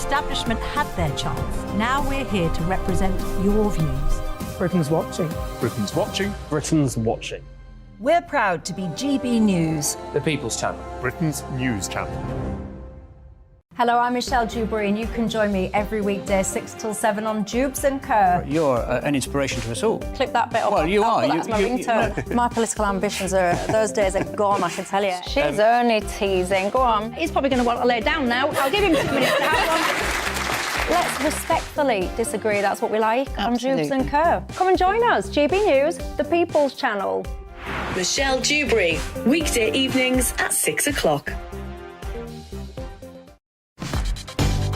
establishment had their chance. Now we're here to represent your views. Britain's watching. Britain's watching. Britain's watching. We're proud to be GB News, The People's Channel. Britain's news channel. Hello, I'm Michelle Dewberry, and you can join me every weekday 6 till 7 on Jubes and Kerr. You're an inspiration to us all. Clip that bit up. Well, you are. That's my ringtone. My political ambitions those days are gone, I can tell you. She's only teasing. Go on. He's probably going to want to lay down now. I'll give him 2 minutes to have one. Let's respectfully disagree. That's what we like on Jubes and Kerr. Come and join us. GB News, The People's Channel. Michelle Dewberry, weekday evenings at 6 o'clock.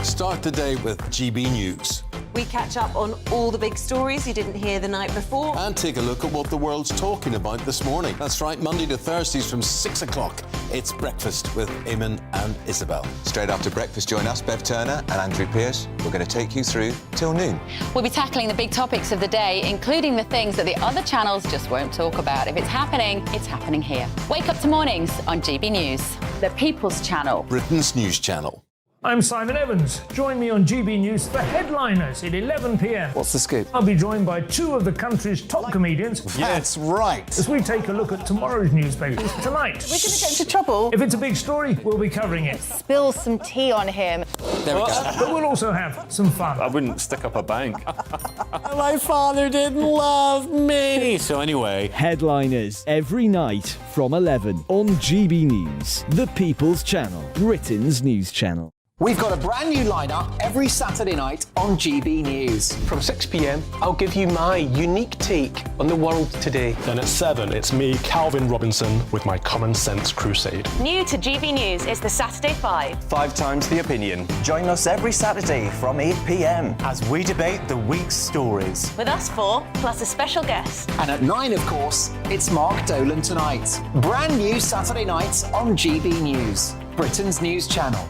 Start the day with GB News. We catch up on all the big stories you didn't hear the night before. And take a look at what the world's talking about this morning. That's right, Monday to Thursdays from 6 o'clock. It's Breakfast with Eamon and Isabel. Straight after breakfast, join us, Bev Turner and Andrew Pearce. We're going to take you through till noon. We'll be tackling the big topics of the day, including the things that the other channels just won't talk about. If it's happening here. Wake up to mornings on GB News, The People's Channel. Britain's news channel. I'm Simon Evans. Join me on GB News for Headliners at 11 p.m. What's the scoop? I'll be joined by 2 of the country's top comedians. That's right. As we take a look at tomorrow's newspapers tonight. We're going to get into trouble. If it's a big story, we'll be covering it. Spill some tea on him. There we go. But we'll also have some fun. I wouldn't stick up a bank. My father didn't love me. So anyway, Headliners every night from 11 on GB News, The People's Channel, Britain's news channel. We've got a brand new lineup every Saturday night on GB News. From 6 p.m, I'll give you my unique take on the world today. Then at 7, it's me, Calvin Robinson, with my Common Sense Crusade. New to GB News is the Saturday 5. 5 times the opinion. Join us every Saturday from 8 p.m. as we debate the week's stories. With us 4, plus a special guest. And at 9, of course, it's Mark Dolan Tonight. Brand new Saturday nights on GB News, Britain's news channel.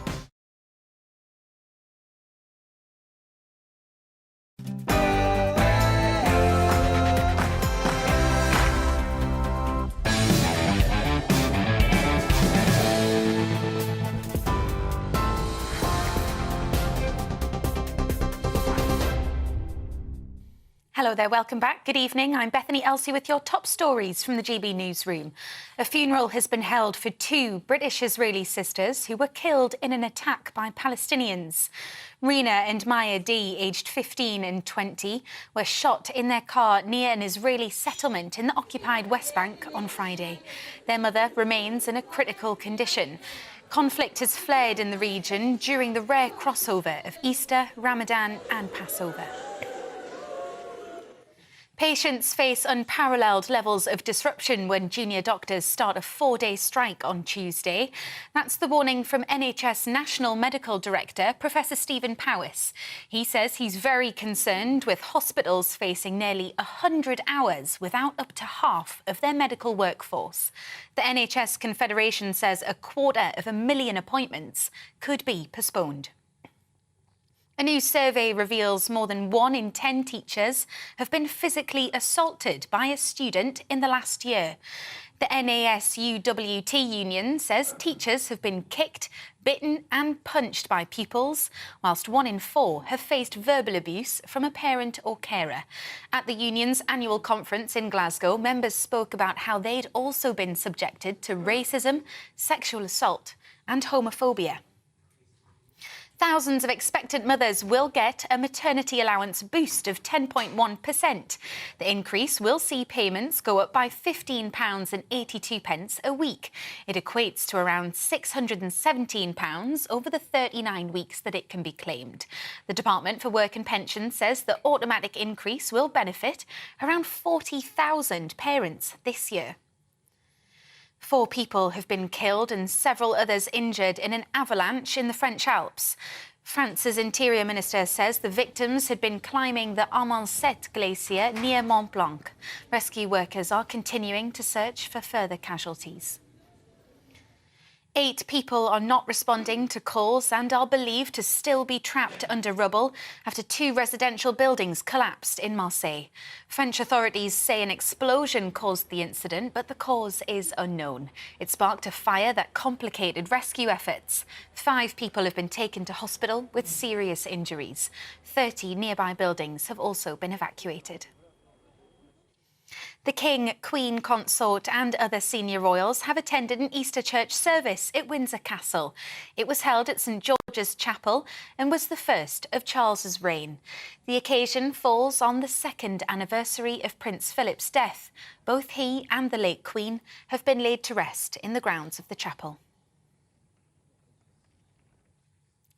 Hello there, welcome back. Good evening. I'm Bethany Elsey with your top stories from the GB newsroom. A funeral has been held for 2 British-Israeli sisters who were killed in an attack by Palestinians. Rina and Maya D, aged 15 and 20, were shot in their car near an Israeli settlement in the occupied West Bank on Friday. Their mother remains in a critical condition. Conflict has flared in the region during the rare crossover of Easter, Ramadan and Passover. Patients face unparalleled levels of disruption when junior doctors start a 4-day strike on Tuesday. That's the warning from NHS National Medical Director, Professor Stephen Powis. He says he's very concerned with hospitals facing nearly 100 hours without up to half of their medical workforce. The NHS Confederation says 250,000 appointments could be postponed. A new survey reveals more than 1 in 10 teachers have been physically assaulted by a student in the last year. The NASUWT union says teachers have been kicked, bitten and punched by pupils, whilst 1 in 4 have faced verbal abuse from a parent or carer. At the union's annual conference in Glasgow, members spoke about how they'd also been subjected to racism, sexual assault and homophobia. Thousands of expectant mothers will get a maternity allowance boost of 10.1%. The increase will see payments go up by £15.82 a week. It equates to around £617 over the 39 weeks that it can be claimed. The Department for Work and Pensions says the automatic increase will benefit around 40,000 parents this year. 4 people have been killed and several others injured in an avalanche in the French Alps. France's Interior Minister says the victims had been climbing the Armancette glacier near Mont Blanc. Rescue workers are continuing to search for further casualties. 8 people are not responding to calls and are believed to still be trapped under rubble after 2 residential buildings collapsed in Marseille. French authorities say an explosion caused the incident, but the cause is unknown. It sparked a fire that complicated rescue efforts. 5 people have been taken to hospital with serious injuries. 30 nearby buildings have also been evacuated. The King, Queen Consort and other senior royals have attended an Easter church service at Windsor Castle. It was held at St George's Chapel and was the first of Charles's reign. The occasion falls on the 2nd anniversary of Prince Philip's death. Both he and the late Queen have been laid to rest in the grounds of the chapel.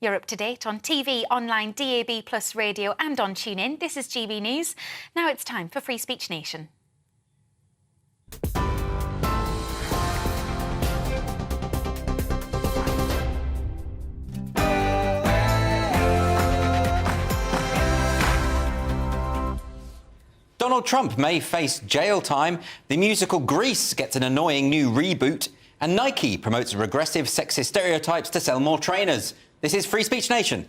You're up to date on TV, online, DAB+ radio and on TuneIn. This is GB News. Now it's time for Free Speech Nation. Donald Trump may face jail time, the musical Grease gets an annoying new reboot, and Nike promotes regressive sexist stereotypes to sell more trainers. This is Free Speech Nation.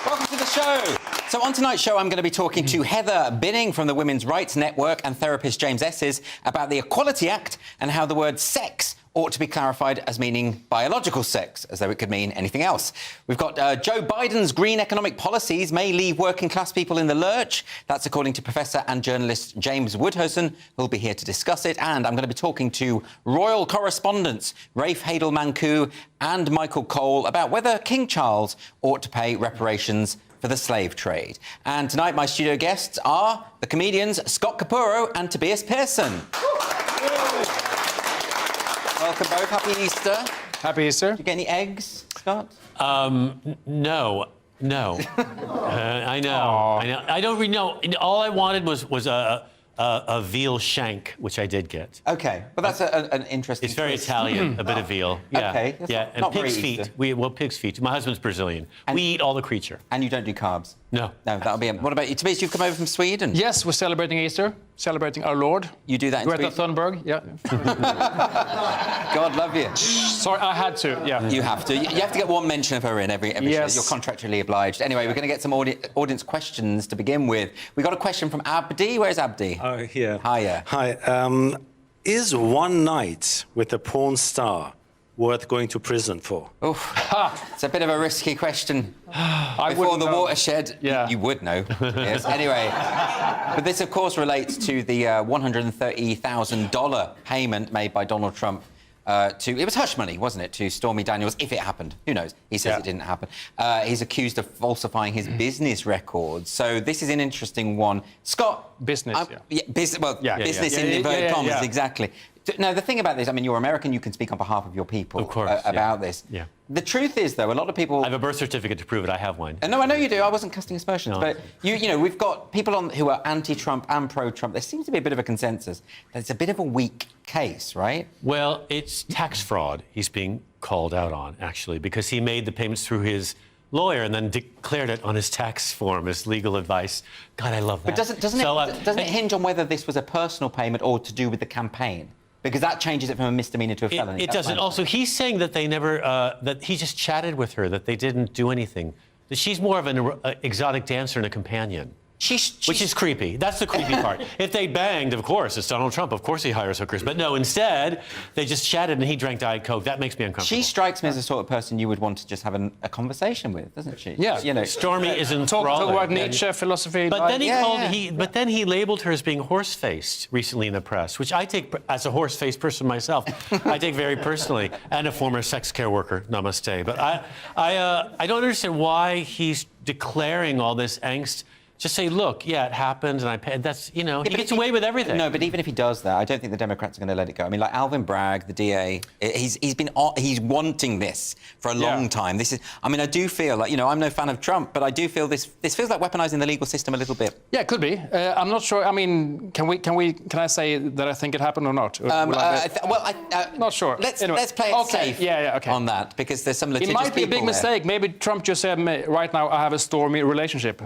Welcome to the show. So on tonight's show, I'm going to be talking to Heather Binning from the Women's Rights Network and therapist James Esses about the Equality Act and how the word sex ought to be clarified as meaning biological sex, as though it could mean anything else. We've got Joe Biden's green economic policies may leave working-class people in the lurch. That's according to Professor and journalist James Woodhousen, who'll be here to discuss it. And I'm going to be talking to royal correspondents Rafe Hadel-Mankoo and Michael Cole about whether King Charles ought to pay reparations for the slave trade. And tonight, my studio guests are the comedians Scott Capurro and Tobias Pearson. Welcome both. Happy Easter. Happy Easter. Did you get any eggs, Scott? No. I know. I know. I don't really know. All I wanted was a veal shank, which I did get. OK, but that's an interesting. It's very Italian, a bit of veal. Yeah. OK. Yeah, and pig's feet. Pig's feet. My husband's Brazilian. We eat all the creature. And you don't do carbs? No. No, that'll be it. What about you, Tobias? You've come over from Sweden? Yes, we're celebrating Easter, celebrating our Lord. You do that in Greta Sweden? Thunberg, yeah. God love you. Sorry, I had to, yeah. You have to. You have to get one mention of her in every yes. show. You're contractually obliged. Anyway, we're going to get some audience questions to begin with. We got a question from Abdi. Where's Abdi? Oh, here. Hiya. Hi. Is one night with a porn star worth going to prison for? It's a bit of a risky question. Before the watershed, you would know. Yes. Anyway, but this, of course, relates to the $130,000 payment made by Donald Trump it was hush money, wasn't it, to Stormy Daniels, if it happened. Who knows? He says it didn't happen. He's accused of falsifying his business records. So this is an interesting one. Scott... Business, business in inverted commas, exactly. Now, the thing about this, I mean, you're American, you can speak on behalf of your people about this. Yeah. The truth is, though, a lot of people... I have a birth certificate to prove it. I have one. No, I know you do. I wasn't casting aspersions. No. But, you know, we've got people who are anti-Trump and pro-Trump. There seems to be a bit of a consensus that it's a bit of a weak case, right? Well, it's tax fraud he's being called out on, actually, because he made the payments through his lawyer and then declared it on his tax form as legal advice. God, I love that. But doesn't it hinge on whether this was a personal payment or to do with the campaign? Because that changes it from a misdemeanor to a felony. It doesn't. Also, he's saying that they never, that he just chatted with her, that they didn't do anything. That she's more of an exotic dancer and a companion. Which is creepy. That's the creepy part. If they banged, of course, it's Donald Trump. Of course he hires hookers. But no, instead, they just chatted and he drank Diet Coke. That makes me uncomfortable. She strikes me as the sort of person you would want to just have a conversation with, doesn't she? Yeah. You know, Stormy is enthralling. Talk about Nietzsche, philosophy. But then he labelled her as being horse-faced recently in the press, which I take, as a horse-faced person myself, I take very personally, and a former sex care worker, namaste. But I don't understand why he's declaring all this angst. Just say, look, yeah, it happened, and I paid. That's, you know, he gets away with everything. No, but even if he does that, I don't think the Democrats are going to let it go. I mean, like Alvin Bragg, the DA, he's wanting this for a long time. This is, I mean, I do feel like, you know, I'm no fan of Trump, but I do feel this feels like weaponizing the legal system a little bit. Yeah, it could be. I'm not sure. I mean, can I say that I think it happened or not? Not sure. Let's play it safe on that, because there's some litigious people. It might be a big mistake. Maybe Trump just said, right now I have a stormy relationship.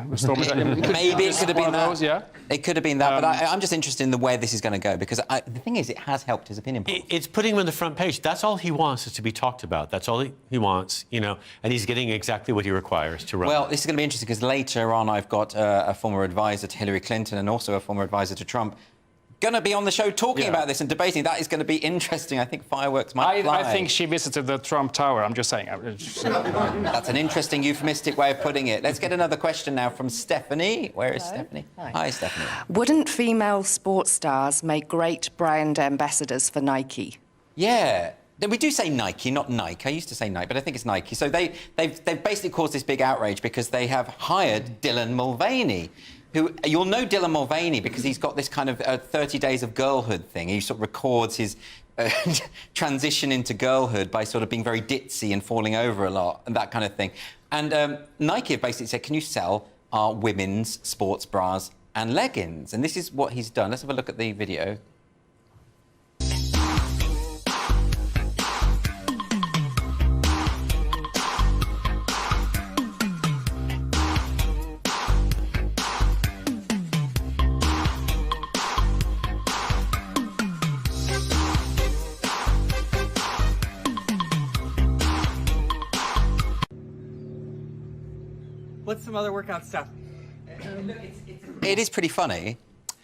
Maybe it could have been that. Those, yeah. It could have been that, but I'm just interested in the where this is going to go, because the thing is, it has helped his opinion polls. It's putting him on the front page. That's all he wants, is to be talked about. That's all he wants, you know, and he's getting exactly what he requires to run. Well, this is going to be interesting, because later on I've got a former advisor to Hillary Clinton and also a former advisor to Trump going to be on the show talking about this and debating. That is going to be interesting. I think fireworks might fly. I think she visited the Trump Tower. I'm just saying. That's an interesting euphemistic way of putting it. Let's get another question now from Stephanie. Where is Stephanie? Hi, Stephanie. Wouldn't female sports stars make great brand ambassadors for Nike? Yeah. We do say Nike, not Nike. I used to say Nike, but I think it's Nike. So they've basically caused this big outrage because they have hired Dylan Mulvaney, who, you'll know Dylan Mulvaney because he's got this kind of 30 Days of Girlhood thing. He sort of records his transition into girlhood by sort of being very ditzy and falling over a lot and that kind of thing. And Nike have basically said, can you sell our women's sports bras and leggings? And this is what he's done. Let's have a look at the video. What's some other workout stuff? It is pretty funny.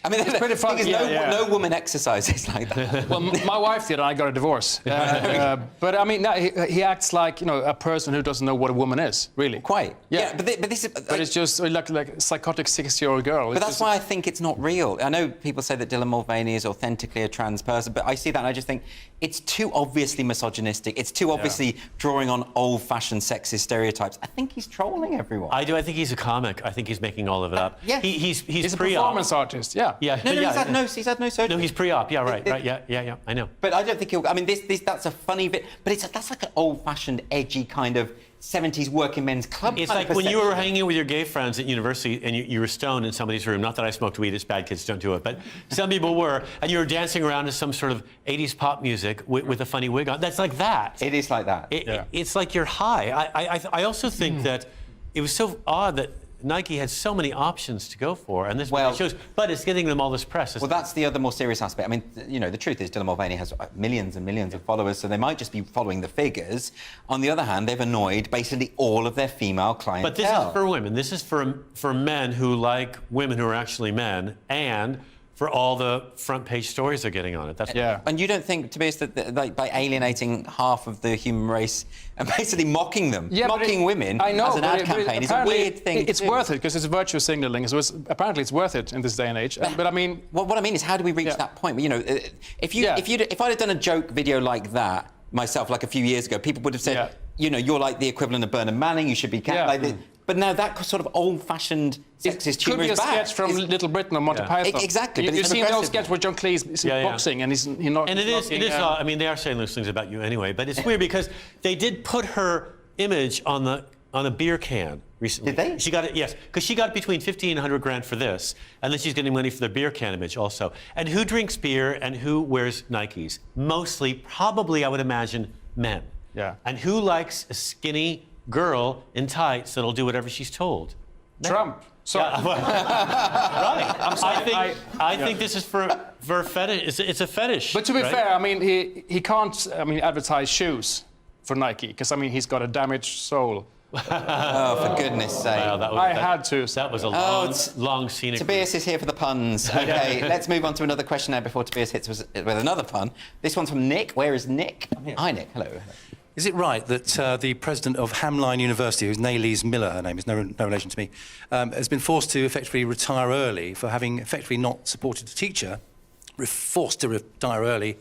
I mean, it's pretty funny. No woman exercises like that. Well, my wife did, and I got a divorce. But I mean, no, he acts like, you know, a person who doesn't know what a woman is, really. Quite. Yeah, but this is. But it's just like a psychotic 6-year-old girl. But that's why I think it's not real. I know people say that Dylan Mulvaney is authentically a trans person, but I see that and I just think it's too obviously misogynistic. It's too obviously drawing on old-fashioned sexist stereotypes. I think he's trolling everyone. I do. I think he's a comic. I think he's making all of it up. Yeah. He's a performance artist. Yeah. Yeah. No, he's had no surgery. No, he's pre-op. Yeah, right. Yeah. I know. But I don't think he'll. I mean, that's a funny bit. But that's like an old-fashioned, edgy kind of 70s working men's club. It's like when you were hanging out with your gay friends at university and you were stoned in somebody's room. Not that I smoked weed, it's bad, kids don't do it. But some people were, and you were dancing around to some sort of 80s pop music with a funny wig on. That's like that. It is like that. It's like you're high. I also think that it was so odd that Nike had so many options to go for, and this shows, but it's getting them all this press. Well, that's the other more serious aspect. I mean, you know, the truth is Dylan Mulvaney has millions and millions of followers, so they might just be following the figures. On the other hand, they've annoyed basically all of their female clientele. But this is for women. This is for men who like women who are actually men, and for all the front page stories they're getting on it. That's And you don't think, Tobias, that like by alienating half of the human race and basically mocking them, mocking women as an ad campaign is a weird thing It's worth it because it's virtue signaling. So apparently it's worth it in this day and age. But I mean, what I mean is, how do we reach that point? You know, if I'd have done a joke video like that myself, like a few years ago, people would have said, you know, you're like the equivalent of Bernard Manning. You should be like this. But now that sort of old-fashioned sexist humour is back. Could be a sketch from Little Britain or Monty Python. Exactly. You've seen those sketches where John Cleese boxing and he's not. And it is. I mean, they are saying those things about you anyway. But it's weird because they did put her image on a beer can recently. Did they? She got it. Yes, because she got between 50 and 100 grand for this, and then she's getting money for the beer can image also. And who drinks beer and who wears Nikes? Mostly, probably, I would imagine, men. Yeah. And who likes a skinny girl in tights that'll do whatever she's told? Trump. So right. I think this is for fetish. It's a fetish. But to be fair, I mean, he can't advertise shoes for Nike because I mean he's got a damaged soul. Oh, for goodness sake! Wow, I had to. That was a long scenic. Tobias is here for the puns. Okay, let's move on to another question now before Tobias hits us with another pun. This one's from Nick. Where is Nick? Hi, Nick. Hello. Is it right that the president of Hamline University, who's Naylise Miller, her name is no relation to me, has been forced to effectively retire early for having effectively not supported a teacher, forced to retire early,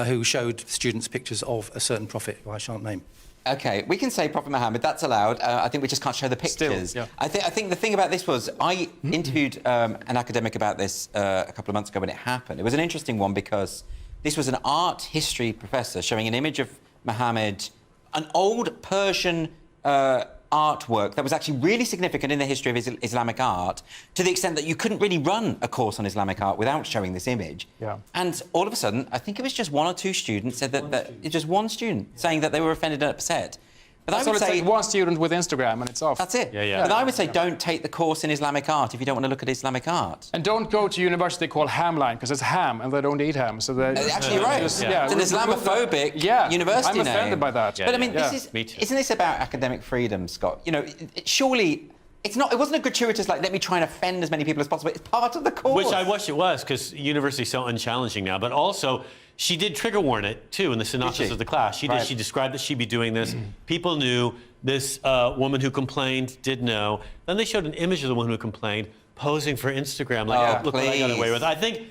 who showed students pictures of a certain prophet who I shan't name? OK, we can say Prophet Muhammad, that's allowed. I think we just can't show the pictures. Still, I think the thing about this was, I interviewed an academic about this a couple of months ago when it happened. It was an interesting one because this was an art history professor showing an image of Muhammad, an old Persian artwork that was actually really significant in the history of Islamic art, to the extent that you couldn't really run a course on Islamic art without showing this image. Yeah. And all of a sudden, I think it was just one or two students said that just one student saying that they were offended and upset. But That's I would all it say takes, one student with Instagram and it's off. That's it. But I would say don't take the course in Islamic art if you don't want to look at Islamic art. And don't go to a university called Hamline, because it's ham and they don't eat ham. So actually, you're right. It's an Islamophobic university I'm offended by that. But I mean, isn't this about academic freedom, Scott? You know, surely... It wasn't a gratuitous, like, let me try and offend as many people as possible. It's part of the course. Which I wish it was, because university's so unchallenging now. But also, she did trigger warn it, too, in the synopsis of the class. She did. She described that she'd be doing this. People knew. This woman who complained did know. Then they showed an image of the woman who complained posing for Instagram, like, look what I got away with. I think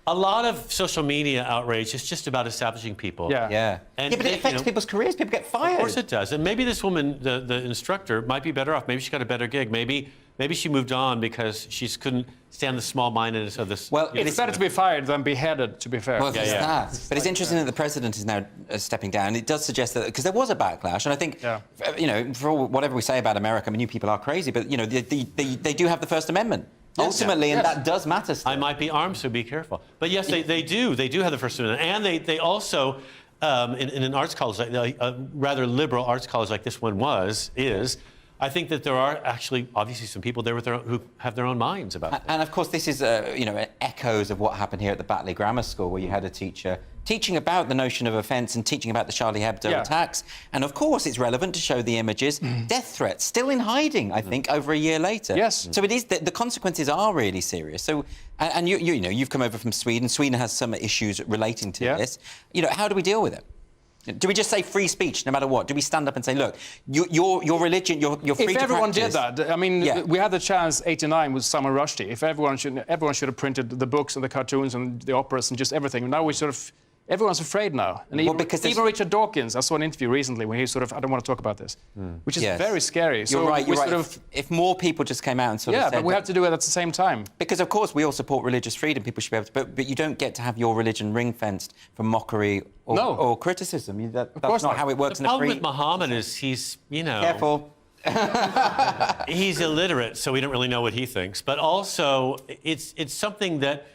a lot of social media outrage is just about establishing people. But it affects people's careers. People get fired. Of course it does. And maybe this woman, the instructor, might be better off. Maybe she got a better gig. Maybe she moved on because she couldn't stand the small-mindedness of this. Well, it's better to be fired than beheaded, to be fair. Well, there's that. But it's interesting that the president is now stepping down. It does suggest that, because there was a backlash, and I think, you know, for whatever we say about America, I mean, you people are crazy, but, you know, they do have the First Amendment. Ultimately, and that does matter still. I might be armed, so be careful. But yes, they do. They do have the First Amendment. And they also, in an arts college, a rather liberal arts college like this one is, I think that there are actually, obviously, some people there who have their own minds about it. And of course, this is, you know, echoes of what happened here at the Batley Grammar School, where you had a teacher teaching about the notion of offence and teaching about the Charlie Hebdo attacks. And of course, it's relevant to show the images. Death threats, still in hiding, I think, over a year later. Yes. So it is, the consequences are really serious. So, and you know, you've come over from Sweden. Sweden has some issues relating to this. You know, how do we deal with it? Do we just say free speech no matter what? Do we stand up and say, look, your religion, you're free to practice? If everyone did that, I mean, we had the chance, 89, with Salman Rushdie. If everyone should have printed the books and the cartoons and the operas and just everything. Now we sort of... Everyone's afraid now. And even Richard Dawkins, I saw an interview recently when he sort of, I don't want to talk about this, which is very scary. So you're right, you're right. If more people just came out and sort of said... Yeah, but we have to do it at the same time. Because, of course, we all support religious freedom. People should be able to... But you don't get to have your religion ring-fenced for mockery or criticism. That's not how it works in a free... The problem with Muhammad is he's, you know... Careful. He's illiterate, so we don't really know what he thinks. But also, it's something that...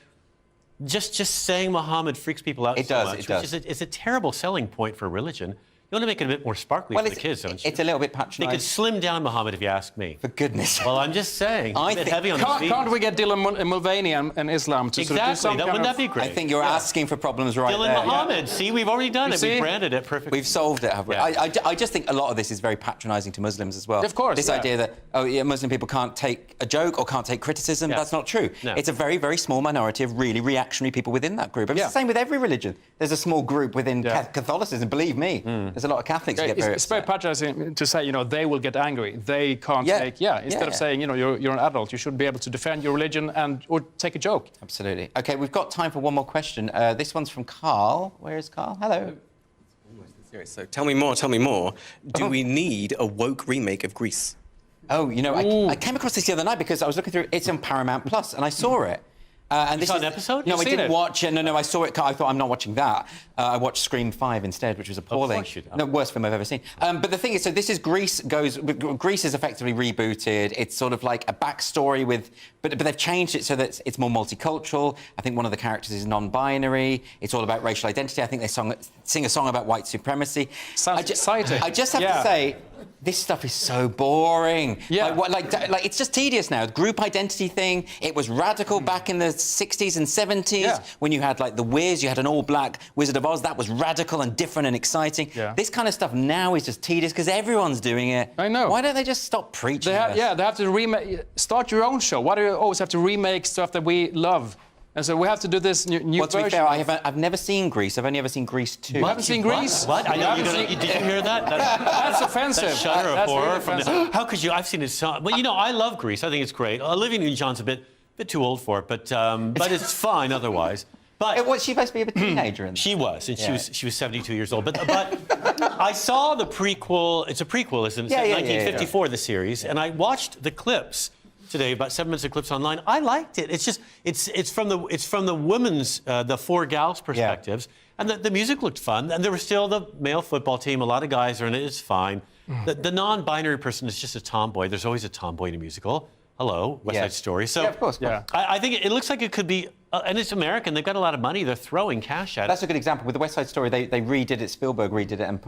Just saying Muhammad freaks people out so much. It's a terrible selling point for religion. You want to make it a bit more sparkly for the kids, don't you? It's a little bit patronising. They could slim down Muhammad, if you ask me. For goodness. Well, I'm just saying. I think heavy on can't we get Dylan Mulvaney and Islam to sort of do some wouldn't that be great? I think you're asking for problems right Dylan there. Muhammad. See, we've already done it. We've branded it perfectly. We've solved it, have we? I just think a lot of this is very patronising to Muslims as well. Of course. This idea that, Muslim people can't take a joke or can't take criticism, that's not true. No. It's a very, very small minority of really reactionary people within that group. It's the same with every religion. There's a small group within Catholicism, believe me. There's a lot of Catholics who get very It's very patronising to say, you know, they will get angry. They can't take... Instead of saying, you know, you're an adult, you should be able to defend your religion or take a joke. Absolutely. OK, we've got time for one more question. This one's from Carl. Where is Carl? Hello. So tell me more. Do we need a woke remake of Grease? Oh, you know, I came across this the other night because I was looking through... It's on Paramount Plus, and I saw it. And you saw an episode? No, I didn't watch it. No, I saw it. I thought, I'm not watching that. I watched Scream 5 instead, which was appalling. Of course you don't. No, worst film I've ever seen. But the thing is, so this is Grease Grease is effectively rebooted. It's sort of like a backstory with... But they've changed it so that it's more multicultural. I think one of the characters is non-binary. It's all about racial identity. I think they sing a song about white supremacy. Sounds exciting. I just have to say... This stuff is so boring. Yeah. Like it's just tedious now. The group identity thing, it was radical back in the 60s and 70s when you had, like, the Wiz, you had an all-black Wizard of Oz. That was radical and different and exciting. Yeah. This kind of stuff now is just tedious because everyone's doing it. I know. Why don't they just stop preaching? They have to remake... Start your own show. Why do you always have to remake stuff that we love? And so we have to do this new version. To be fair, I've never seen Grease. I've only ever seen Grease 2. You haven't seen Grease? What? I know did you hear that? That's offensive. That shudder of horror really from how could you? I've seen it so... Well, you know, I love Grease. I think it's great. Olivia Newton-John's a bit too old for it, but it's fine otherwise. But was she supposed to be a teenager? She was, and she was 72 years old. But I saw the prequel. It's a prequel, isn't it? It's 1954, the series, and I watched the clips today, about 7 minutes of clips online. I liked it. It's just it's from the women's the four gals perspectives, and the music looked fun, and there was still the male football team. A lot of guys are in it. It's fine. The non-binary person is just a tomboy. There's always a tomboy in a musical. Hello, West Side Story. So of course. I think it looks like it could be, and it's American. They've got a lot of money. They're throwing cash at it. That's a good example. With the West Side Story, they redid it. Spielberg redid it and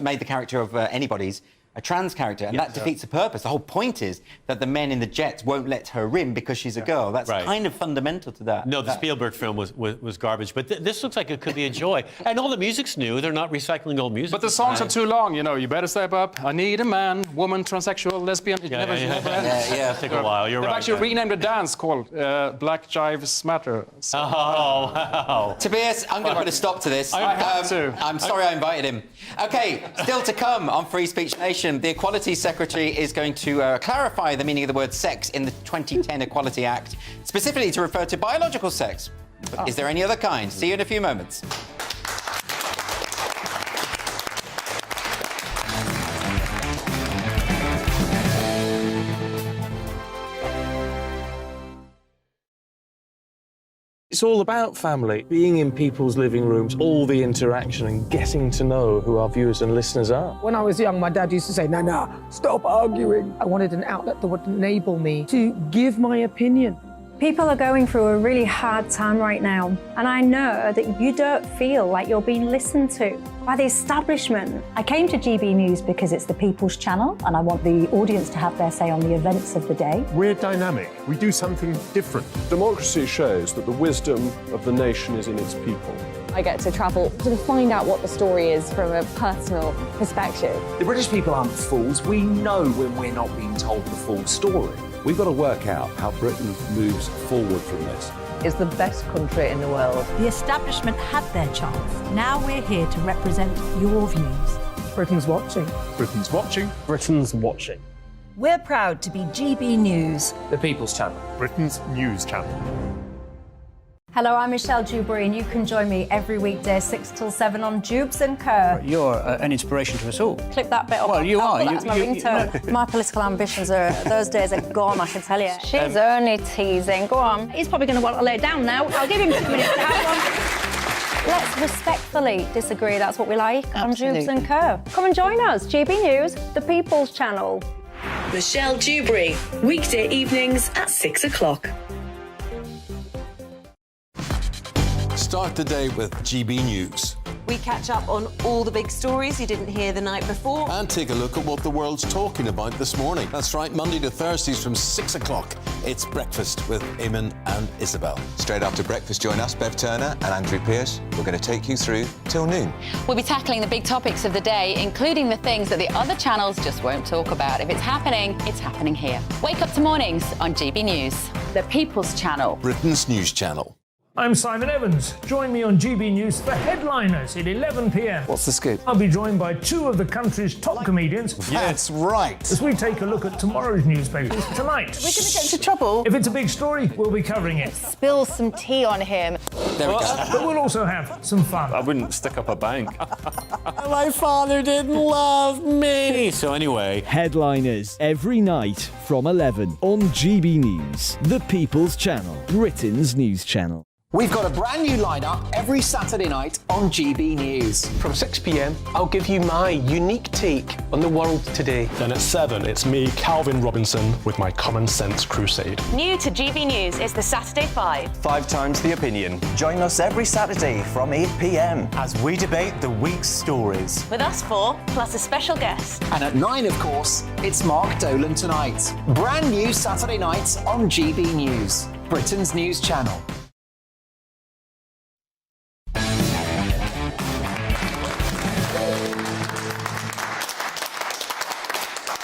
made the character of Anybody's a trans character, and that defeats the purpose. The whole point is that the men in the jets won't let her in because she's a girl. That's kind of fundamental to that. No, the Spielberg film was garbage, but this looks like it could be a joy. And all the music's new. They're not recycling old music. But the songs are too long, you know. You better step up. I need a man, woman, transsexual, lesbian. Yeah. Take a while. You're They've right. actually renamed a dance called Black Jives Matter. So, Oh, wow. Tobias, I'm going to put a stop to this. I'm sorry I invited him. OK, still to come on Free Speech Nation, the Equality Secretary is going to clarify the meaning of the word sex in the 2010 Equality Act, specifically to refer to biological sex. But is there any other kind? See you in a few moments. It's all about family, being in people's living rooms, all the interaction and getting to know who our viewers and listeners are. When I was young, my dad used to say, Nana, stop arguing. I wanted an outlet that would enable me to give my opinion. People are going through a really hard time right now, and I know that you don't feel like you're being listened to by the establishment. I came to GB News because it's the people's channel and I want the audience to have their say on the events of the day. We're dynamic. We do something different. Democracy shows that the wisdom of the nation is in its people. I get to travel to find out what the story is from a personal perspective. The British people aren't fools. We know when we're not being told the full story. We've got to work out how Britain moves forward from this. It's the best country in the world. The establishment had their chance. Now we're here to represent your views. Britain's watching. Britain's watching. Britain's watching. We're proud to be GB News. The People's Channel. Britain's news channel. Hello, I'm Michelle Dewberry, and you can join me every weekday 6 till 7 on Jubes and Kerr. You're an inspiration to us all. Clip that bit up. Well, you are. That's my ringtone. My political ambitions those days are gone, I can tell you. She's only teasing. Go on. He's probably going to want to lay down now. I'll give him 2 minutes to have one. Let's respectfully disagree. That's what we like on Jubes and Kerr. Come and join us. GB News, the People's Channel. Michelle Dewberry, weekday evenings at 6 o'clock. Start the day with GB News. We catch up on all the big stories you didn't hear the night before. And take a look at what the world's talking about this morning. That's right, Monday to Thursdays from 6 o'clock. It's Breakfast with Eamon and Isabel. Straight after breakfast, join us, Bev Turner and Andrew Pearce. We're going to take you through till noon. We'll be tackling the big topics of the day, including the things that the other channels just won't talk about. If it's happening here. Wake up to mornings on GB News, the People's Channel. Britain's news channel. I'm Simon Evans. Join me on GB News for Headliners at 11 p.m. What's the scoop? I'll be joined by 2 of the country's top comedians. That's right. As we take a look at tomorrow's newspapers tonight. We're going to get into trouble. If it's a big story, we'll be covering it. Spill some tea on him. There we go. But we'll also have some fun. I wouldn't stick up a bank. My father didn't love me. So anyway. Headliners every night from 11 on GB News, the People's Channel, Britain's news channel. We've got a brand new lineup every Saturday night on GB News. From 6 p.m, I'll give you my unique take on the world today. Then at 7, it's me, Calvin Robinson, with my common sense crusade. New to GB News is the Saturday 5. 5 times the opinion. Join us every Saturday from 8 p.m. as we debate the week's stories. With us 4, plus a special guest. And at 9, of course, it's Mark Dolan Tonight. Brand new Saturday nights on GB News, Britain's news channel.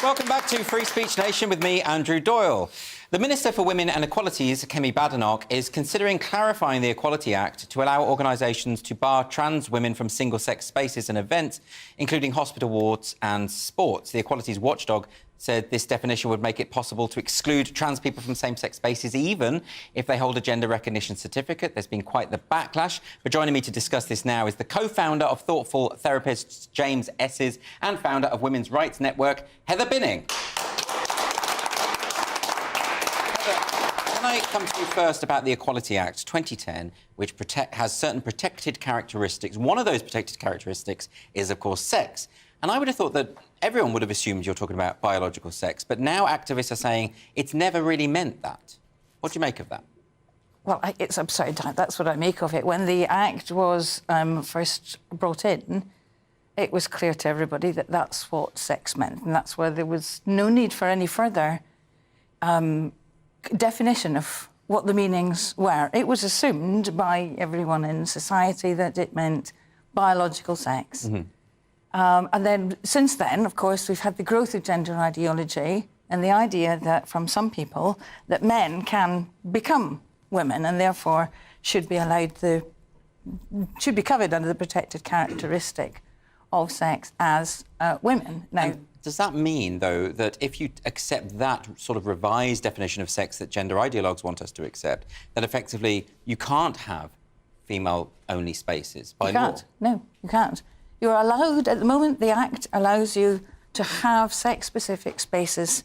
Welcome back to Free Speech Nation with me, Andrew Doyle. The Minister for Women and Equalities, Kemi Badenoch, is considering clarifying the Equality Act to allow organisations to bar trans women from single-sex spaces and events, including hospital wards and sports. The Equalities Watchdog said this definition would make it possible to exclude trans people from same-sex spaces, even if they hold a gender recognition certificate. There's been quite the backlash. But joining me to discuss this now is the co-founder of Thoughtful Therapists, James Esses, and founder of Women's Rights Network, Heather Binning. Can I come to you first about the Equality Act 2010, which has certain protected characteristics. One of those protected characteristics is, of course, sex. And I would have thought that everyone would have assumed you're talking about biological sex, but now activists are saying it's never really meant that. What do you make of that? Well, it's upside down. That's what I make of it. When the Act was first brought in, it was clear to everybody that that's what sex meant, and that's why there was no need for any further definition of what the meanings were. It was assumed by everyone in society that it meant biological sex. And then, since then, of course, we've had the growth of gender ideology and the idea that, from some people, that men can become women and therefore should be should be covered under the protected characteristic of sex as women. Now, does that mean, though, that if you accept that sort of revised definition of sex that gender ideologues want us to accept, that effectively you can't have female-only spaces by law? No, you can't. You're allowed, at the moment, the Act allows you to have sex-specific spaces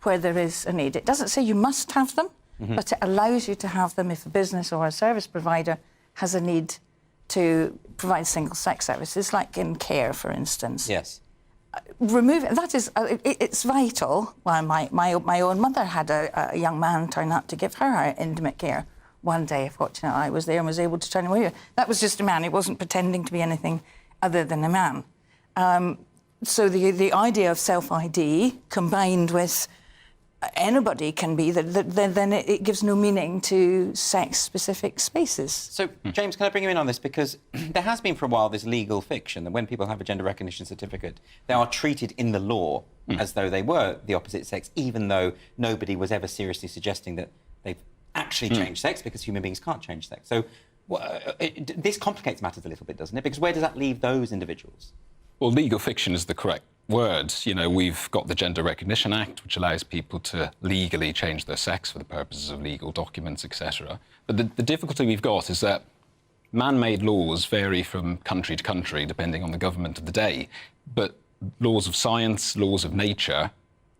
where there is a need. It doesn't say you must have them, but it allows you to have them if a business or a service provider has a need to provide single-sex services, like in care, for instance. Yes. That is, it's vital. Well, my own mother had a young man turn up to give her intimate care one day. Fortunately, I was there and was able to turn away. That was just a man. He wasn't pretending to be anything other than a man. So the idea of self-ID combined with anybody can be, then it gives no meaning to sex-specific spaces. So, James, can I bring you in on this? Because there has been for a while this legal fiction that when people have a gender recognition certificate, they are treated in the law as though they were the opposite sex, even though nobody was ever seriously suggesting that they've actually changed sex, because human beings can't change sex. So this complicates matters a little bit, doesn't it? Because where does that leave those individuals? Well, legal fiction is the correct word. You know, we've got the Gender Recognition Act, which allows people to legally change their sex for the purposes of legal documents, etc. But the difficulty we've got is that man-made laws vary from country to country, depending on the government of the day. But laws of science, laws of nature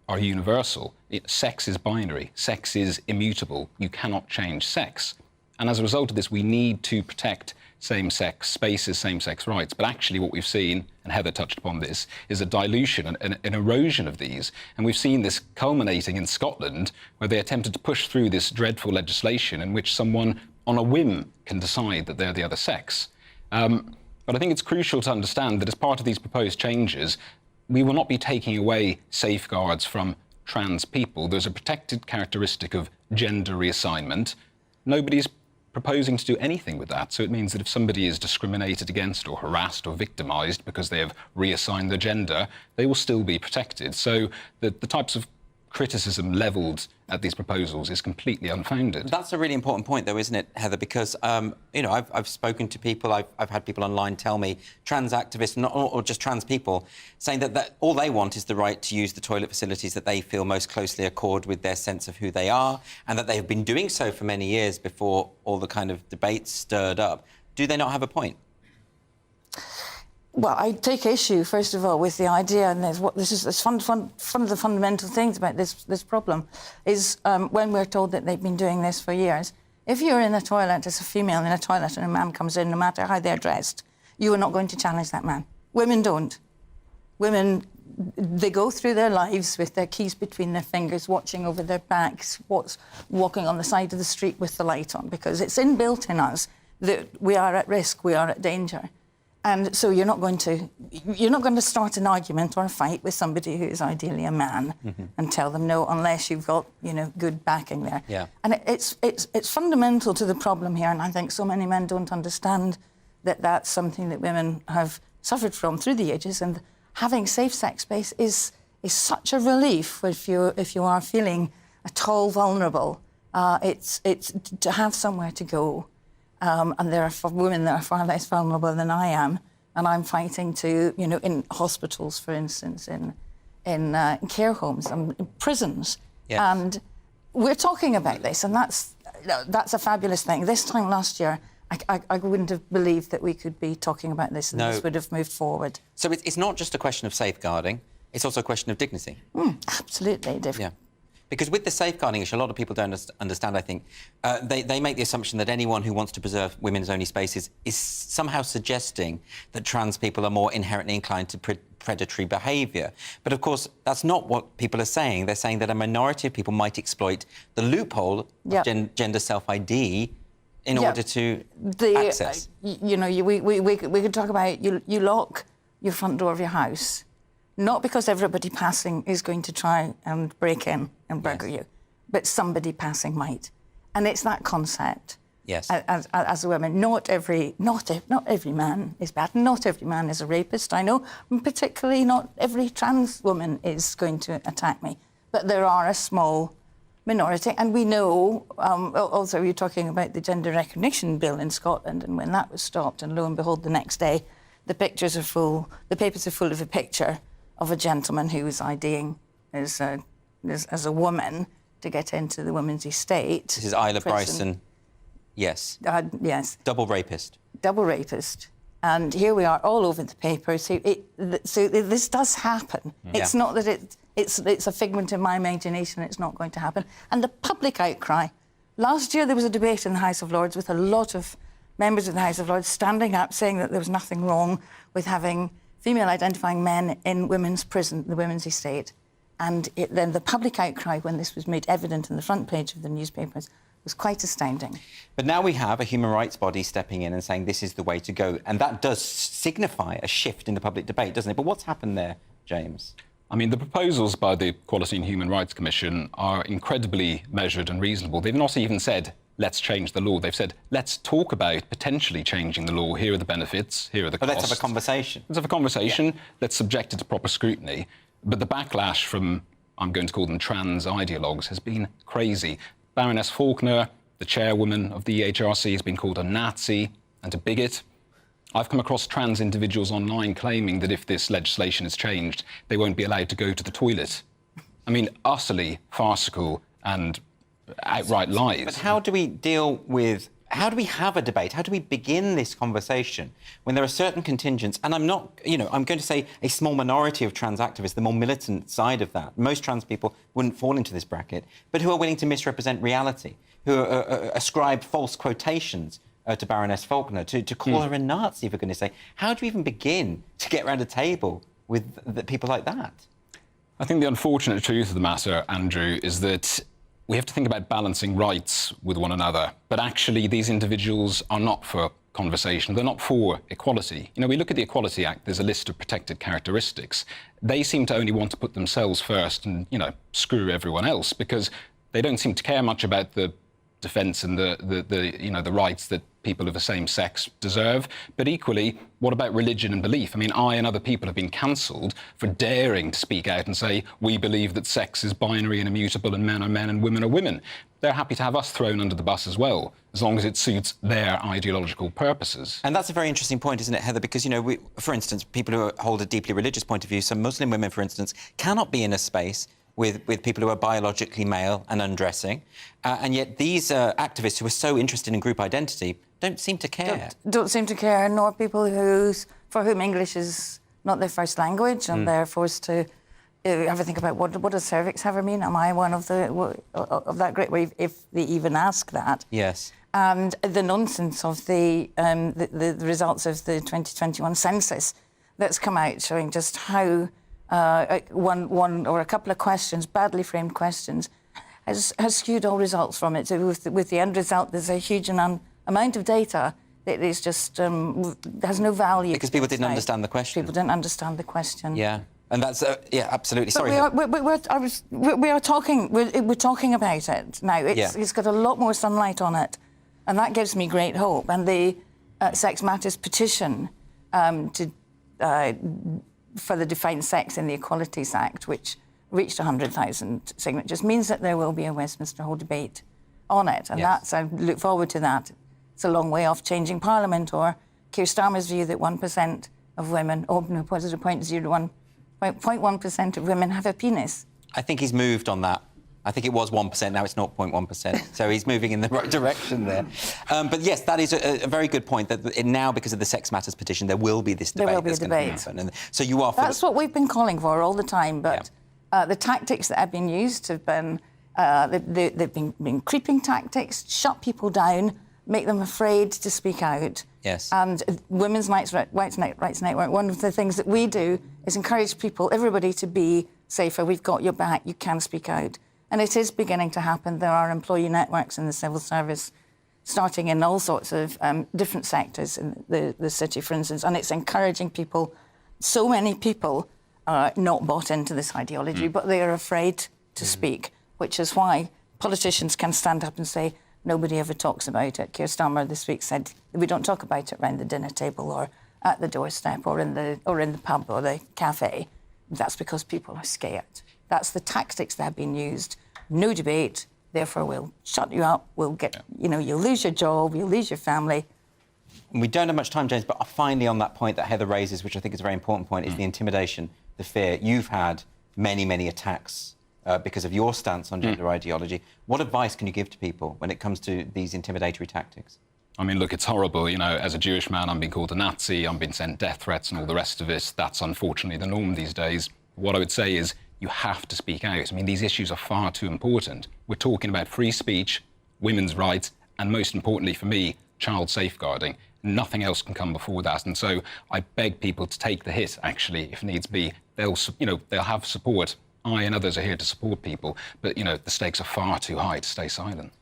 are universal. Sex is binary. Sex is immutable. You cannot change sex. And as a result of this, we need to protect same-sex spaces, same-sex rights. But actually what we've seen, and Heather touched upon this, is a dilution, an erosion of these. And we've seen this culminating in Scotland, where they attempted to push through this dreadful legislation in which someone on a whim can decide that they're the other sex. But I think it's crucial to understand that as part of these proposed changes, we will not be taking away safeguards from trans people. There's a protected characteristic of gender reassignment. Nobody's proposing to do anything with that. So it means that if somebody is discriminated against or harassed or victimised because they have reassigned their gender, they will still be protected. So the types of criticism levelled at these proposals is completely unfounded. That's a really important point, though, isn't it, Heather? Because, you know, I've spoken to people, I've had people online tell me, trans activists, or just trans people, saying that all they want is the right to use the toilet facilities that they feel most closely accord with their sense of who they are, and that they have been doing so for many years before all the kind of debates stirred up. Do they not have a point? Well, I take issue, first of all, with the idea, and one of the fundamental things about this problem is when we're told that they've been doing this for years. If you're in a toilet as a female in a toilet and a man comes in, no matter how they're dressed, you are not going to challenge that man. Women don't. Women, they go through their lives with their keys between their fingers, watching over their backs, walking on the side of the street with the light on, because it's inbuilt in us that we are at risk, we are at danger. And so you're not going to start an argument or a fight with somebody who is ideally a man and tell them no, unless you've got, you know, good backing there. Yeah. And it's fundamental to the problem here, and I think so many men don't understand that that's something that women have suffered from through the ages, and having safe sex space is such a relief if you are feeling at all vulnerable. It's to have somewhere to go. And there are women that are far less vulnerable than I am, and I'm fighting to, you know, in hospitals, for instance, in care homes and in prisons. Yes. And we're talking about this, and that's a fabulous thing. This time last year, I wouldn't have believed that we could be talking about this, and this would have moved forward. So it's not just a question of safeguarding, it's also a question of dignity. Absolutely. Yeah. Because with the safeguarding issue, a lot of people don't understand, I think. They make the assumption that anyone who wants to preserve women's only spaces is somehow suggesting that trans people are more inherently inclined to predatory behaviour. But, of course, that's not what people are saying. They're saying that a minority of people might exploit the loophole of gender self-ID in order to access. You know, we could talk about you lock your front door of your house, not because everybody passing is going to try and break in and burgle you, but somebody passing might. And it's that concept. Yes. As a woman, not every man is bad. Not every man is a rapist, I know. And particularly not every trans woman is going to attack me. But there are a small minority. And we know, also you're talking about the gender recognition bill in Scotland, and when that was stopped, and lo and behold, the next day, the papers are full of a picture of a gentleman who was IDing as a woman to get into the women's estate. This is Isla Bryson. Yes. Yes. Double rapist. Double rapist. And here we are all over the paper. So this does happen. Yeah. It's not that it's a figment of my imagination. It's not going to happen. And the public outcry. Last year there was a debate in the House of Lords with a lot of members of the House of Lords standing up saying that there was nothing wrong with having female-identifying men in women's prison, the women's estate. And then the public outcry, when this was made evident in the front page of the newspapers, was quite astounding. But now we have a human rights body stepping in and saying this is the way to go. And that does signify a shift in the public debate, doesn't it? But what's happened there, James? I mean, the proposals by the Equality and Human Rights Commission are incredibly measured and reasonable. They've not even said, let's change the law. They've said, let's talk about potentially changing the law. Here are the benefits, here are the costs. Let's have a conversation. Let's have a conversation. Let's subject it to proper scrutiny. But the backlash from, I'm going to call them trans ideologues, has been crazy. Baroness Faulkner, the chairwoman of the EHRC, has been called a Nazi and a bigot. I've come across trans individuals online claiming that if this legislation is changed, they won't be allowed to go to the toilet. I mean, utterly farcical and outright lies. But how do we deal with... How do we have a debate? How do we begin this conversation when there are certain contingents, and I'm not, I'm going to say a small minority of trans activists, the more militant side of that. Most trans people wouldn't fall into this bracket, but who are willing to misrepresent reality, who ascribe false quotations to Baroness Faulkner, to call her a Nazi, for goodness sake. How do we even begin to get around a table with people like that? I think the unfortunate truth of the matter, Andrew, is that we have to think about balancing rights with one another. But actually, these individuals are not for conversation. They're not for equality. We look at the Equality Act, there's a list of protected characteristics. They seem to only want to put themselves first and, screw everyone else, because they don't seem to care much about the defence and the rights that people of the same sex deserve. But equally, what about religion and belief? I mean, I and other people have been cancelled for daring to speak out and say, we believe that sex is binary and immutable and men are men and women are women. They're happy to have us thrown under the bus as well, as long as it suits their ideological purposes. And that's a very interesting point, isn't it, Heather? Because, for instance, people who hold a deeply religious point of view, some Muslim women, for instance, cannot be in a space with people who are biologically male and undressing. And yet these activists who are so interested in group identity don't seem to care. Don't seem to care, nor people for whom English is not their first language, and they're forced to have a think about what does cervix ever mean? Am I one of that great wave, if they even ask that? Yes. And the nonsense of the results of the 2021 census that's come out showing just how one or a couple of questions, badly framed questions, has skewed all results from it. So with the end result, there's a huge amount of data that is just has no value. Because people didn't understand the question. People didn't understand the question. Yeah, and that's absolutely. Sorry. We're talking about it now. It's got a lot more sunlight on it, and that gives me great hope. And the Sex Matters petition for the defined sex in the Equalities Act, which reached 100,000 signatures, means that there will be a Westminster Hall debate on it. And I look forward to that. It's a long way off changing Parliament, or Keir Starmer's view that 1% of women, or no, what is it, 0.1% of women have a penis. I think he's moved on that. I think it was 1%, now it's 0.1%. So he's moving in the right direction there. But yes, that is a very good point, that now, because of the Sex Matters petition, there will be this debate. There will be a debate. And so you are... That's what we've been calling for all the time, but the tactics that have been used have been... they've been creeping tactics, shut people down, make them afraid to speak out. Yes. And Women's Rights Network, one of the things that we do is encourage people, everybody, to be safer. We've got your back, you can speak out. And it is beginning to happen. There are employee networks in the civil service starting in all sorts of different sectors in the city, for instance, and it's encouraging people so many people are not bought into this ideology, but they are afraid to speak, which is why politicians can stand up and say, nobody ever talks about it. Keir Starmer this week said, we don't talk about it around the dinner table or at the doorstep or in the pub or the cafe. That's because people are scared. That's the tactics that have been used. No debate, therefore we'll shut you up, we'll get, you'll lose your job, you'll lose your family. We don't have much time, James, but finally on that point that Heather raises, which I think is a very important point, is the intimidation, the fear. You've had many, many attacks because of your stance on gender ideology. What advice can you give to people when it comes to these intimidatory tactics? I mean, look, it's horrible. As a Jewish man, I'm being called a Nazi, I'm being sent death threats and all the rest of it. That's unfortunately the norm these days. What I would say is you have to speak out. I mean, these issues are far too important. We're talking about free speech, women's rights, and most importantly for me, child safeguarding. Nothing else can come before that. And so I beg people to take the hit, actually, if needs be. They'll have support. I and others are here to support people, but, the stakes are far too high to stay silent.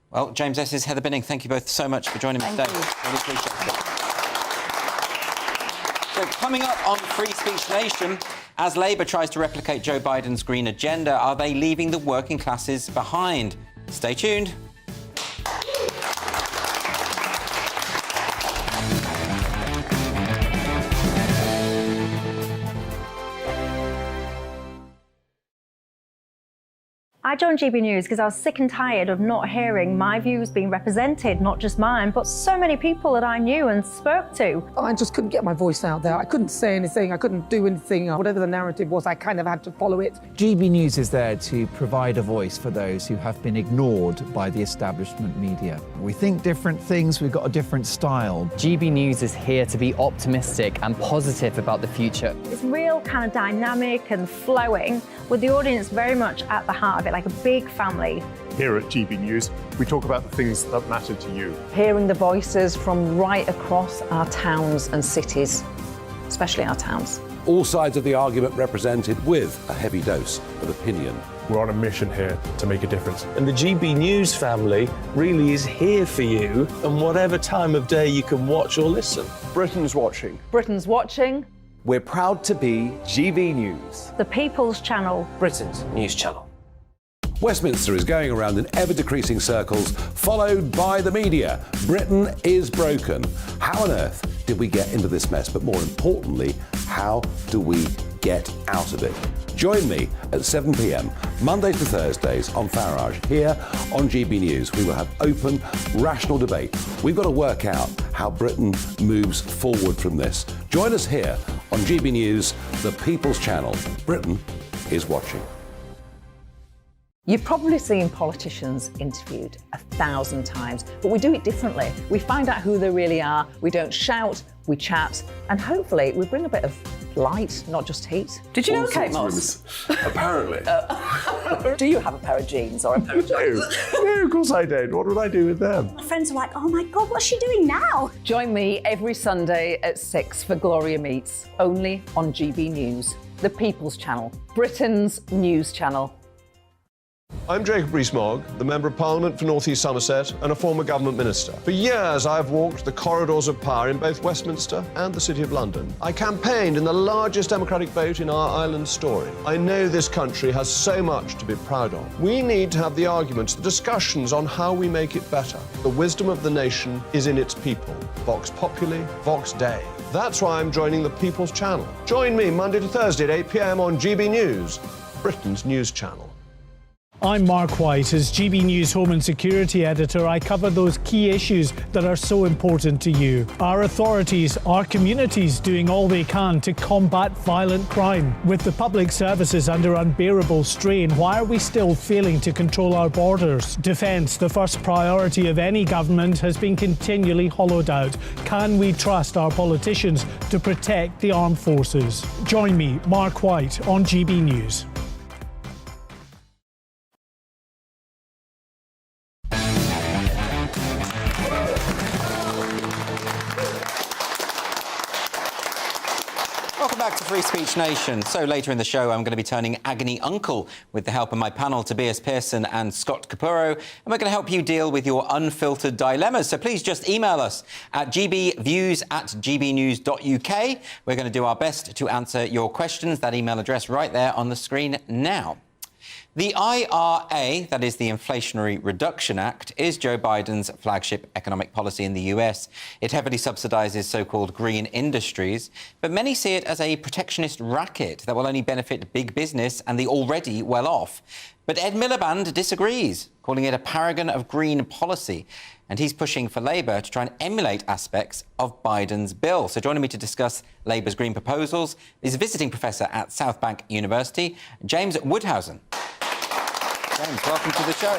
Well, James Esses, Heather Binning, thank you both so much for joining me today. Really appreciate it. So, coming up on Free Speech Nation, as Labour tries to replicate Joe Biden's green agenda, are they leaving the working classes behind? Stay tuned. I joined GB News because I was sick and tired of not hearing my views being represented, not just mine, but so many people that I knew and spoke to. I just couldn't get my voice out there. I couldn't say anything, I couldn't do anything. Whatever the narrative was, I kind of had to follow it. GB News is there to provide a voice for those who have been ignored by the establishment media. We think different things, we've got a different style. GB News is here to be optimistic and positive about the future. It's real kind of dynamic and flowing, with the audience very much at the heart of it, like a big family. Here at GB News, we talk about the things that matter to you. Hearing the voices from right across our towns and cities, especially our towns. All sides of the argument represented with a heavy dose of opinion. We're on a mission here to make a difference. And the GB News family really is here for you, and whatever time of day you can watch or listen. Britain's watching. Britain's watching. We're proud to be GB News. The People's Channel. Britain's news channel. Westminster is going around in ever-decreasing circles, followed by the media. Britain is broken. How on earth did we get into this mess? But more importantly, how do we get out of it? Join me at 7 p.m, Mondays to Thursdays on Farage, here on GB News. We will have open, rational debate. We've got to work out how Britain moves forward from this. Join us here on GB News, the People's Channel. Britain is watching. You've probably seen politicians interviewed 1,000 times, but we do it differently. We find out who they really are, we don't shout, we chat, and hopefully we bring a bit of light, not just heat. Did you know Kate Moss? Apparently. Do you have a pair of jeans or a pair of jeans? No, of course I don't. What would I do with them? My friends are like, oh my God, what's she doing now? Join me every Sunday at 6 for Gloria Meets, only on GB News, the People's Channel, Britain's news channel. I'm Jacob Rees-Mogg, the Member of Parliament for North East Somerset and a former government minister. For years, I've walked the corridors of power in both Westminster and the City of London. I campaigned in the largest democratic vote in our island story. I know this country has so much to be proud of. We need to have the arguments, the discussions on how we make it better. The wisdom of the nation is in its people. Vox Populi, Vox Dei. That's why I'm joining the People's Channel. Join me Monday to Thursday at 8 p.m. on GB News, Britain's news channel. I'm Mark White. As GB News Home and Security Editor, I cover those key issues that are so important to you. Our authorities, our communities doing all they can to combat violent crime. With the public services under unbearable strain, why are we still failing to control our borders? Defence, the first priority of any government, has been continually hollowed out. Can we trust our politicians to protect the armed forces? Join me, Mark White, on GB News. Welcome back to Free Speech Nation. So later in the show, I'm going to be turning agony uncle with the help of my panel, Tobias Pearson and Scott Capurro, and we're going to help you deal with your unfiltered dilemmas. So please just email us at gbviews@gbnews.uk. We're going to do our best to answer your questions. That email address right there on the screen now. The IRA, that is the Inflationary Reduction Act, is Joe Biden's flagship economic policy in the US. It heavily subsidises so-called green industries, but many see it as a protectionist racket that will only benefit big business and the already well-off. But Ed Miliband disagrees, calling it a paragon of green policy, and he's pushing for Labour to try and emulate aspects of Biden's bill. So joining me to discuss Labour's green proposals is a visiting professor at South Bank University, James Woodhousen. James, welcome to the show.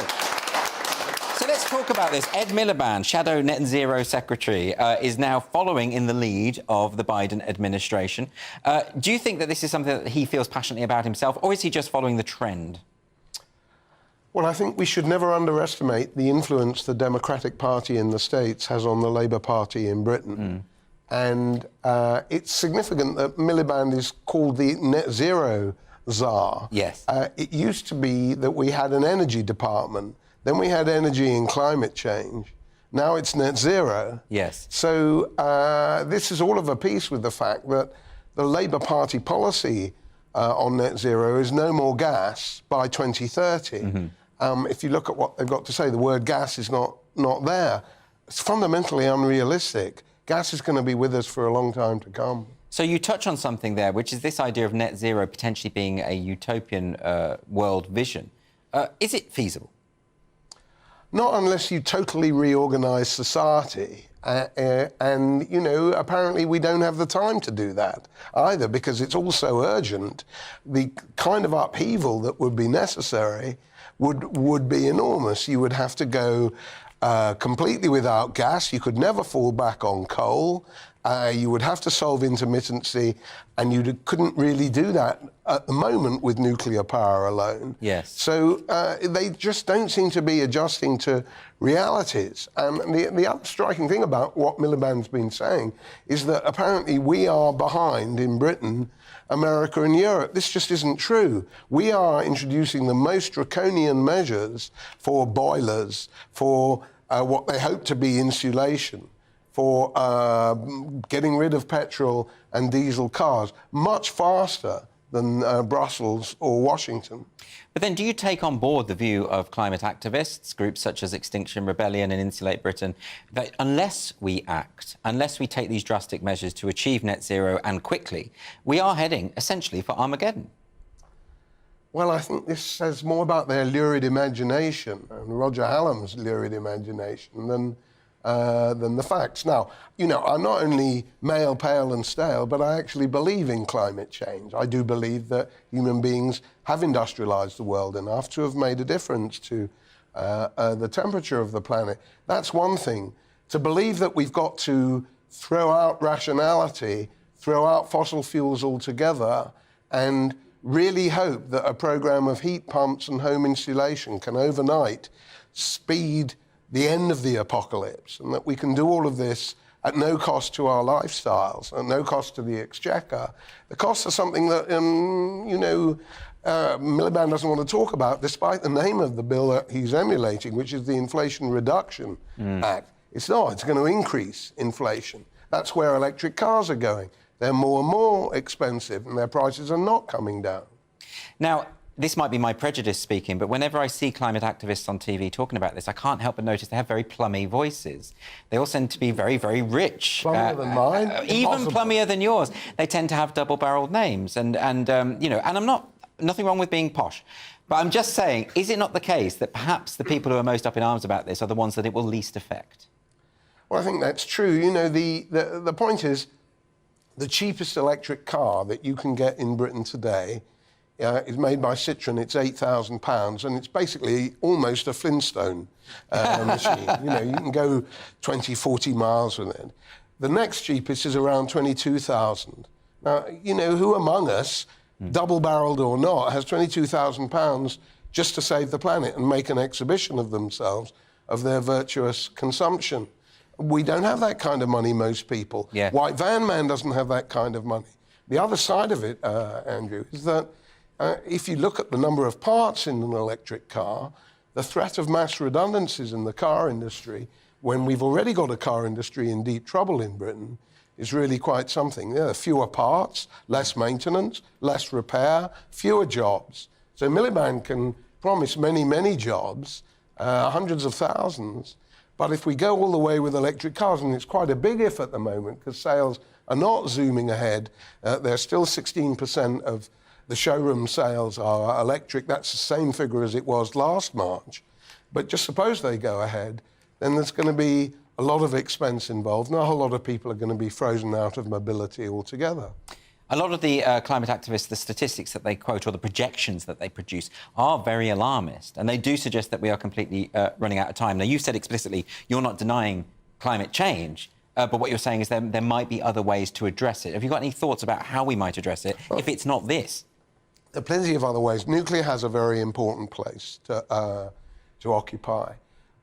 So let's talk about this. Ed Miliband, Shadow Net Zero Secretary, is now following in the lead of the Biden administration. Do you think that this is something that he feels passionately about himself, or is he just following the trend? Well, I think we should never underestimate the influence the Democratic Party in the States has on the Labour Party in Britain. And it's significant that Miliband is called the Net Zero Czar. Yes. It used to be that we had an energy department, then we had energy and climate change. Now it's net zero. Yes. So this is all of a piece with the fact that the Labour Party policy on net zero is no more gas by 2030. If you look at what they've got to say, the word gas is not there. It's fundamentally unrealistic. Gas is going to be with us for a long time to come. So you touch on something there, which is this idea of net zero potentially being a utopian world vision. Is it feasible? Not unless you totally reorganise society. And, you know, apparently we don't have the time to do that either because it's all so urgent. The kind of upheaval that would be necessary would be enormous. You would have to go completely without gas. You could never fall back on coal. You would have to solve intermittency, and you couldn't really do that at the moment with nuclear power alone. Yes. So they just don't seem to be adjusting to realities. And the other striking thing about what Miliband's been saying is that apparently we are behind in Britain, America and Europe. This just isn't true. We are introducing the most draconian measures for boilers, for what they hope to be insulation, for getting rid of petrol and diesel cars much faster than Brussels or Washington. But then do you take on board the view of climate activists, groups such as Extinction Rebellion and Insulate Britain, that unless we act, unless we take these drastic measures to achieve net zero and quickly, we are heading essentially for Armageddon? Well, I think this says more about their lurid imagination and Roger Hallam's lurid imagination than the facts. Now, you know, I'm not only male, pale and stale, but I actually believe in climate change. I do believe that human beings have industrialised the world enough to have made a difference to the temperature of the planet. That's one thing. To believe that we've got to throw out rationality, throw out fossil fuels altogether, and really hope that a programme of heat pumps and home insulation can overnight speed the end of the apocalypse, and that we can do all of this at no cost to our lifestyles, at no cost to the exchequer. The costs are something that, you know, Miliband doesn't want to talk about, despite the name of the bill that he's emulating, which is the Inflation Reduction Act. It's not. It's going to increase inflation. That's where electric cars are going. They're more and more expensive, and their prices are not coming down. Now, this might be my prejudice speaking, but whenever I see climate activists on TV talking about this, I can't help but notice they have very plummy voices. They all tend to be very, very rich. Plummier than mine? Even plummier than yours. They tend to have double-barreled names. And you know, and nothing wrong with being posh. But I'm just saying, is it not the case that perhaps the people who are most up in arms about this are the ones that it will least affect? Well, I think that's true. You know, the point is, the cheapest electric car that you can get in Britain today is made by Citroën. It's £8,000, and it's basically almost a Flintstone machine. You know, you can go 20, 40 miles with it. The next cheapest is around £22,000. Now, you know, who among us, double-barreled or not, has £22,000 just to save the planet and make an exhibition of themselves, of their virtuous consumption? We don't have that kind of money, most people. Yeah. White Van Man doesn't have that kind of money. The other side of it, Andrew, is that if you look at the number of parts in an electric car, the threat of mass redundancies in the car industry, when we've already got a car industry in deep trouble in Britain, is really quite something. There are fewer parts, less maintenance, less repair, fewer jobs. So Miliband can promise many, many jobs, hundreds of thousands. But if we go all the way with electric cars, and it's quite a big if at the moment, because sales are not zooming ahead, they're still 16% of the showroom sales are electric. That's the same figure as it was last March. But just suppose they go ahead, then there's going to be a lot of expense involved, and a whole lot of people are going to be frozen out of mobility altogether. A lot of the climate activists, the statistics that they quote or the projections that they produce are very alarmist, and they do suggest that we are completely running out of time. Now, you've said explicitly you're not denying climate change, but what you're saying is there might be other ways to address it. Have you got any thoughts about how we might address it if it's not this? There are plenty of other ways. Nuclear has a very important place to occupy.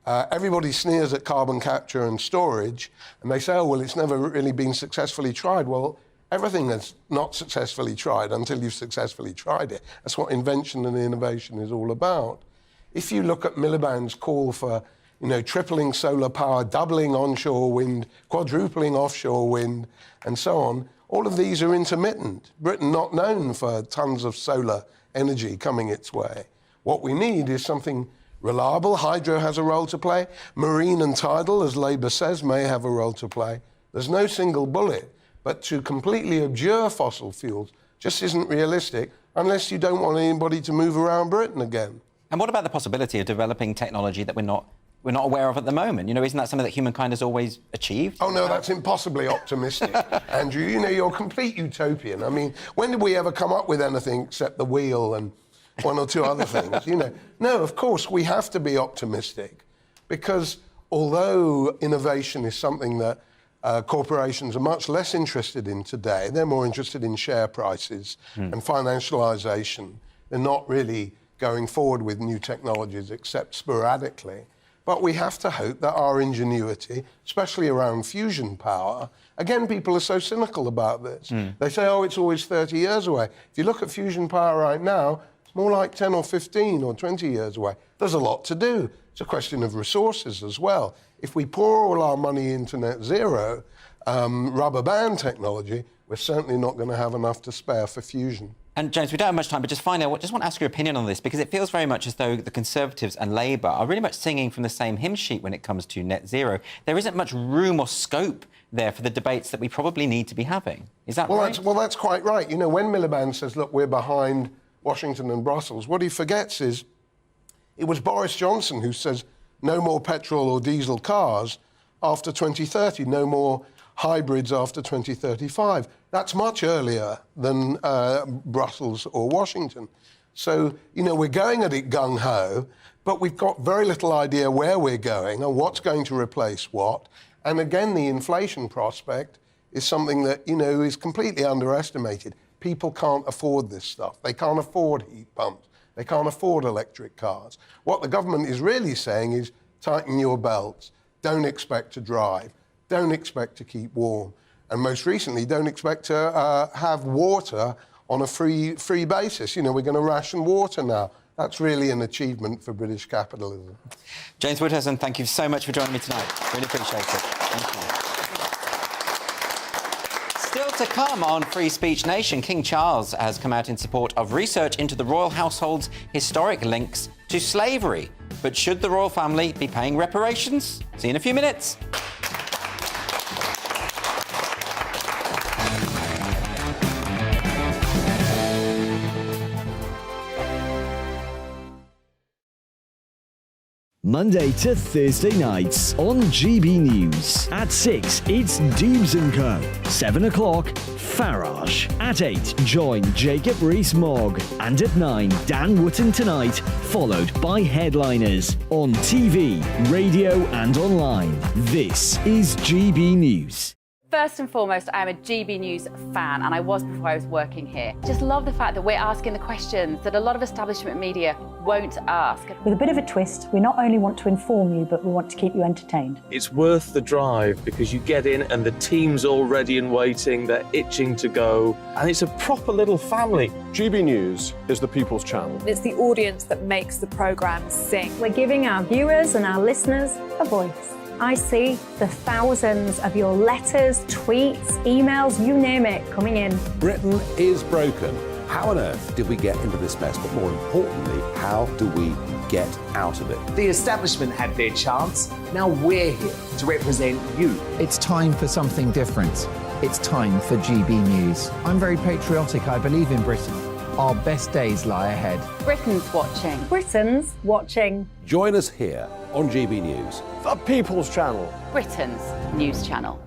Everybody sneers at carbon capture and storage, and they say, oh, well, it's never really been successfully tried. Well, everything is not successfully tried until you've successfully tried it. That's what invention and innovation is all about. If you look at Miliband's call for, tripling solar power, doubling onshore wind, quadrupling offshore wind, and so on, all of these are intermittent. Britain not known for tons of solar energy coming its way. What we need is something reliable. Hydro has a role to play. Marine and tidal, as Labour says, may have a role to play. There's no single bullet. But to completely abjure fossil fuels just isn't realistic unless you don't want anybody to move around Britain again. And what about the possibility of developing technology that we're not aware of at the moment? Isn't that something that humankind has always achieved? Oh, no, that's impossibly optimistic, Andrew. You're a complete utopian. I mean, when did we ever come up with anything except the wheel and one or two other things? No, of course, we have to be optimistic because although innovation is something that corporations are much less interested in today, they're more interested in share prices and financialisation. They're not really going forward with new technologies except sporadically. But we have to hope that our ingenuity, especially around fusion power, again, people are so cynical about this. They say, oh, it's always 30 years away. If you look at fusion power right now, it's more like 10 or 15 or 20 years away. There's a lot to do. It's a question of resources as well. If we pour all our money into net zero, rubber band technology, we're certainly not going to have enough to spare for fusion. And James, we don't have much time, but just finally, I just want to ask your opinion on this, because it feels very much as though the Conservatives and Labour are really much singing from the same hymn sheet when it comes to net zero. There isn't much room or scope there for the debates that we probably need to be having. Is that right? That's quite right. When Miliband says, look, we're behind Washington and Brussels, what he forgets is it was Boris Johnson who says no more petrol or diesel cars after 2030, no more hybrids after 2035. That's much earlier than Brussels or Washington. So, we're going at it gung-ho, but we've got very little idea where we're going and what's going to replace what. And again, the inflation prospect is something that, is completely underestimated. People can't afford this stuff. They can't afford heat pumps. They can't afford electric cars. What the government is really saying is tighten your belts. Don't expect to drive. Don't expect to keep warm. And most recently, don't expect to have water on a free basis. We're going to ration water now. That's really an achievement for British capitalism. James Woodhausen, thank you so much for joining me tonight. Really appreciate it. Thank you. Still to come on Free Speech Nation, King Charles has come out in support of research into the royal household's historic links to slavery. But should the royal family be paying reparations? See you in a few minutes. Monday to Thursday nights on GB News. At 6, it's Dubes & Co. 7 o'clock, Farage. At 8, join Jacob Rees-Mogg. And at 9, Dan Wootton Tonight, followed by Headliners. On TV, radio and online. This is GB News. First and foremost, I am a GB News fan, and I was before I was working here. Just love the fact that we're asking the questions that a lot of establishment media won't ask. With a bit of a twist, we not only want to inform you, but we want to keep you entertained. It's worth the drive because you get in and the team's all ready and waiting, they're itching to go, and it's a proper little family. GB News is the People's Channel. It's the audience that makes the programme sing. We're giving our viewers and our listeners a voice. I see the thousands of your letters, tweets, emails, you name it, coming in. Britain is broken. How on earth did we get into this mess? But more importantly, how do we get out of it? The establishment had their chance. Now we're here to represent you. It's time for something different. It's time for GB News. I'm very patriotic. I believe in Britain. Our best days lie ahead. Britain's watching. Britain's watching. Join us here on GB News. The People's Channel. Britain's news channel.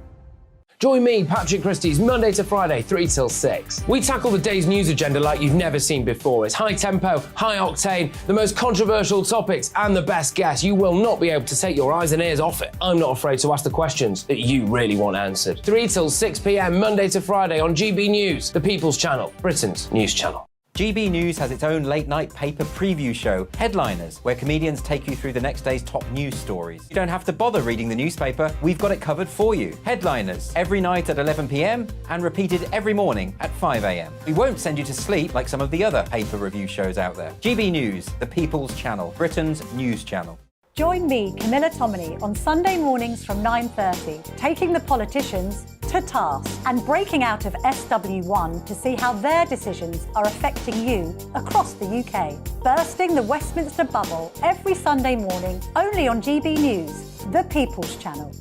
Join me, Patrick Christie's, Monday to Friday, 3 till 6. We tackle the day's news agenda like you've never seen before. It's high tempo, high octane, the most controversial topics, and the best guests. You will not be able to take your eyes and ears off it. I'm not afraid to ask the questions that you really want answered. 3 till 6 p.m, Monday to Friday on GB News, the People's Channel, Britain's news channel. GB News has its own late-night paper preview show, Headliners, where comedians take you through the next day's top news stories. You don't have to bother reading the newspaper, we've got it covered for you. Headliners, every night at 11 p.m, and repeated every morning at 5 a.m. We won't send you to sleep like some of the other paper review shows out there. GB News, the People's Channel, Britain's news channel. Join me, Camilla Tominey, on Sunday mornings from 9:30, taking the politicians to task and breaking out of SW1 to see how their decisions are affecting you across the UK. Bursting the Westminster bubble every Sunday morning, only on GB News, the People's Channel.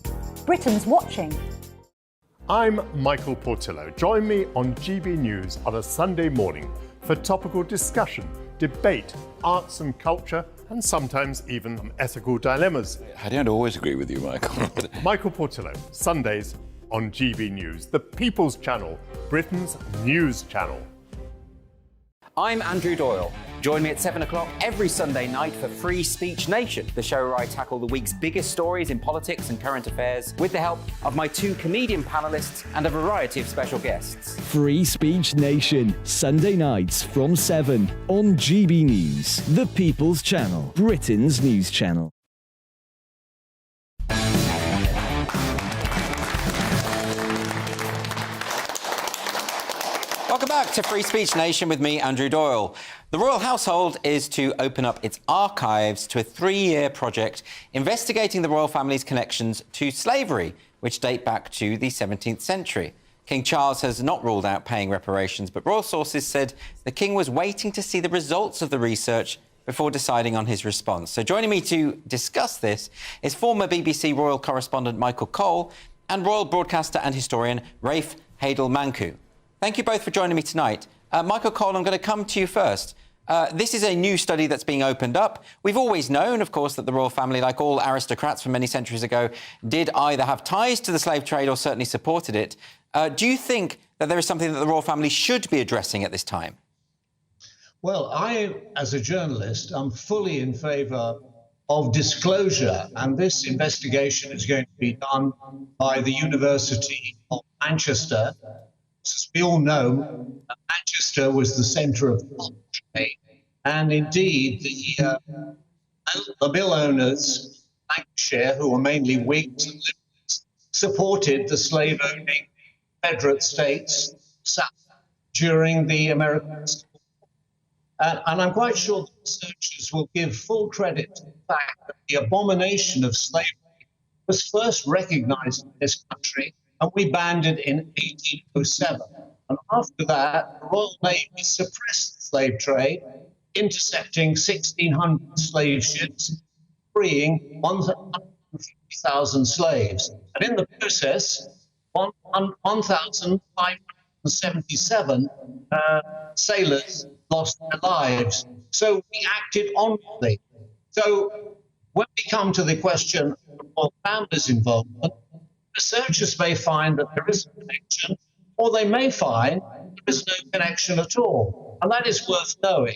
Britain's watching. I'm Michael Portillo. Join me on GB News on a Sunday morning for topical discussion, debate, arts and culture, and sometimes even ethical dilemmas. I don't always agree with you, Michael. Michael Portillo, Sundays on GB News, the People's Channel, Britain's news channel. I'm Andrew Doyle. Join me at 7 o'clock every Sunday night for Free Speech Nation, the show where I tackle the week's biggest stories in politics and current affairs with the help of my 2 comedian panellists and a variety of special guests. Free Speech Nation, Sunday nights from 7 on GB News, the People's Channel, Britain's news channel. Welcome back to Free Speech Nation with me, Andrew Doyle. The royal household is to open up its archives to a 3-year project investigating the royal family's connections to slavery, which date back to the 17th century. King Charles has not ruled out paying reparations, but royal sources said the king was waiting to see the results of the research before deciding on his response. So joining me to discuss this is former BBC royal correspondent Michael Cole and royal broadcaster and historian Rafe Hadel-Manku. Thank you both for joining me tonight. Michael Cole, I'm going to come to you first. This is a new study that's being opened up. We've always known, of course, that the royal family, like all aristocrats from many centuries ago, did either have ties to the slave trade or certainly supported it. Do you think that there is something that the royal family should be addressing at this time? Well, I, as a journalist, am fully in favour of disclosure, and this investigation is going to be done by the University of Manchester. As we all know, Manchester was the centre of the trade, and indeed the mill owners, Lancashire, who were mainly Whigs and Liberals, supported the slave-owning Confederate states South during the American Civil War. And I'm quite sure the researchers will give full credit to the fact that the abomination of slavery was first recognised in this country, and we banned it in 1807. And after that, the Royal Navy suppressed the slave trade, intercepting 1,600 slave ships, freeing 150,000 slaves. And in the process, 1,577 sailors lost their lives. So we acted honourably. So when we come to the question of the royal family's involvement, researchers may find that there is a connection, or they may find there is no connection at all. And that is worth knowing.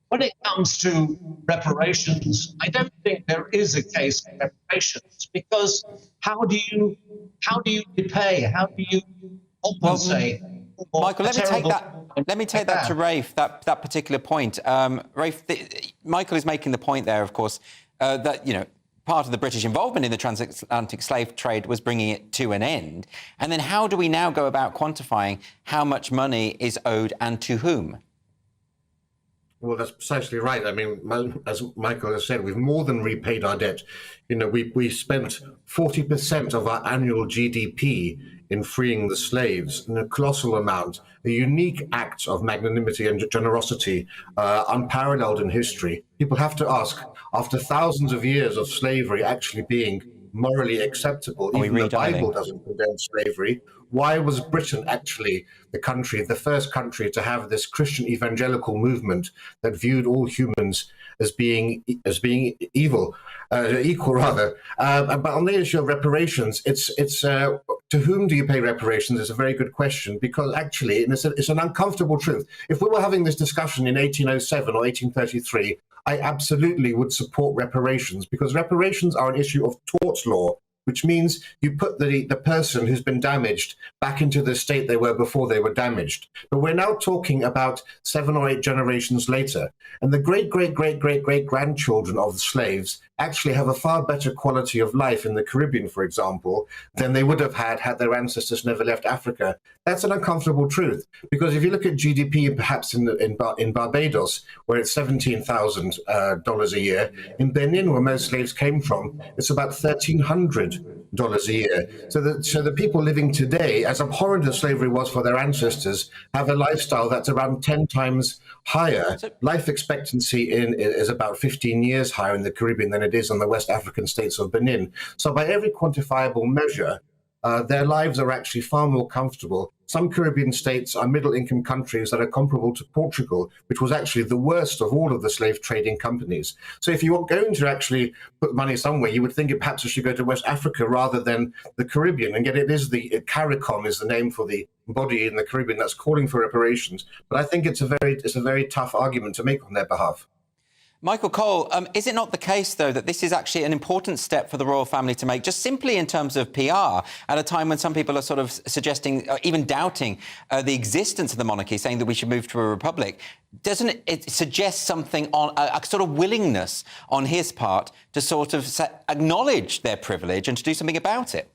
When it comes to reparations, I don't think there is a case for reparations, because how do you how do you repay? How do you compensate? Michael, let me take that to Rafe, that particular point. Rafe, Michael is making the point there, of course, that, you know, part of the British involvement in the transatlantic slave trade was bringing it to an end. And then how do we now go about quantifying how much money is owed and to whom? Well, that's precisely right. I mean, as Michael has said, we've more than repaid our debt. You know, we spent 40% of our annual GDP in freeing the slaves, in a colossal amount, a unique act of magnanimity and generosity, unparalleled in history. People have to ask, after thousands of years of slavery actually being morally acceptable, even the Bible doesn't condemn slavery, why was Britain actually the first country to have this Christian evangelical movement that viewed all humans as being equal rather? But on the issue of reparations, it's to whom do you pay reparations? It's a very good question, because actually it's an uncomfortable truth. If we were having this discussion in 1807 or 1833, I absolutely would support reparations, because reparations are an issue of tort law, which means you put the person who's been damaged back into the state they were before they were damaged. But we're now talking about 7 or 8 generations later, and the great-great-great-great-great-grandchildren of the slaves actually have a far better quality of life in the Caribbean, for example, than they would have had their ancestors never left Africa. That's an uncomfortable truth, because if you look at GDP perhaps in Barbados, where it's $17,000 a year, in Benin, where most slaves came from, it's about $1,300 a year. So the people living today, as abhorrent as slavery was for their ancestors, have a lifestyle that's around 10 times higher. Life expectancy is about 15 years higher in the Caribbean than it is on the West African states of Benin. So by every quantifiable measure, their lives are actually far more comfortable. Some Caribbean states are middle-income countries that are comparable to Portugal, which was actually the worst of all of the slave trading companies. So if you were going to actually put money somewhere, you would think it perhaps it should go to West Africa rather than the Caribbean. And yet CARICOM is the name for the body in the Caribbean that's calling for reparations. But I think it's a very tough argument to make on their behalf. Michael Cole, is it not the case, though, that this is actually an important step for the royal family to make, just simply in terms of PR, at a time when some people are sort of suggesting, even doubting, the existence of the monarchy, saying that we should move to a republic? Doesn't it suggest something on a sort of willingness on his part to sort of acknowledge their privilege and to do something about it?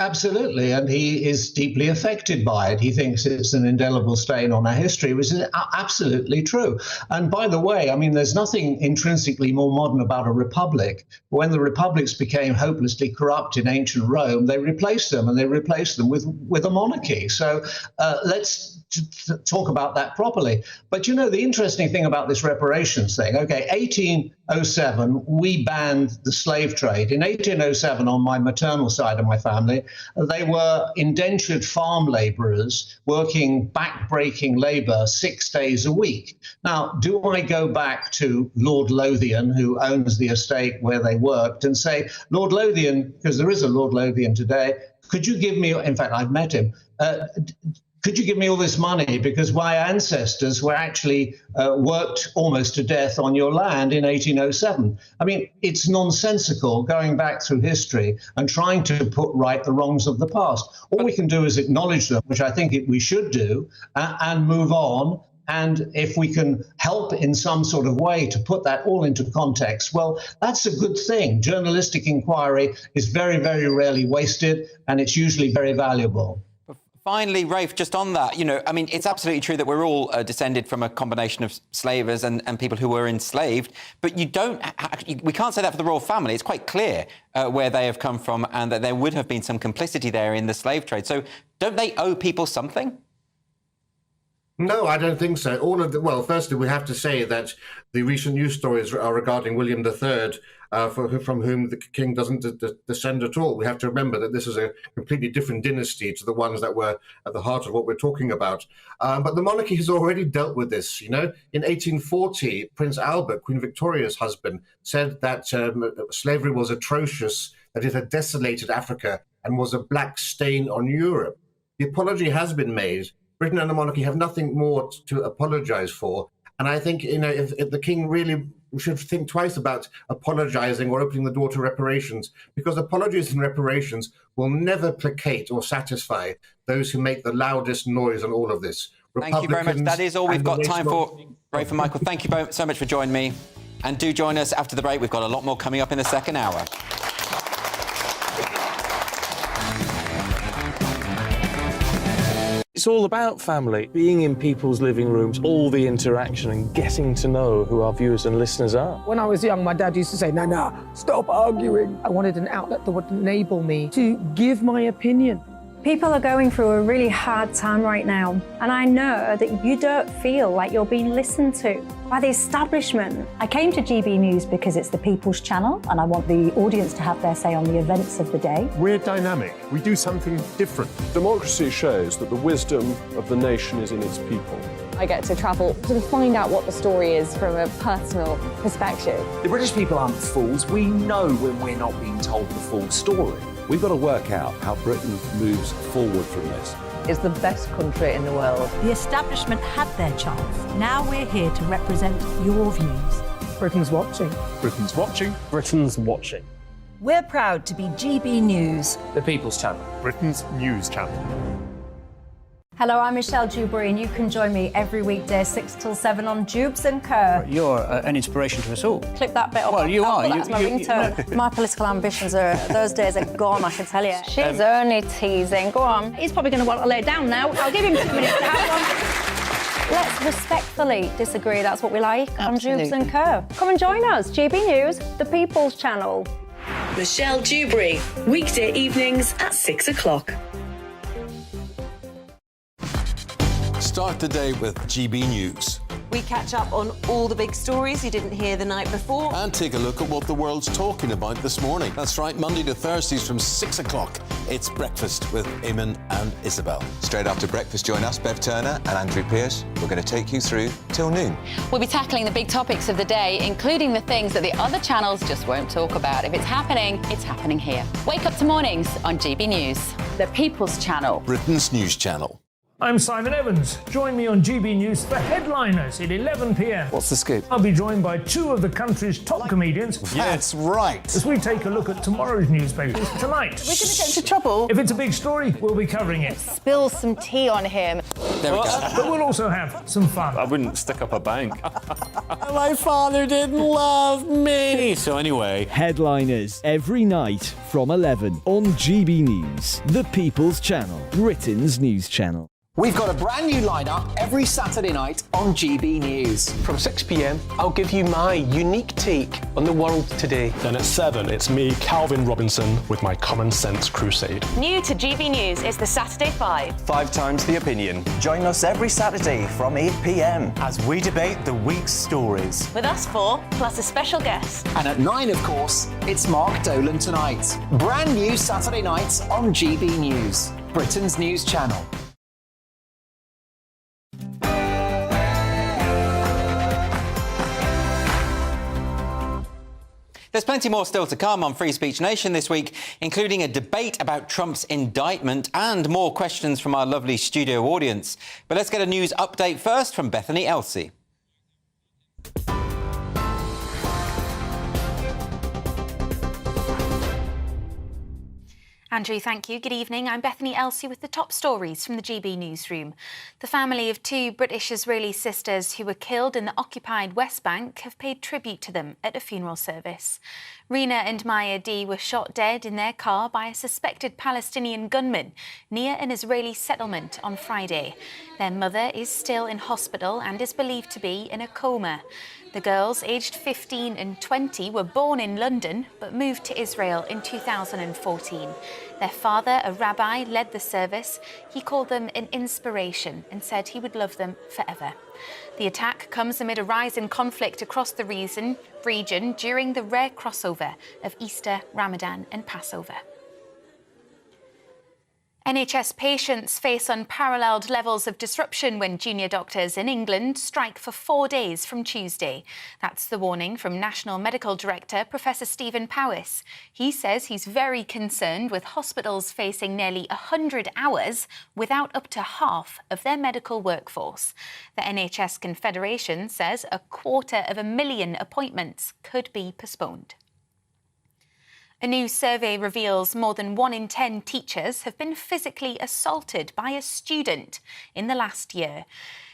Absolutely, and he is deeply affected by it. He thinks it's an indelible stain on our history, which is absolutely true. And by the way, I mean, there's nothing intrinsically more modern about a republic. When the republics became hopelessly corrupt in ancient Rome, they replaced them, and they replaced them with a monarchy. So let's talk about that properly. But you know, the interesting thing about this reparations thing, okay, 1807, we banned the slave trade. In 1807, on my maternal side of my family, they were indentured farm laborers working back-breaking labor 6 days a week. Now, do I go back to Lord Lothian, who owns the estate where they worked, and say, Lord Lothian, because there is a Lord Lothian today, could you give me, in fact, I've met him, could you give me all this money because my ancestors were actually worked almost to death on your land in 1807? I mean, it's nonsensical going back through history and trying to put right the wrongs of the past. All we can do is acknowledge them, which I think we should do, and move on. And if we can help in some sort of way to put that all into context, well, that's a good thing. Journalistic inquiry is very, very rarely wasted, and it's usually very valuable. Finally, Rafe, just on that, you know, I mean, it's absolutely true that we're all descended from a combination of slavers and people who were enslaved, but we can't say that for the royal family. It's quite clear where they have come from and that there would have been some complicity there in the slave trade. So don't they owe people something? No, I don't think so. Well, firstly, we have to say that the recent news stories are regarding William III, from whom the king doesn't descend at all. We have to remember that this is a completely different dynasty to the ones that were at the heart of what we're talking about. But the monarchy has already dealt with this. You know, in 1840, Prince Albert, Queen Victoria's husband, said that slavery was atrocious, that it had desolated Africa and was a black stain on Europe. The apology has been made. Britain and the monarchy have nothing more to apologize for. And I think, you know, if the king really should think twice about apologizing or opening the door to reparations, because apologies and reparations will never placate or satisfy those who make the loudest noise on all of this. Thank you very much. That is all we've got time for. Rafe and Michael, thank you so much for joining me. And do join us after the break. We've got a lot more coming up in the second hour. It's all about family, being in people's living rooms, all the interaction and getting to know who our viewers and listeners are. When I was young, my dad used to say, no, stop arguing. I wanted an outlet that would enable me to give my opinion. People are going through a really hard time right now, and I know that you don't feel like you're being listened to by the establishment. I came to GB News because it's the People's Channel, and I want the audience to have their say on the events of the day. We're dynamic. We do something different. Democracy shows that the wisdom of the nation is in its people. I get to travel to find out what the story is from a personal perspective. The British people aren't fools. We know when we're not being told the full story. We've got to work out how Britain moves forward from this. It's the best country in the world. The establishment had their chance. Now we're here to represent your views. Britain's watching. Britain's watching. Britain's watching. We're proud to be GB News. The People's Channel. Britain's news channel. Hello, I'm Michelle Dewberry, and you can join me every weekday 6 till 7 on Jubes and Co. You're an inspiration to us all. Clip that bit up. Well, you are. That's my ringtone. My political ambitions those days are gone, I can tell you. She's only teasing. Go on. He's probably going to want to lay down now. I'll give him 2 minutes to have one. Let's respectfully disagree. That's what we like on Jubes and Co. Come and join us. GB News, the People's Channel. Michelle Dewberry, weekday evenings at 6 o'clock. Start the day with GB News. We catch up on all the big stories you didn't hear the night before. And take a look at what the world's talking about this morning. That's right, Monday to Thursdays from 6 o'clock. It's Breakfast with Eamon and Isabel. Straight after breakfast, join us, Bev Turner and Andrew Pearce. We're going to take you through till noon. We'll be tackling the big topics of the day, including the things that the other channels just won't talk about. If it's happening here. Wake up to mornings on GB News. The People's Channel. Britain's news channel. I'm Simon Evans. Join me on GB News for Headliners at 11 p.m. What's the scoop? I'll be joined by 2 of the country's top comedians. That's right. As we take a look at tomorrow's newspapers tonight. We're going to get into trouble. If it's a big story, we'll be covering it. Spill some tea on him. There we go. But we'll also have some fun. I wouldn't stick up a bank. My father didn't love me. So anyway. Headliners every night from 11 on GB News, the People's Channel, Britain's news channel. We've got a brand new lineup every Saturday night on GB News. From 6 p.m, I'll give you my unique take on the world today. Then at 7, it's me, Calvin Robinson, with my Common Sense Crusade. New to GB News is the Saturday 5. 5 times the opinion. Join us every Saturday from 8 p.m. as we debate the week's stories. With us 4, plus a special guest. And at 9, of course, it's Mark Dolan Tonight. Brand new Saturday nights on GB News, Britain's news channel. There's plenty more still to come on Free Speech Nation this week, including a debate about Trump's indictment and more questions from our lovely studio audience. But let's get a news update first from Bethany Elsey. Andrew, thank you. Good evening. I'm Bethany Elsey with the top stories from the GB newsroom. The family of 2 British-Israeli sisters who were killed in the occupied West Bank have paid tribute to them at a funeral service. Rina and Maya D were shot dead in their car by a suspected Palestinian gunman near an Israeli settlement on Friday. Their mother is still in hospital and is believed to be in a coma. The girls, aged 15 and 20, were born in London but moved to Israel in 2014. Their father, a rabbi, led the service. He called them an inspiration and said he would love them forever. The attack comes amid a rise in conflict across the region during the rare crossover of Easter, Ramadan and Passover. NHS patients face unparalleled levels of disruption when junior doctors in England strike for 4 days from Tuesday. That's the warning from National Medical Director Professor Stephen Powis. He says he's very concerned with hospitals facing nearly 100 hours without up to half of their medical workforce. The NHS Confederation says 250,000 appointments could be postponed. A new survey reveals more than 1 in 10 teachers have been physically assaulted by a student in the last year.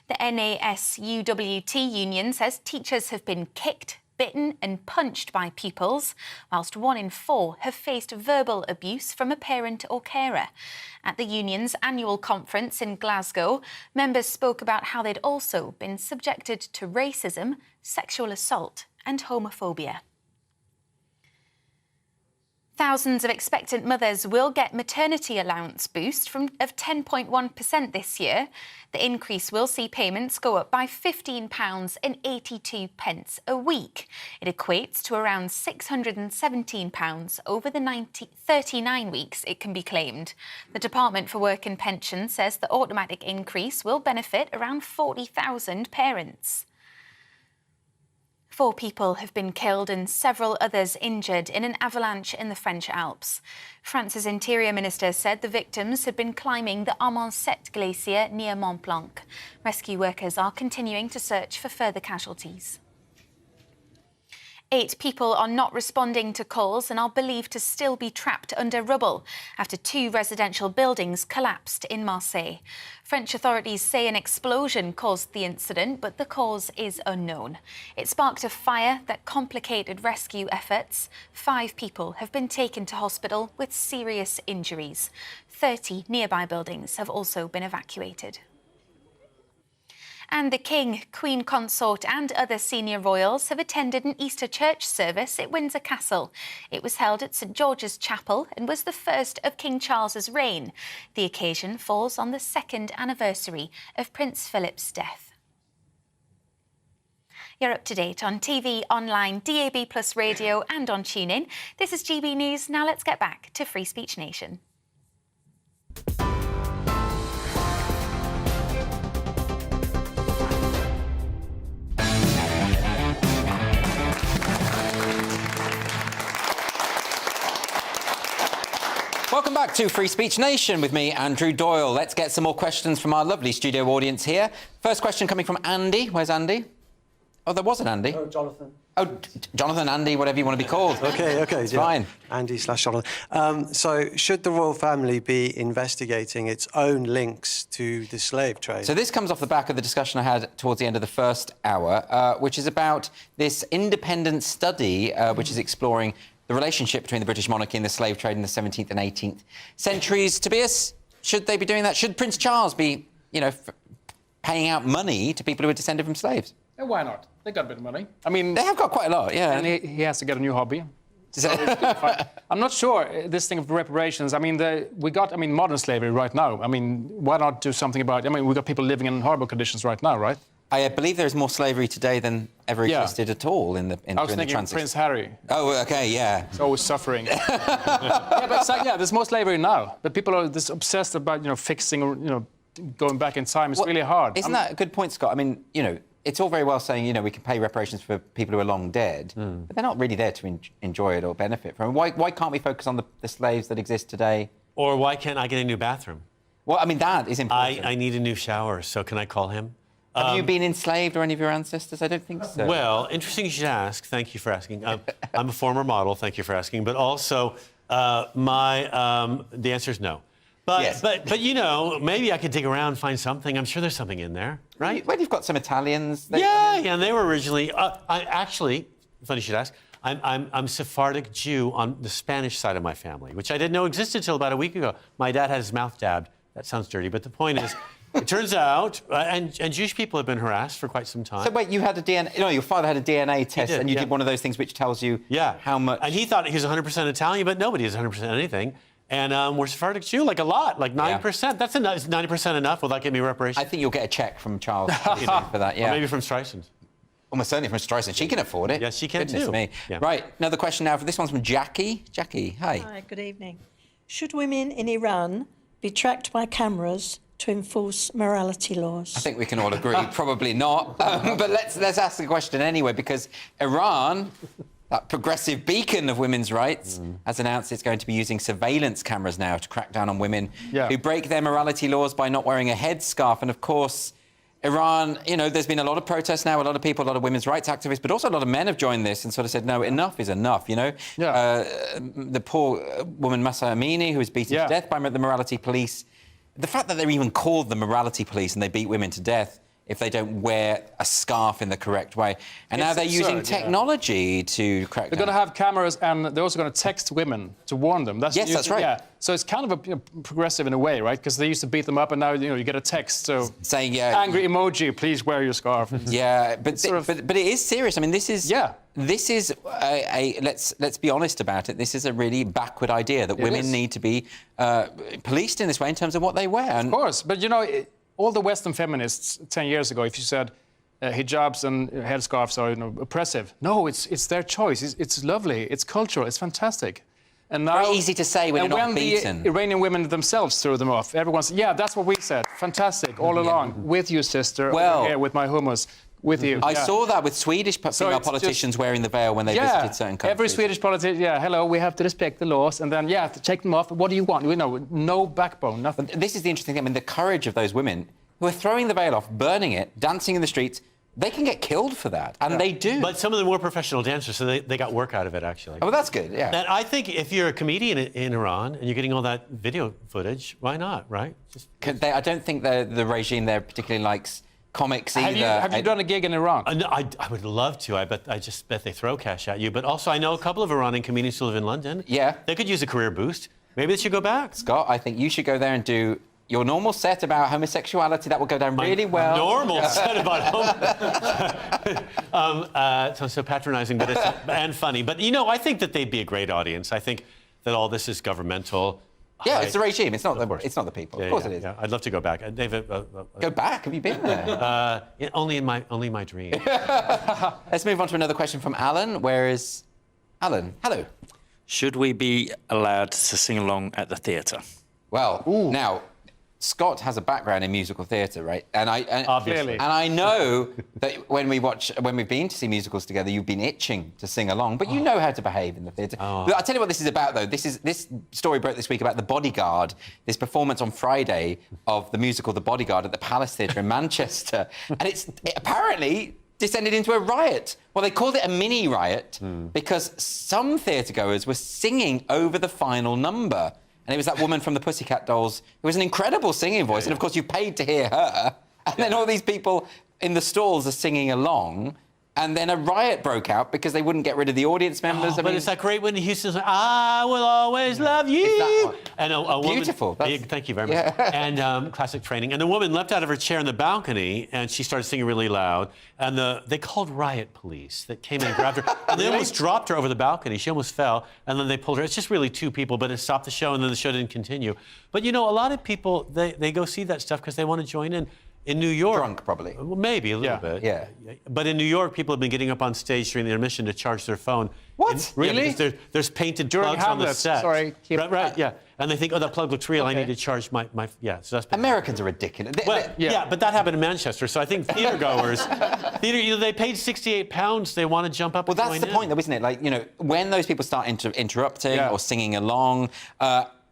The NASUWT union says teachers have been kicked, bitten and punched by pupils, whilst 1 in 4 have faced verbal abuse from a parent or carer. At the union's annual conference in Glasgow, members spoke about how they'd also been subjected to racism, sexual assault and homophobia. Thousands of expectant mothers will get maternity allowance boost of 10.1% this year. The increase will see payments go up by £15.82 a week. It equates to around £617 over the 39 weeks it can be claimed. The Department for Work and Pensions says the automatic increase will benefit around 40,000 parents. 4 people have been killed and several others injured in an avalanche in the French Alps. France's Interior Minister said the victims had been climbing the Armancet glacier near Mont Blanc. Rescue workers are continuing to search for further casualties. 8 people are not responding to calls and are believed to still be trapped under rubble after 2 residential buildings collapsed in Marseille. French authorities say an explosion caused the incident, but the cause is unknown. It sparked a fire that complicated rescue efforts. 5 people have been taken to hospital with serious injuries. 30 nearby buildings have also been evacuated. And the King, Queen Consort and other senior royals have attended an Easter church service at Windsor Castle. It was held at St George's Chapel and was the first of King Charles's reign. The occasion falls on the 2nd anniversary of Prince Philip's death. You're up to date on TV, online, DAB+ radio and on TuneIn. This is GB News. Now let's get back to Free Speech Nation. Welcome back to Free Speech Nation with me, Andrew Doyle. Let's get some more questions from our lovely studio audience here. First question coming from Andy. Where's Andy? Oh, there was an Andy. Oh, Jonathan. Oh, Jonathan, Andy, whatever you want to be called. OK, it's fine. Andy/Jonathan. So, should the royal family be investigating its own links to the slave trade? So this comes off the back of the discussion I had towards the end of the first hour, which is about this independent study which is exploring the relationship between the British monarchy and the slave trade in the 17th and 18th centuries. Tobias, should they be doing that? Should Prince Charles be, paying out money to people who are descended from slaves? Yeah, why not? They got a bit of money. I mean, they have got quite a lot, yeah. And he has to get a new hobby. So I'm not sure this thing of reparations. I mean, we got modern slavery right now. I mean, why not do something about it? I mean, we got people living in horrible conditions right now, right? I believe there is more slavery today than ever existed at all in the I was thinking Prince Harry. Oh, OK, yeah. He's always suffering. There's more slavery now. But people are this obsessed about, fixing or, going back in time. It's really hard. Isn't that a good point, Scott? I mean, it's all very well saying, we can pay reparations for people who are long dead, but they're not really there to enjoy it or benefit from it. Why can't we focus on the slaves that exist today? Or why can't I get a new bathroom? Well, I mean, that is important. I need a new shower, so can I call him? Have you been enslaved or any of your ancestors? I don't think so. Well, interesting you should ask. Thank you for asking. I'm a former model. Thank you for asking. But also, the answer is no. But, yes. but maybe I could dig around and find something. I'm sure there's something in there, right? Well, you've got some Italians. And they were originally... funny you should ask. I'm Sephardic Jew on the Spanish side of my family, which I didn't know existed until about a week ago. My dad had his mouth dabbed. That sounds dirty, but the point is... It turns out, and Jewish people have been harassed for quite some time. So wait, you had a DNA... No, your father had a DNA test, and you did one of those things which tells you how much... And he thought he was 100% Italian, but nobody is 100% anything. And we're Sephardic Jew, like a lot, like 9%. Yeah. That's enough. Is 90% enough? Will that get me reparations? I think you'll get a cheque from Charles for that, yeah. Or maybe from Streisand. Almost certainly from Streisand. She can afford it. Yes, she can Goodness too. Me. Yeah. Right, another question now. For this one's from Jackie. Jackie, hi. Hi, good evening. Should women in Iran be tracked by cameras to enforce morality laws? I think we can all agree, probably not. But let's ask the question anyway, because Iran, that progressive beacon of women's rights, has announced it's going to be using surveillance cameras now to crack down on women who break their morality laws by not wearing a headscarf. And of course, Iran, you know, there's been a lot of protests now, a lot of people, a lot of women's rights activists, but also a lot of men have joined this and sort of said, no, enough is enough, you know? The poor woman Mahsa Amini, who was beaten to death by the morality police. The fact that they're even called the morality police and they beat women to death if they don't wear a scarf in the correct way. And now they're using technology to crack down. They're going to have cameras, and they're also going to text women to warn them. Yes, that's right. Yeah. So it's kind of progressive in a way, right? Because they used to beat them up, and now you get a text saying, angry emoji, please wear your scarf. Yeah, but it is serious. I mean, this is let's be honest about it. This is a really backward idea that women need to be policed in this way in terms of what they wear. Of course, but you know, all the Western feminists 10 years ago, if you said hijabs and headscarves are oppressive, no, it's their choice. It's lovely. It's cultural. It's fantastic. And now, very easy to say when you're not beaten. The Iranian women themselves threw them off. Everyone's, that's what we said. Fantastic, all along. With you, sister. Well, over here with my hummus. With you. I saw that with Swedish female politicians wearing the veil when they visited certain countries. Every Swedish politician, hello, we have to respect the laws, and then, to take them off. What do you want? No backbone, nothing. But this is the interesting thing. I mean, the courage of those women who are throwing the veil off, burning it, dancing in the streets. They can get killed for that, and they do. But some of them were professional dancers, so they got work out of it, actually. Oh, well, that's good, yeah. And I think if you're a comedian in Iran and you're getting all that video footage, why not, right? I don't think the regime there particularly likes comics either. Have you done a gig in Iran? No, I would love to. I just bet they throw cash at you. But also, I know a couple of Iranian comedians who live in London. Yeah. They could use a career boost. Maybe they should go back. Scott, I think you should go there and do your normal set about homosexuality. That will go down really well. Normal set about sounds so patronizing, but and funny. But, you know, I think that they'd be a great audience. I think that all this is governmental. Yeah, it's the regime. It's not the people. Of course it is. Yeah. I'd love to go back. David, go back? Have you been there? Only in my dream. Let's move on to another question from Alan. Where is Alan? Hello. Should we be allowed to sing along at the theatre? Well, now, Scott has a background in musical theatre, right? And obviously, and I know that when we've been to see musicals together, you've been itching to sing along, but you know how to behave in the theatre. But I'll tell you what this is about, though. This story broke this week about The Bodyguard, this performance on Friday of the musical The Bodyguard at the Palace Theatre in Manchester, and it apparently descended into a riot. Well, they called it a mini riot because some theatregoers were singing over the final number. And it was that woman from the Pussycat Dolls who was an incredible singing voice. And, of course, you paid to hear her. And then all these people in the stalls are singing along. And then a riot broke out because they wouldn't get rid of the audience members. But it's that great Whitney Houston's I will always love you. And a woman, beautiful. Thank you very much. And classic training. And the woman leapt out of her chair in the balcony and she started singing really loud. And they called riot police that came in and grabbed her. And they almost dropped her over the balcony. She almost fell. And then they pulled her. It's just really two people, but it stopped the show and then the show didn't continue. But, you know, a lot of people, they go see that stuff because they want to join in. In New York... Drunk, probably. Well, maybe a little bit. Yeah. But in New York, people have been getting up on stage during the intermission to charge their phone. What? Really? Yeah, there's painted during plugs Hamlet. on the set. Sorry. Right, yeah. And they think, oh, that plug looks real. I need to charge my... Yeah, so that's... Americans are ridiculous. Yeah, but that happened in Manchester. So I think theatregoers... they paid £68. They want to jump up and join in. Well, that's the point, though, isn't it? Like, you know, when those people start interrupting or singing along...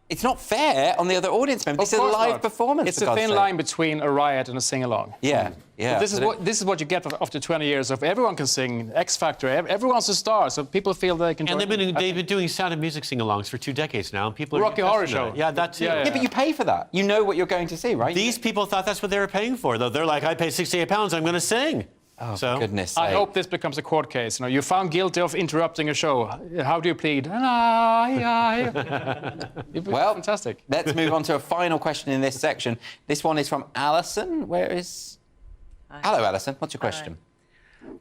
it's not fair on the other audience members. This is a live performance. It's a thin line between a riot and a sing-along. Yeah. But this is what you get after 20 years of everyone can sing, X Factor, everyone's a star, so people feel they can join. And they've been doing Sound of Music sing-alongs for 2 decades now, and people are... Rocky Horror Show. Yeah, that too. Yeah, but you pay for that. You know what you're going to see, right? These people thought that's what they were paying for, though. They're like, I paid £68, I'm going to sing. Oh, for goodness sake. I hope this becomes a court case. You know, you're found guilty of interrupting a show. How do you plead? Well, fantastic. Let's move on to a final question in this section. This one is from Alison. Where is... Hello, Alison. What's your question?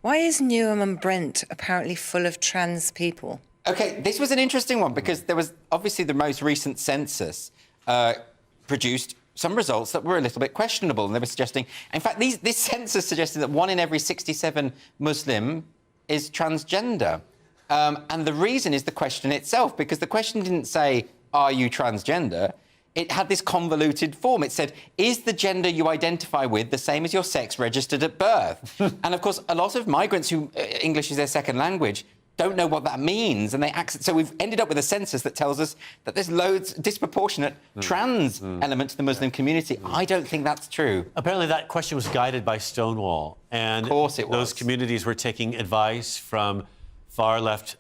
Why is Newham and Brent apparently full of trans people? OK, this was an interesting one because there was obviously the most recent census produced some results that were a little bit questionable, and they were suggesting... In fact, this census suggested that 1 in every 67 Muslim is transgender. And the reason is the question itself, because the question didn't say, are you transgender? it had this convoluted form. It said, is the gender you identify with the same as your sex registered at birth? And, of course, a lot of migrants who English is their second language don't know what that means, and they accent. So we've ended up with a census that tells us that there's loads disproportionate trans element to the Muslim community. I don't think that's true. Apparently, that question was guided by Stonewall, and of course it was. Those communities were taking advice from far-left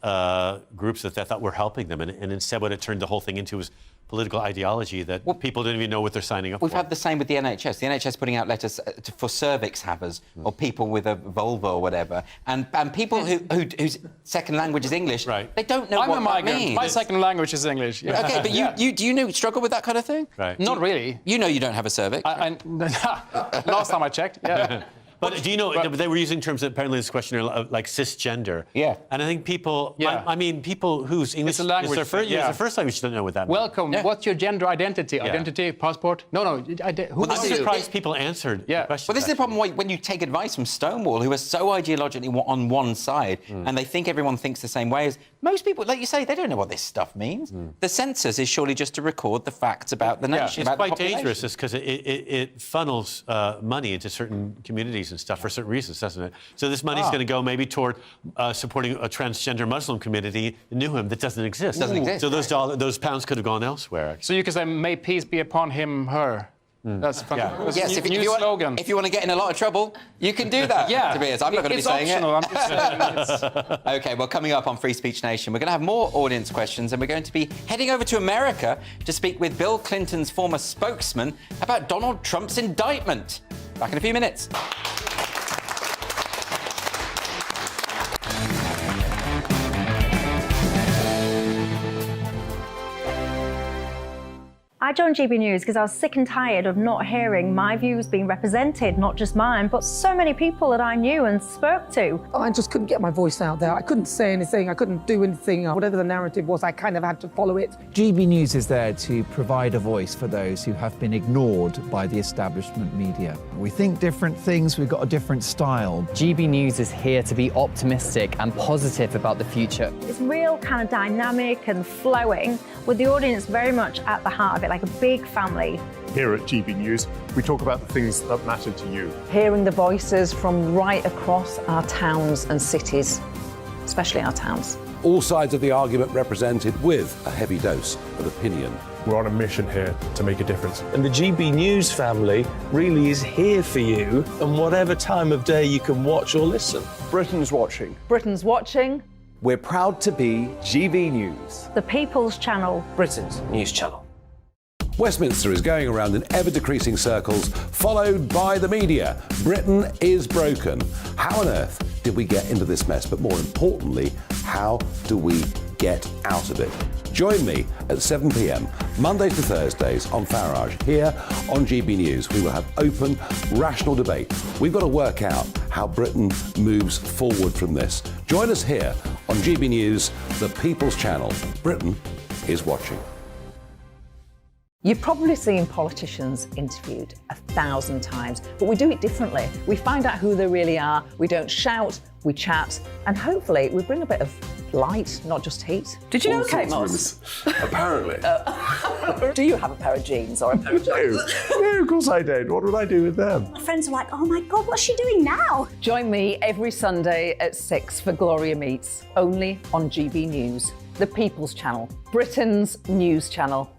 groups that they thought were helping them, and instead, what it turned the whole thing into was political ideology that people didn't even know what they're signing up for. We've had the same with the NHS. The NHS putting out letters for cervix havers or people with a vulva or whatever, and people whose second language is English. Right. They don't know I'm what a migrant. that means. My second language is English. Yeah. Okay, but you do you struggle with that kind of thing? Right. Not really. You know you don't have a cervix. Last time I checked, yeah. But do you know, they were using terms, apparently, this question like cisgender. Yeah. And I think people, I mean, people whose English a language is their first language don't know what that means. Welcome. Yeah. What's your gender identity? Yeah. Identity, passport? No. Who I'm surprised people answered the question. Well, this is the problem when you take advice from Stonewall, who are so ideologically on one side, and they think everyone thinks the same way as most people, like you say, they don't know what this stuff means. The census is surely just to record the facts about the nation. It's quite dangerous because it funnels money into certain communities and stuff for certain reasons, doesn't it? So this money's going to go maybe toward supporting a transgender Muslim community in Newham that doesn't exist. So those pounds could have gone elsewhere. So you could say, may peace be upon him, her. That's fantastic. Yes, if you want to get in a lot of trouble, you can do that. Yeah. Tobias, I'm not going to be saying optional. I'm just saying OK, well, coming up on Free Speech Nation, we're going to have more audience questions, and we're going to be heading over to America to speak with Bill Clinton's former spokesman about Donald Trump's indictment. Back in a few minutes. I joined GB News because I was sick and tired of not hearing my views being represented, not just mine, but so many people that I knew and spoke to. I just couldn't get my voice out there. I couldn't say anything. I couldn't do anything. Whatever the narrative was, I kind of had to follow it. GB News is there to provide a voice for those who have been ignored by the establishment media. We think different things. We've got a different style. GB News is here to be optimistic and positive about the future. It's real kind of dynamic and flowing, with the audience very much at the heart of it, like a big family. Here at GB News, we talk about the things that matter to you. Hearing the voices from right across our towns and cities, especially our towns. All sides of the argument represented with a heavy dose of opinion. We're on a mission here to make a difference. And the GB News family really is here for you, and whatever time of day you can watch or listen. Britain's watching. Britain's watching. We're proud to be GB News. The People's Channel. Britain's news channel. Westminster is going around in ever-decreasing circles, followed by the media. Britain is broken. How on earth did we get into this mess? But more importantly, how do we get out of it? Join me at 7 p.m, Mondays to Thursdays on Farage, here on GB News. We will have open, rational debate. We've got to work out how Britain moves forward from this. Join us here on GB News, the People's Channel. Britain is watching. You've probably seen politicians interviewed 1,000 times, but we do it differently. We find out who they really are, we don't shout, we chat, and hopefully we bring a bit of light, not just heat. Did you know Kate Moss? Apparently. Do you have a pair of jeans or a pair of jeans? No, of course I don't. What would I do with them? My friends are like, oh my God, what's she doing now? Join me every Sunday at 6 for Gloria Meets, only on GB News, the People's Channel, Britain's news channel.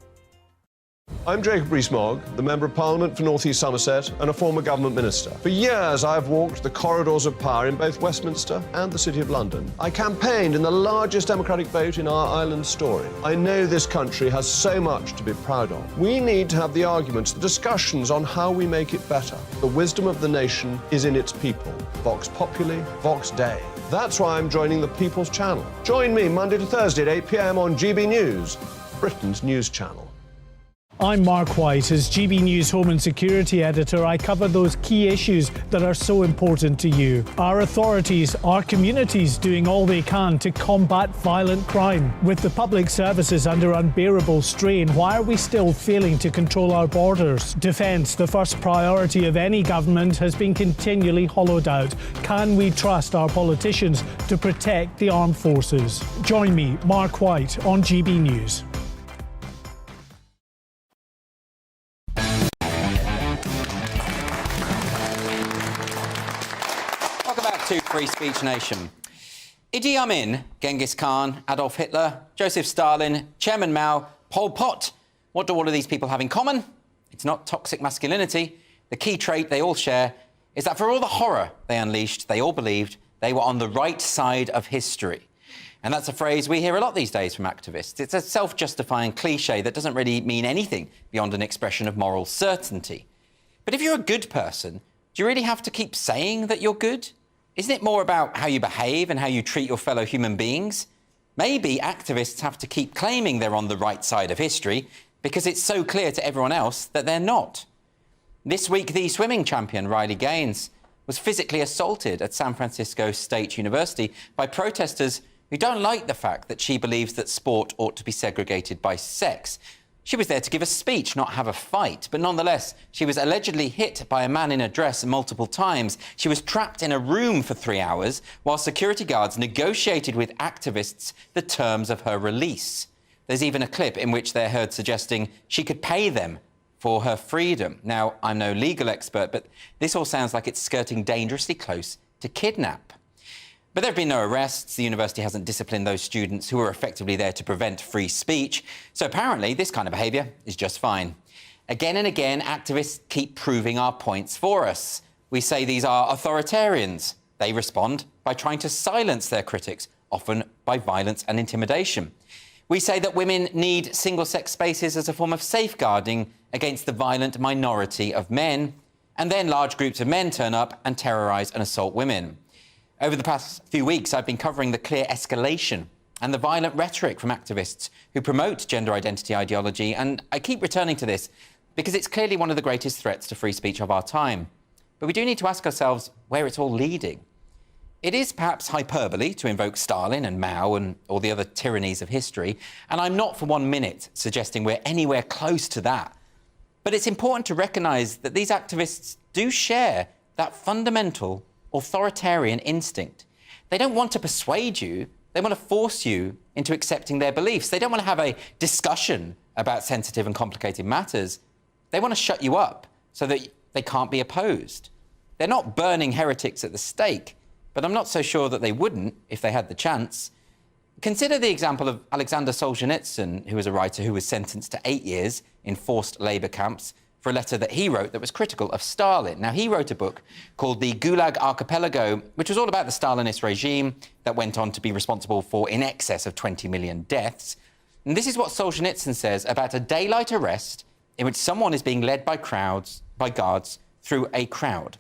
I'm Jacob Rees-Mogg, the Member of Parliament for North East Somerset and a former government minister. For years, I've walked the corridors of power in both Westminster and the City of London. I campaigned in the largest democratic vote in our island's story. I know this country has so much to be proud of. We need to have the arguments, the discussions on how we make it better. The wisdom of the nation is in its people. Vox Populi, Vox Dei. That's why I'm joining the People's Channel. Join me Monday to Thursday at 8 p.m. on GB News, Britain's news channel. I'm Mark White. As GB News Home and Security Editor, I cover those key issues that are so important to you. Our authorities, our communities doing all they can to combat violent crime. With the public services under unbearable strain, why are we still failing to control our borders? Defence, the first priority of any government, has been continually hollowed out. Can we trust our politicians to protect the armed forces? Join me, Mark White, on GB News. to Free Speech Nation. Idi Amin, Genghis Khan, Adolf Hitler, Joseph Stalin, Chairman Mao, Pol Pot. What do all of these people have in common? It's not toxic masculinity. The key trait they all share is that for all the horror they unleashed, they all believed they were on the right side of history. And that's a phrase we hear a lot these days from activists. It's a self-justifying cliche that doesn't really mean anything beyond an expression of moral certainty. But if you're a good person, do you really have to keep saying that you're good? Isn't it more about how you behave and how you treat your fellow human beings? Maybe activists have to keep claiming they're on the right side of history because it's so clear to everyone else that they're not. This week, the swimming champion, Riley Gaines, was physically assaulted at San Francisco State University by protesters who don't like the fact that she believes that sport ought to be segregated by sex. She was there to give a speech, not have a fight, but nonetheless, she was allegedly hit by a man in a dress multiple times. She was trapped in a room for 3 hours while security guards negotiated with activists the terms of her release. There's even a clip in which they're heard suggesting she could pay them for her freedom. Now, I'm no legal expert, but this all sounds like it's skirting dangerously close to kidnap. But there have been no arrests. The university hasn't disciplined those students who were effectively there to prevent free speech. So apparently, this kind of behaviour is just fine. Again and again, activists keep proving our points for us. We say these are authoritarians. They respond by trying to silence their critics, often by violence and intimidation. We say that women need single-sex spaces as a form of safeguarding against the violent minority of men. And then large groups of men turn up and terrorise and assault women. Over the past few weeks, I've been covering the clear escalation and the violent rhetoric from activists who promote gender identity ideology, and I keep returning to this because it's clearly one of the greatest threats to free speech of our time. But we do need to ask ourselves where it's all leading. It is perhaps hyperbole to invoke Stalin and Mao and all the other tyrannies of history, and I'm not for 1 minute suggesting we're anywhere close to that. But it's important to recognise that these activists do share that fundamental authoritarian instinct. They don't want to persuade you, they want to force you into accepting their beliefs. They don't want to have a discussion about sensitive and complicated matters. They want to shut you up so that they can't be opposed. They're not burning heretics at the stake, but I'm not so sure that they wouldn't if they had the chance. Consider the example of Alexander Solzhenitsyn, who was a writer who was sentenced to 8 years in forced labour camps for a letter that he wrote that was critical of Stalin. Now, he wrote a book called The Gulag Archipelago, which was all about the Stalinist regime that went on to be responsible for in excess of 20 million deaths. And this is what Solzhenitsyn says about a daylight arrest in which someone is being led by guards through a crowd.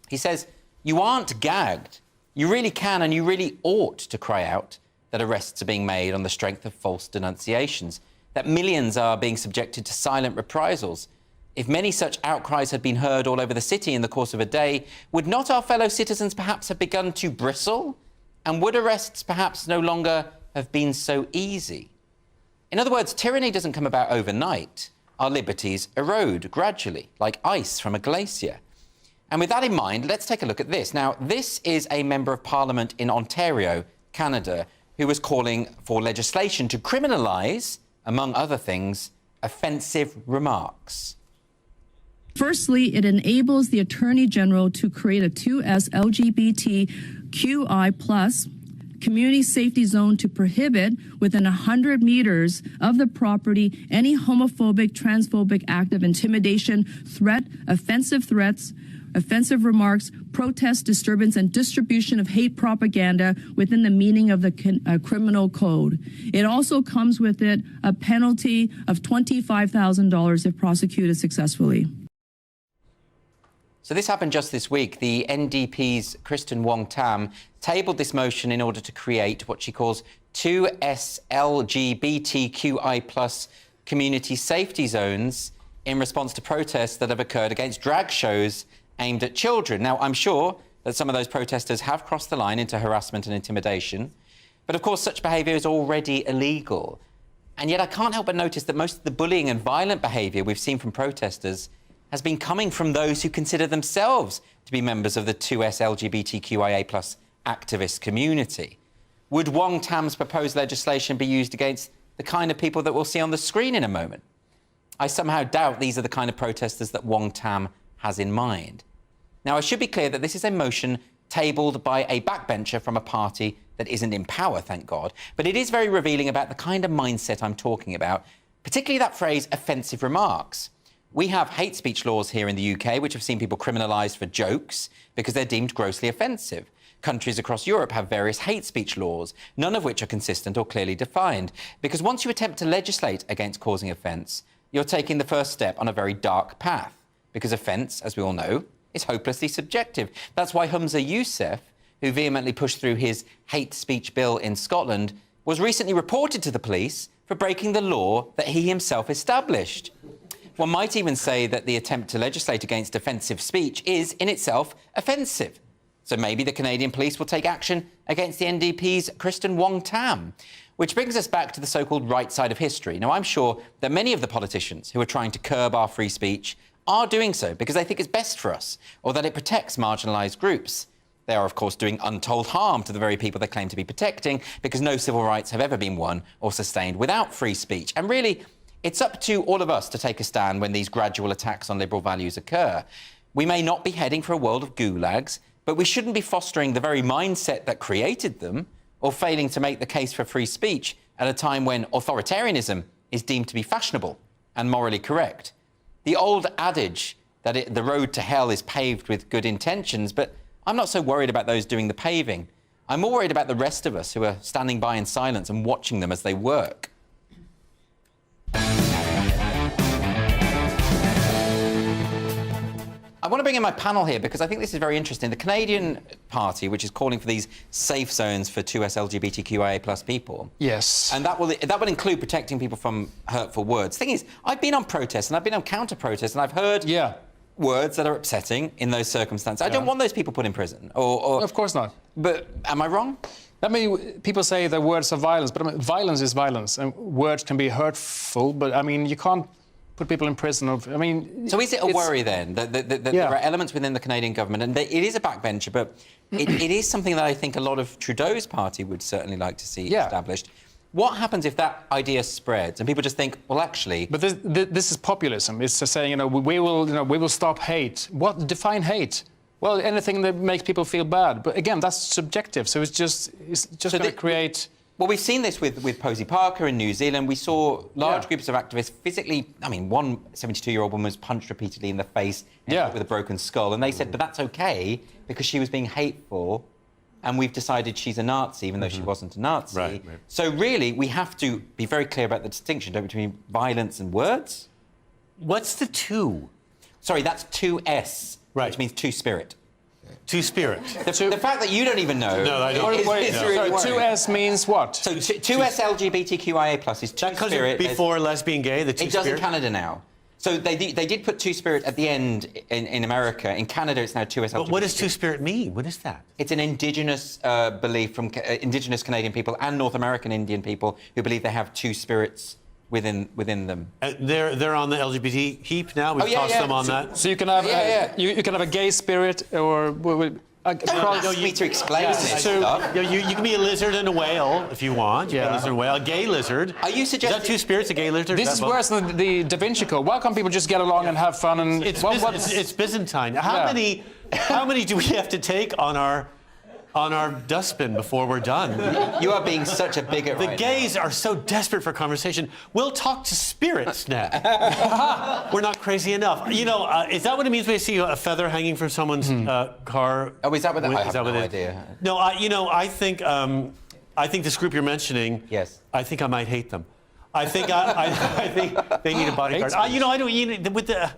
He says, "You aren't gagged. You really can and you really ought to cry out that arrests are being made on the strength of false denunciations, that millions are being subjected to silent reprisals. If many such outcries had been heard all over the city in the course of a day, would not our fellow citizens perhaps have begun to bristle? And would arrests perhaps no longer have been so easy?" In other words, tyranny doesn't come about overnight. Our liberties erode gradually, like ice from a glacier. And with that in mind, let's take a look at this. Now, this is a member of Parliament in Ontario, Canada, who was calling for legislation to criminalise, among other things, offensive remarks. Firstly, it enables the Attorney General to create a 2S LGBTQI+ community safety zone to prohibit within 100 meters of the property any homophobic, transphobic act of intimidation, threat, offensive threats, offensive remarks, protest, disturbance, and distribution of hate propaganda within the meaning of the criminal code. It also comes with it a penalty of $25,000 if prosecuted successfully. So this happened just this week. The NDP's Kristen Wong-Tam tabled this motion in order to create what she calls 2S LGBTQI+ community safety zones in response to protests that have occurred against drag shows aimed at children. Now, I'm sure that some of those protesters have crossed the line into harassment and intimidation, but of course such behaviour is already illegal. And yet I can't help but notice that most of the bullying and violent behaviour we've seen from protesters has been coming from those who consider themselves to be members of the 2S LGBTQIA+ activist community. Would Wong-Tam's proposed legislation be used against the kind of people that we'll see on the screen in a moment? I somehow doubt these are the kind of protesters that Wong-Tam has in mind. Now, I should be clear that this is a motion tabled by a backbencher from a party that isn't in power, thank God. But it is very revealing about the kind of mindset I'm talking about, particularly that phrase, offensive remarks. We have hate speech laws here in the UK, which have seen people criminalised for jokes because they're deemed grossly offensive. Countries across Europe have various hate speech laws, none of which are consistent or clearly defined. Because once you attempt to legislate against causing offence, you're taking the first step on a very dark path. Because offence, as we all know, is hopelessly subjective. That's why Humza Yousaf, who vehemently pushed through his hate speech bill in Scotland, was recently reported to the police for breaking the law that he himself established. One might even say that the attempt to legislate against offensive speech is, in itself, offensive. So maybe the Canadian police will take action against the NDP's Kristen Wong-Tam. Which brings us back to the so-called right side of history. Now, I'm sure that many of the politicians who are trying to curb our free speech are doing so because they think it's best for us or that it protects marginalised groups. They are, of course, doing untold harm to the very people they claim to be protecting because no civil rights have ever been won or sustained without free speech. And really, it's up to all of us to take a stand when these gradual attacks on liberal values occur. We may not be heading for a world of gulags, but we shouldn't be fostering the very mindset that created them or failing to make the case for free speech at a time when authoritarianism is deemed to be fashionable and morally correct. The old adage that the road to hell is paved with good intentions, but I'm not so worried about those doing the paving. I'm more worried about the rest of us who are standing by in silence and watching them as they work. I want to bring in my panel here because I think this is very interesting. The Canadian Party, which is calling for these safe zones for 2S LGBTQIA+ people. Yes. And that will include protecting people from hurtful words. The thing is, I've been on protests and I've been on counter-protests and I've heard words that are upsetting in those circumstances. I don't want those people put in prison. Or of course not. But am I wrong? I mean, people say the words are violence, but I mean, violence is violence, and words can be hurtful. But I mean, you can't put people in prison. So is it a worry then that there are elements within the Canadian government, and it is a backbencher, but it is something that I think a lot of Trudeau's party would certainly like to see established. What happens if that idea spreads and people just think, well, actually? But this is populism. It's just saying, we will stop hate. What define hate? Well, anything that makes people feel bad. But again, that's subjective. So it's just going to create. Well, we've seen this with Posey Parker in New Zealand. We saw large groups of activists physically. I mean, one 72-year-old woman was punched repeatedly in the face with a broken skull, and they said, but that's okay because she was being hateful. And we've decided she's a Nazi, even though she wasn't a Nazi. Right. So really, we have to be very clear about the distinction between violence and words. What's the two? Sorry, that's 2S, which means two-spirit. Two-spirit. The fact that you don't even know. No, I don't. Is really so 2S means what? So 2S LGBTQIA+ is two-spirit. That before lesbian, gay, the two-spirit? It does in Canada now. So they did put two-spirit at the end in America. In Canada, it's now 2S. But what does two-spirit mean? What is that? It's an indigenous belief from indigenous Canadian people and North American Indian people who believe they have two spirits within them. They're on the LGBT heap now. We've tossed them on that. So you can have you can have a gay spirit or. Don't me to explain this stuff. You can be a lizard and a whale if you want. You can be a lizard and a whale. A gay lizard. Are you suggesting... Is that two spirits, a gay lizard? This is worse than the Da Vinci Code. Why can't people just get along and have fun? And it's Byzantine. How many do we have to take on our dustbin before we're done? You are being such a bigot. The gays are so desperate for conversation. We'll talk to spirits now. We're not crazy enough. You know, is that what it means when you see a feather hanging from someone's car? Oh, is that what that? I have no idea. No, I think this group you're mentioning. Yes. I think I might hate them. I think I think they need a bodyguard. I don't. With the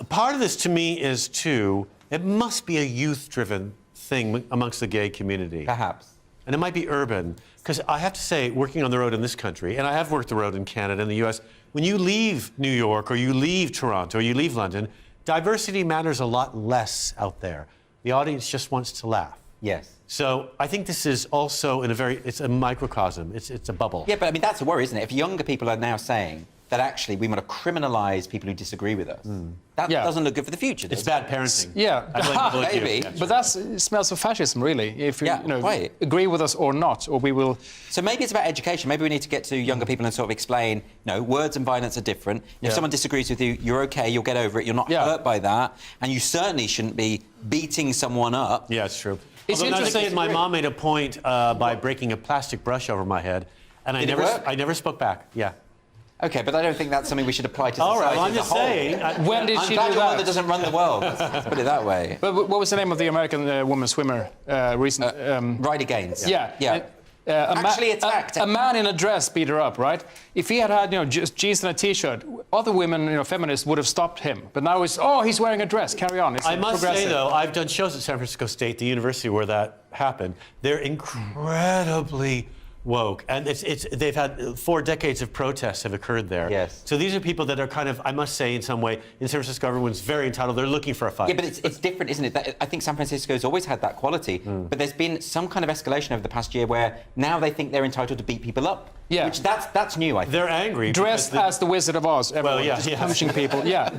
part of this to me is too. It must be a youth-driven thing amongst the gay community. Perhaps. And it might be urban. Because I have to say, working on the road in this country, and I have worked the road in Canada and the US, when you leave New York or you leave Toronto or you leave London, diversity matters a lot less out there. The audience just wants to laugh. Yes. So I think this is also it's a microcosm. It's a bubble. Yeah, but I mean, that's a worry, isn't it? If younger people are now saying, that actually we want to criminalise people who disagree with us. That doesn't look good for the future. It's bad parenting. Yeah, maybe. But it smells of fascism, really. If you, agree with us or not, or we will. So maybe it's about education. Maybe we need to get to younger people and sort of explain, words and violence are different. If someone disagrees with you, you're okay. You'll get over it. You're not hurt by that, and you certainly shouldn't be beating someone up. Yeah, it's true. It's Although, interesting. not to say, my mom made a point by breaking a plastic brush over my head, and I never spoke back. Yeah. Okay, but I don't think that's something we should apply to society. All right, well, I'm as a just whole. saying. When did she do I'm glad that? you're one that doesn't run the world. Let's put it that way. But what was the name of the American woman swimmer recent? Ryder Gaines. Yeah. Actually attacked. A man in a dress beat her up, right? If he had had, just jeans and a T-shirt, other women, feminists would have stopped him. But now it's, he's wearing a dress. Carry on. It's I must say, progressive. though, I've done shows at San Francisco State, the university where that happened. They're incredibly woke, and they've had 4 decades of protests have occurred there. Yes. So these are people that are kind of, I must say, in some way, in San Francisco, everyone's very entitled. They're looking for a fight. Yeah, but it's different, isn't it? I think San Francisco's always had that quality, but there's been some kind of escalation over the past year where now they think they're entitled to beat people up. Yeah. Which that's new, I think. They're angry. Dressed as the Wizard of Oz. Everyone, just punching people. Yeah.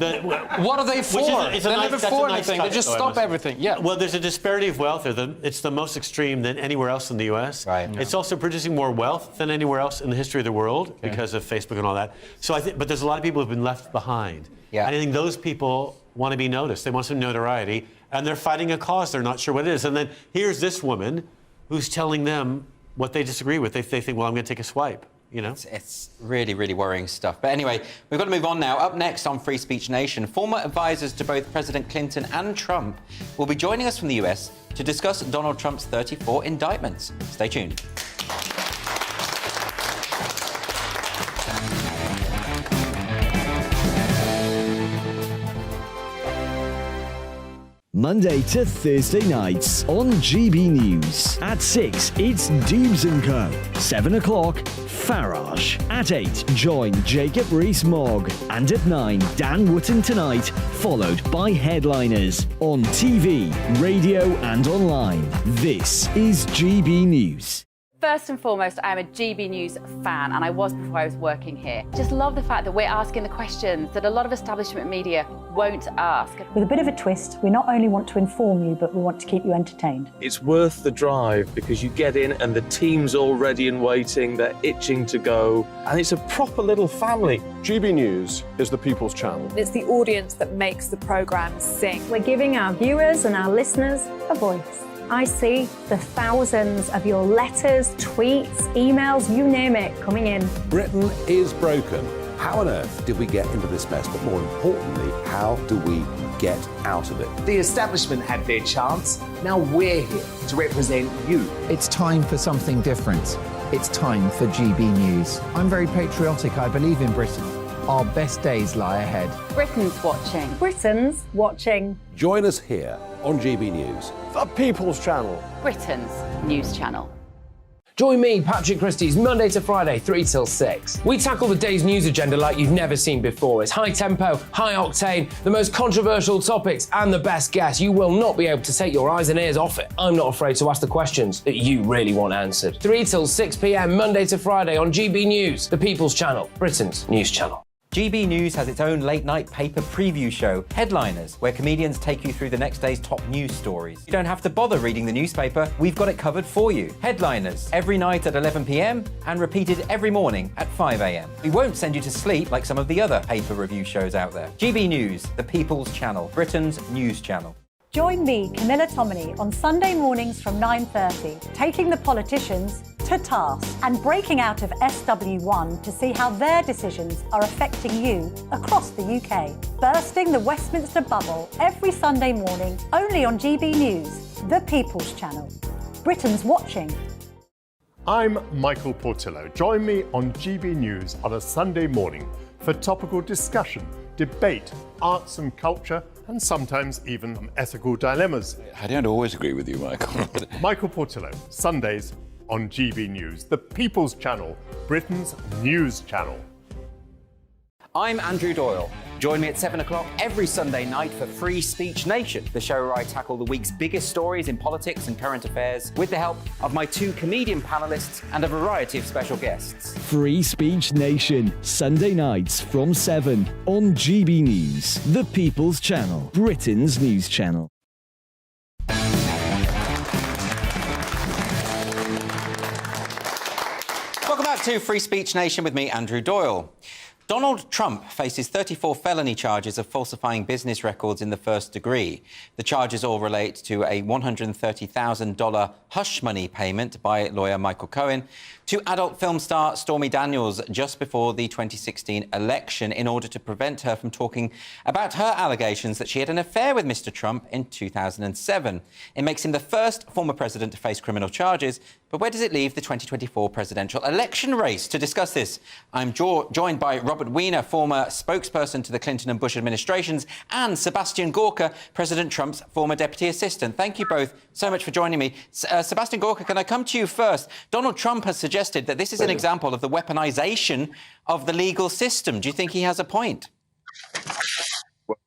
What are they for? They're never for anything. They just stop everything. Yeah. Well, there's a disparity of wealth. It's the most extreme than anywhere else in the U.S. Right. It's also producing more wealth than anywhere else in the history of the world because of Facebook and all that. So but there's a lot of people who've been left behind. Yeah. And I think those people want to be noticed. They want some notoriety, and they're fighting a cause. They're not sure what it is. And then here's this woman who's telling them what they disagree with. They think, well, I'm going to take a swipe. It's really, really worrying stuff. But anyway, we've got to move on now. Up next on Free Speech Nation, former advisors to both President Clinton and Trump will be joining us from the US to discuss Donald Trump's 34 indictments. Stay tuned. Monday to Thursday nights on GB News. At 6, it's Dubes & Co. 7 o'clock, Farage. At 8, join Jacob Rees-Mogg. And at 9, Dan Wootton Tonight, followed by Headliners. On TV, radio and online. This is GB News. First and foremost, I am a GB News fan, and I was before I was working here. Just love the fact that we're asking the questions that a lot of establishment media won't ask. With a bit of a twist, we not only want to inform you, but we want to keep you entertained. It's worth the drive because you get in and the team's all ready and waiting, they're itching to go, and it's a proper little family. GB News is the People's Channel. It's the audience that makes the programme sing. We're giving our viewers and our listeners a voice. I see the thousands of your letters, tweets, emails, you name it, coming in. Britain is broken. How on earth did we get into this mess? But more importantly, how do we get out of it? The establishment had their chance. Now we're here to represent you. It's time for something different. It's time for GB News. I'm very patriotic. I believe in Britain. Our best days lie ahead. Britain's watching. Britain's watching. Join us here on GB News. The People's Channel. Britain's news channel. Join me, Patrick Christie's, Monday to Friday, 3 till 6. We tackle the day's news agenda like you've never seen before. It's high tempo, high octane, the most controversial topics, and the best guests. You will not be able to take your eyes and ears off it. I'm not afraid to ask the questions that you really want answered. 3 till 6 p.m, Monday to Friday on GB News, the People's Channel, Britain's news channel. GB News has its own late-night paper preview show, Headliners, where comedians take you through the next day's top news stories. You don't have to bother reading the newspaper, we've got it covered for you. Headliners, every night at 11 p.m, and repeated every morning at 5 a.m. We won't send you to sleep like some of the other paper review shows out there. GB News, the People's Channel, Britain's news channel. Join me, Camilla Tominey, on Sunday mornings from 9:30, taking the politicians to task and breaking out of SW1 to see how their decisions are affecting you across the UK. Bursting the Westminster bubble every Sunday morning, only on GB News, the People's Channel. Britain's watching. I'm Michael Portillo. Join me on GB News on a Sunday morning for topical discussion, debate, arts and culture, and sometimes even ethical dilemmas. I don't always agree with you, Michael. Michael Portillo, Sundays on GB News, the People's Channel, Britain's news channel. I'm Andrew Doyle. Join me at 7 o'clock every Sunday night for Free Speech Nation, the show where I tackle the week's biggest stories in politics and current affairs with the help of my 2 comedian panellists and a variety of special guests. Free Speech Nation, Sunday nights from 7 on GB News, the People's Channel, Britain's news channel. Welcome back to Free Speech Nation with me, Andrew Doyle. Donald Trump faces 34 felony charges of falsifying business records in the first degree. The charges all relate to a $130,000 hush money payment by lawyer Michael Cohen to adult film star Stormy Daniels just before the 2016 election in order to prevent her from talking about her allegations that she had an affair with Mr. Trump in 2007. It makes him the first former president to face criminal charges, but where does it leave the 2024 presidential election race? To discuss this, I'm joined by Robert Wiener, former spokesperson to the Clinton and Bush administrations, and Sebastian Gorka, President Trump's former deputy assistant. Thank you both so much for joining me. Sebastian Gorka, can I come to you first? Donald Trump has suggested that this is an example of the weaponization of the legal system. Do you think he has a point? Well,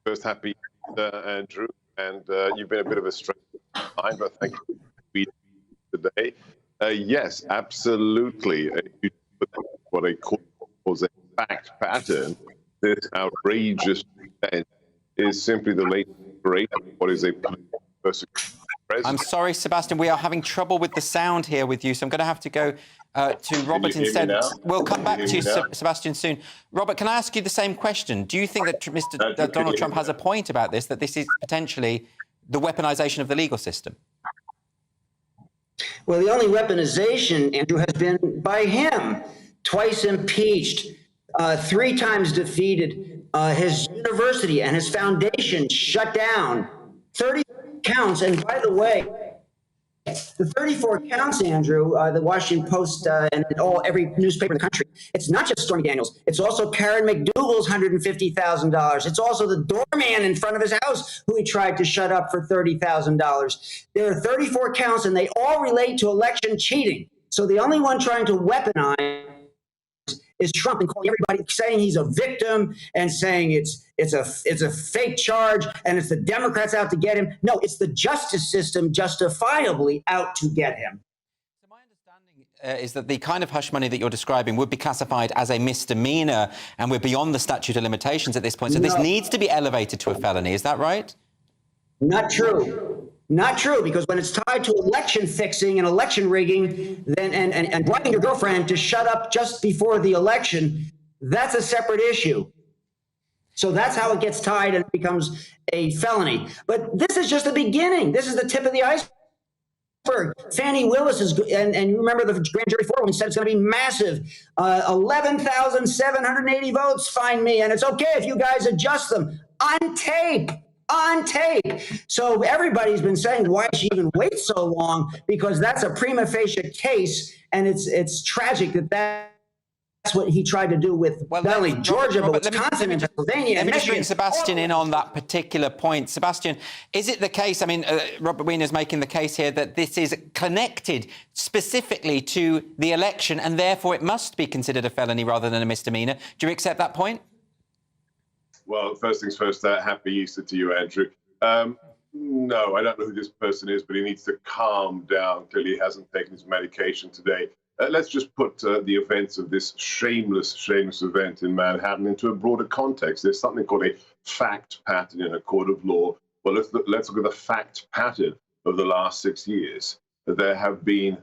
first, happy Andrew, and you've been a bit of a stranger behind, but thank you for being today. Yes, absolutely. What I call a fact pattern. This outrageous event is simply the latest iteration of what is a persecuted president. I'm sorry, Sebastian, we are having trouble with the sound here with you, so I'm going to have to go to Robert instead. We'll come back to you, Sebastian, soon. Robert, can I ask you the same question? Do you think that Donald Trump has a point about this, that this is potentially the weaponization of the legal system? Well, the only weaponization, Andrew, has been by him. Twice impeached, 3 times defeated, his university and his foundation shut down, 30 counts. And by the way, the 34 counts, Andrew, the Washington Post and every newspaper in the country, it's not just Stormy Daniels. It's also Karen McDougal's $150,000. It's also the doorman in front of his house who he tried to shut up for $30,000. There are 34 counts, and they all relate to election cheating. So the only one trying to weaponize is Trump, and calling everybody, saying he's a victim and saying it's a fake charge and it's the Democrats out to get him. No, it's the justice system justifiably out to get him. So my understanding is that the kind of hush money that you're describing would be classified as a misdemeanor, and we're beyond the statute of limitations at this point. So this needs to be elevated to a felony. Is that right? Not true. Not true, because when it's tied to election fixing and election rigging, then and bribing your girlfriend to shut up just before the election, that's a separate issue. So that's how it gets tied and it becomes a felony. But this is just the beginning. This is the tip of the iceberg. Fannie Willis is, and you remember the grand jury forewoman said it's going to be massive. 11,780 votes, find me, and it's okay if you guys adjust them on tape. On tape. So everybody's been saying, why should she even wait so long? Because that's a prima facie case, and it's tragic that that's what he tried to do with not only Georgia, but Wisconsin and Pennsylvania and Michigan. Let me just bring Sebastian in on that particular point. Sebastian, is it the case, I mean, Robert Wiener is making the case here that this is connected specifically to the election, and therefore it must be considered a felony rather than a misdemeanor. Do you accept that point? Well, first things first, happy Easter to you, Andrew. No, I don't know who this person is, but he needs to calm down. Clearly, he hasn't taken his medication today. Let's just put the events of this shameless event in Manhattan into a broader context. There's something called a fact pattern in a court of law. Well, let's look at the fact pattern of the last 6 years. There have been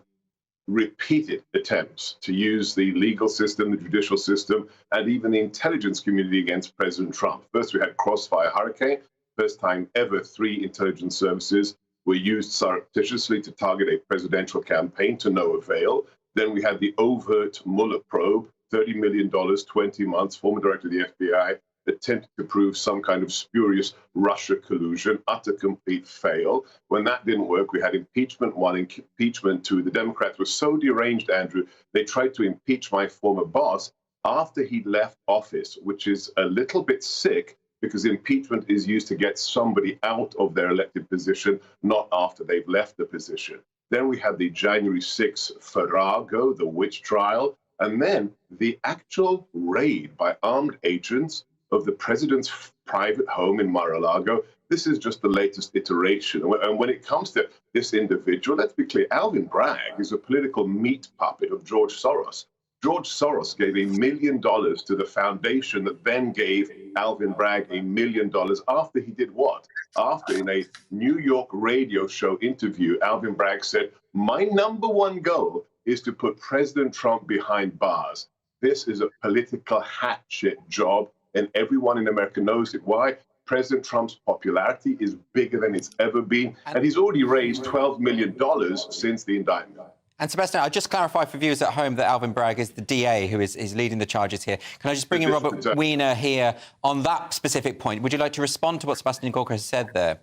repeated attempts to use the legal system, the judicial system, and even the intelligence community against President Trump. First, we had Crossfire Hurricane. First time ever 3 intelligence services were used surreptitiously to target a presidential campaign to no avail. Then we had the overt Mueller probe, $30 million, 20 months, former director of the FBI, attempted to prove some kind of spurious Russia collusion, utter complete fail. When that didn't work, we had impeachment 1, impeachment 2. The Democrats were so deranged, Andrew, they tried to impeach my former boss after he left office, which is a little bit sick because impeachment is used to get somebody out of their elected position, not after they've left the position. Then we had the January 6th Farrago, the witch trial, and then the actual raid by armed agents of the president's private home in Mar-a-Lago. This is just the latest iteration. And when it comes to this individual, let's be clear, Alvin Bragg is a political meat puppet of George Soros. George Soros gave $1 million to the foundation that then gave Alvin Bragg $1 million after he did what? After, in a New York radio show interview, Alvin Bragg said, "My #1 goal is to put President Trump behind bars. This is a political hatchet job, and everyone in America knows it." Why? President Trump's popularity is bigger than it's ever been, and he's already raised $12 million since the indictment. And Sebastian, I'll just clarify for viewers at home that Alvin Bragg is the DA who is leading the charges here. Can I just bring in Robert Wiener here on that specific point? Would you like to respond to what Sebastian Gorka has said there?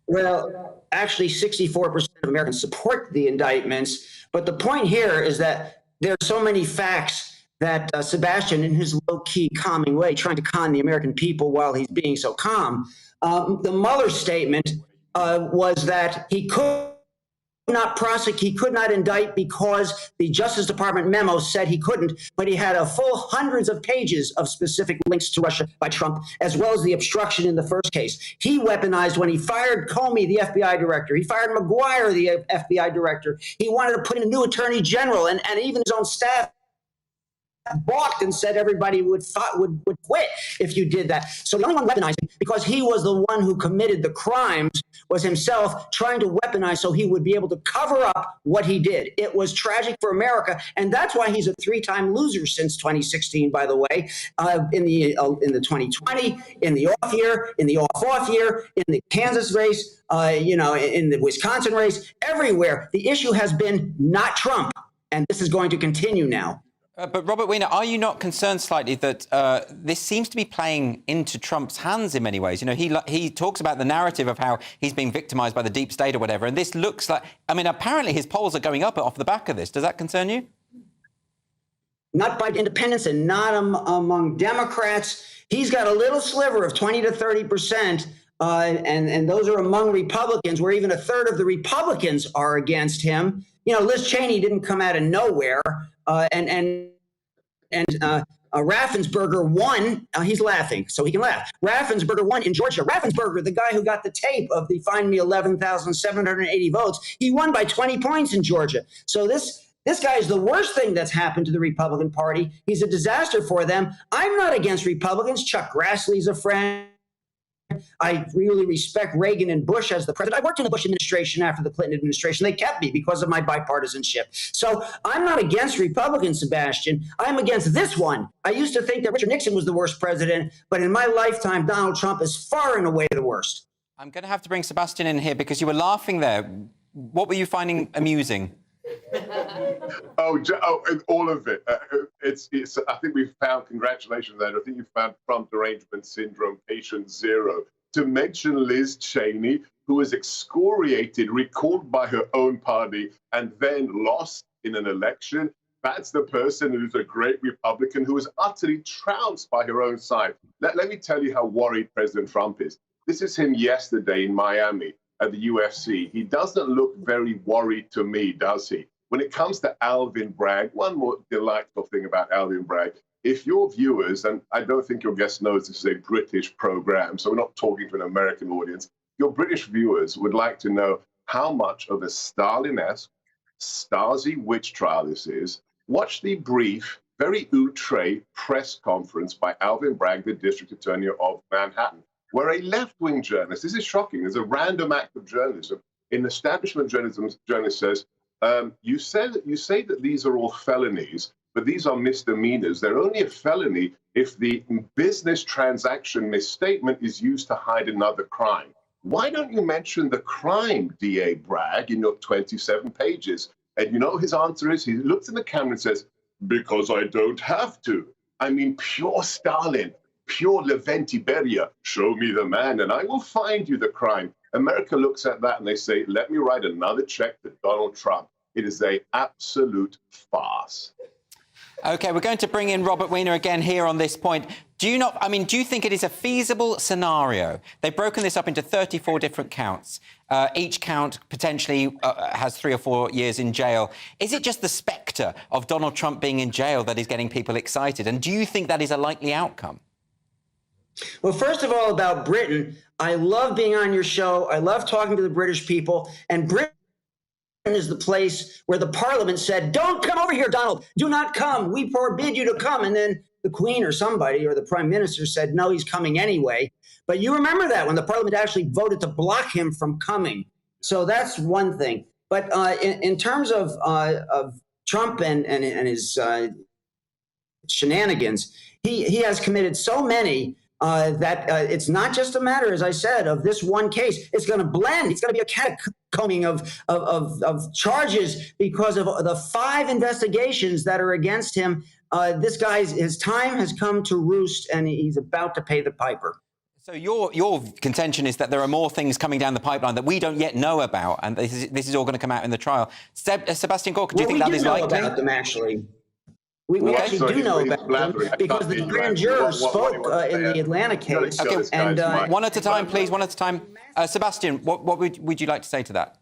Well, actually, 64% of Americans support the indictments. But the point here is that there are so many facts that Sebastian, in his low-key, calming way, trying to con the American people while he's being so calm. The Mueller statement was that he could not prosecute, he could not indict because the Justice Department memo said he couldn't, but he had a full hundreds of pages of specific links to Russia by Trump, as well as the obstruction in the first case. He weaponized when he fired Comey, the FBI director. He fired McGuire, the FBI director. He wanted to put in a new attorney general, and even his own staff balked and said everybody would quit if you did that. So the only one weaponizing, because he was the one who committed the crimes, was himself trying to weaponize so he would be able to cover up what he did. It was tragic for America, and that's why he's a three-time loser since 2016, by the way, in the 2020, in the off year, in the off year, in the Kansas race, in the Wisconsin race, everywhere. The issue has been not Trump, and this is going to continue now. But Robert Wiener, are you not concerned slightly that this seems to be playing into Trump's hands in many ways? You know, he talks about the narrative of how he's being victimised by the deep state or whatever, and this looks like, I mean, apparently his polls are going up off the back of this. Does that concern you? Not by independents and not among Democrats. He's got a little sliver of 20 to 30%, and those are among Republicans, where even a third of the Republicans are against him. You know, Liz Cheney didn't come out of nowhere, and Raffensperger won. He's laughing, so he can laugh. Raffensperger won in Georgia. Raffensperger, the guy who got the tape of the "Find Me 11,780 votes," he won by 20 points in Georgia. So this guy is the worst thing that's happened to the Republican Party. He's a disaster for them. I'm not against Republicans. Chuck Grassley's a friend. I really respect Reagan and Bush as the president. I worked in the Bush administration after the Clinton administration. They kept me because of my bipartisanship. So I'm not against Republicans, Sebastian. I'm against this one. I used to think that Richard Nixon was the worst president, but in my lifetime, Donald Trump is far and away the worst. I'm going to have to bring Sebastian in here because you were laughing there. What were you finding amusing? All of it. I think we've found, congratulations, Andrew. I think you've found Trump derangement syndrome, patient zero. To mention Liz Cheney, who was excoriated, recalled by her own party, and then lost in an election. That's the person who's a great Republican who was utterly trounced by her own side. Let me tell you how worried President Trump is. This is him yesterday in Miami at the UFC. He doesn't look very worried to me, does he? When it comes to Alvin Bragg, one more delightful thing about Alvin Bragg, if your viewers, and I don't think your guest knows this is a British program, so we're not talking to an American audience, your British viewers would like to know how much of a Stalin-esque Stasi witch trial this is. Watch the brief, very outre press conference by Alvin Bragg, the district attorney of Manhattan, where a left-wing journalist, this is shocking, there's a random act of journalism, an establishment journalism journalist says, you say that these are all felonies, but these are misdemeanors. They're only a felony if the business transaction misstatement is used to hide another crime. Why don't you mention the crime, DA Bragg, in your 27 pages? And you know his answer is, he looks in the camera and says, because I don't have to. I mean, pure Stalin, pure Leventi Beria, show me the man and I will find you the crime. America looks at that and they say, let me write another check to Donald Trump. It is an absolute farce. OK, we're going to bring in Robert Wiener again here on this point. Do you think it is a feasible scenario? They've broken this up into 34 different counts. Each count potentially has 3 or 4 years in jail. Is it just the spectre of Donald Trump being in jail that is getting people excited? And do you think that is a likely outcome? Well, first of all, about Britain, I love being on your show. I love talking to the British people. And Britain is the place where the Parliament said, don't come over here, Donald. Do not come. We forbid you to come. And then the Queen or somebody or the Prime Minister said, no, he's coming anyway. But you remember that when the Parliament actually voted to block him from coming. So that's one thing. But in terms of Trump and his shenanigans, he has committed so many that it's not just a matter, as I said, of this one case. It's going to blend. It's going to be a catcombing of charges because of the 5 investigations that are against him. This guy's, his time has come to roost, and he's about to pay the piper. So your contention is that there are more things coming down the pipeline that we don't yet know about, and this is all going to come out in the trial. Sebastian Gorka, do you think that is likely? We do know about them, actually. We actually do know about them because the grand juror spoke in the Atlanta case. Okay, and one at a time, please, one at a time. Sebastian, what would you like to say to that?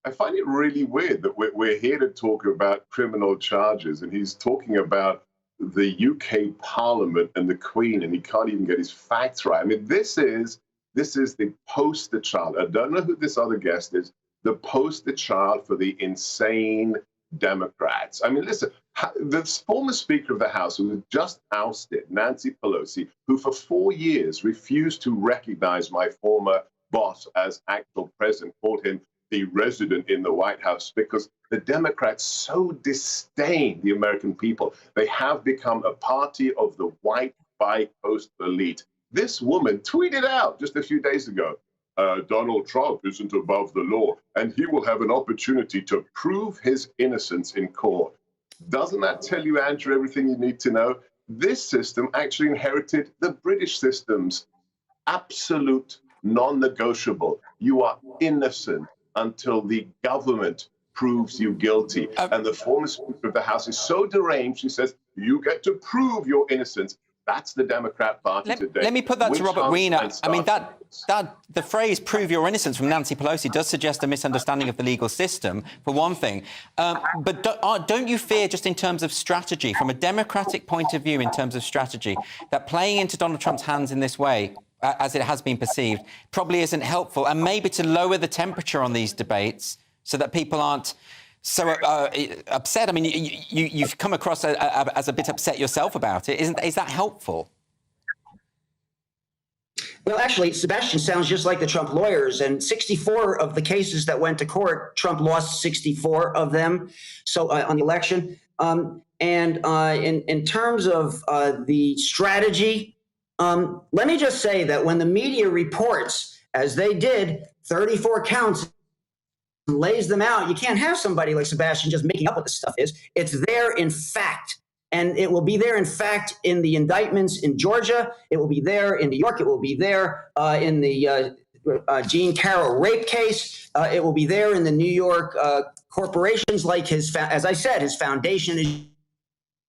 I find it really weird that we're here to talk about criminal charges, and he's talking about the UK Parliament and the Queen, and he can't even get his facts right. I mean, this is the poster child. I don't know who this other guest is. The poster child for the insane Democrats. I mean, listen, the former Speaker of the House, who was just ousted, Nancy Pelosi, who for 4 years refused to recognize my former boss as actual president, called him the resident in the White House, because the Democrats so disdain the American people. They have become a party of the white bi-coastal elite. This woman tweeted out just a few days ago, Donald Trump isn't above the law, and he will have an opportunity to prove his innocence in court. Doesn't that tell you, Andrew, everything you need to know? This system actually inherited the British system's absolute non-negotiable. You are innocent until the government proves you guilty. And the former Speaker of the House is so deranged, she says, you get to prove your innocence. That's the Democrat Party today. Let me put that to Robert Wiener. I mean, the phrase "prove your innocence" from Nancy Pelosi does suggest a misunderstanding of the legal system, for one thing. But don't you fear, just in terms of strategy, from a Democratic point of view, in terms of strategy, that playing into Donald Trump's hands in this way, as it has been perceived, probably isn't helpful, and maybe to lower the temperature on these debates so that people aren't so upset? I mean, you've come across as a bit upset yourself about it. Is that helpful? Well, actually, Sebastian sounds just like the Trump lawyers. And 64 of the cases that went to court, Trump lost 64 of them. So on the election, in terms of the strategy, let me just say that when the media reports, as they did, 34 counts, lays them out, you can't have somebody like Sebastian just making up what this stuff is. It's there in fact. And it will be there in fact in the indictments in Georgia. It will be there in New York. It will be there in the Jean Carroll rape case. It will be there in the New York corporations like his, as I said, his foundation, his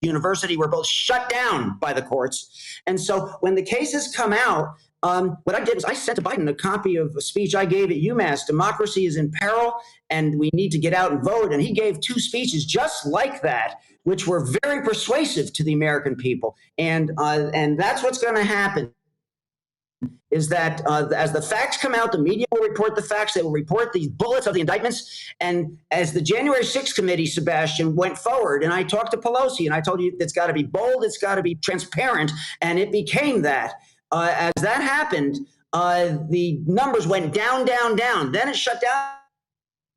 university were both shut down by the courts. And so when the cases come out, what I did was I sent to Biden a copy of a speech I gave at UMass, Democracy is in Peril, and we need to get out and vote. And he gave 2 speeches just like that, which were very persuasive to the American people. And that's what's going to happen, is that as the facts come out, the media will report the facts. They will report the bullets of the indictments. And as the January 6th committee, Sebastian, went forward, and I talked to Pelosi, and I told you it's got to be bold, it's got to be transparent, and it became that. As that happened, the numbers went down, down, down. Then it shut down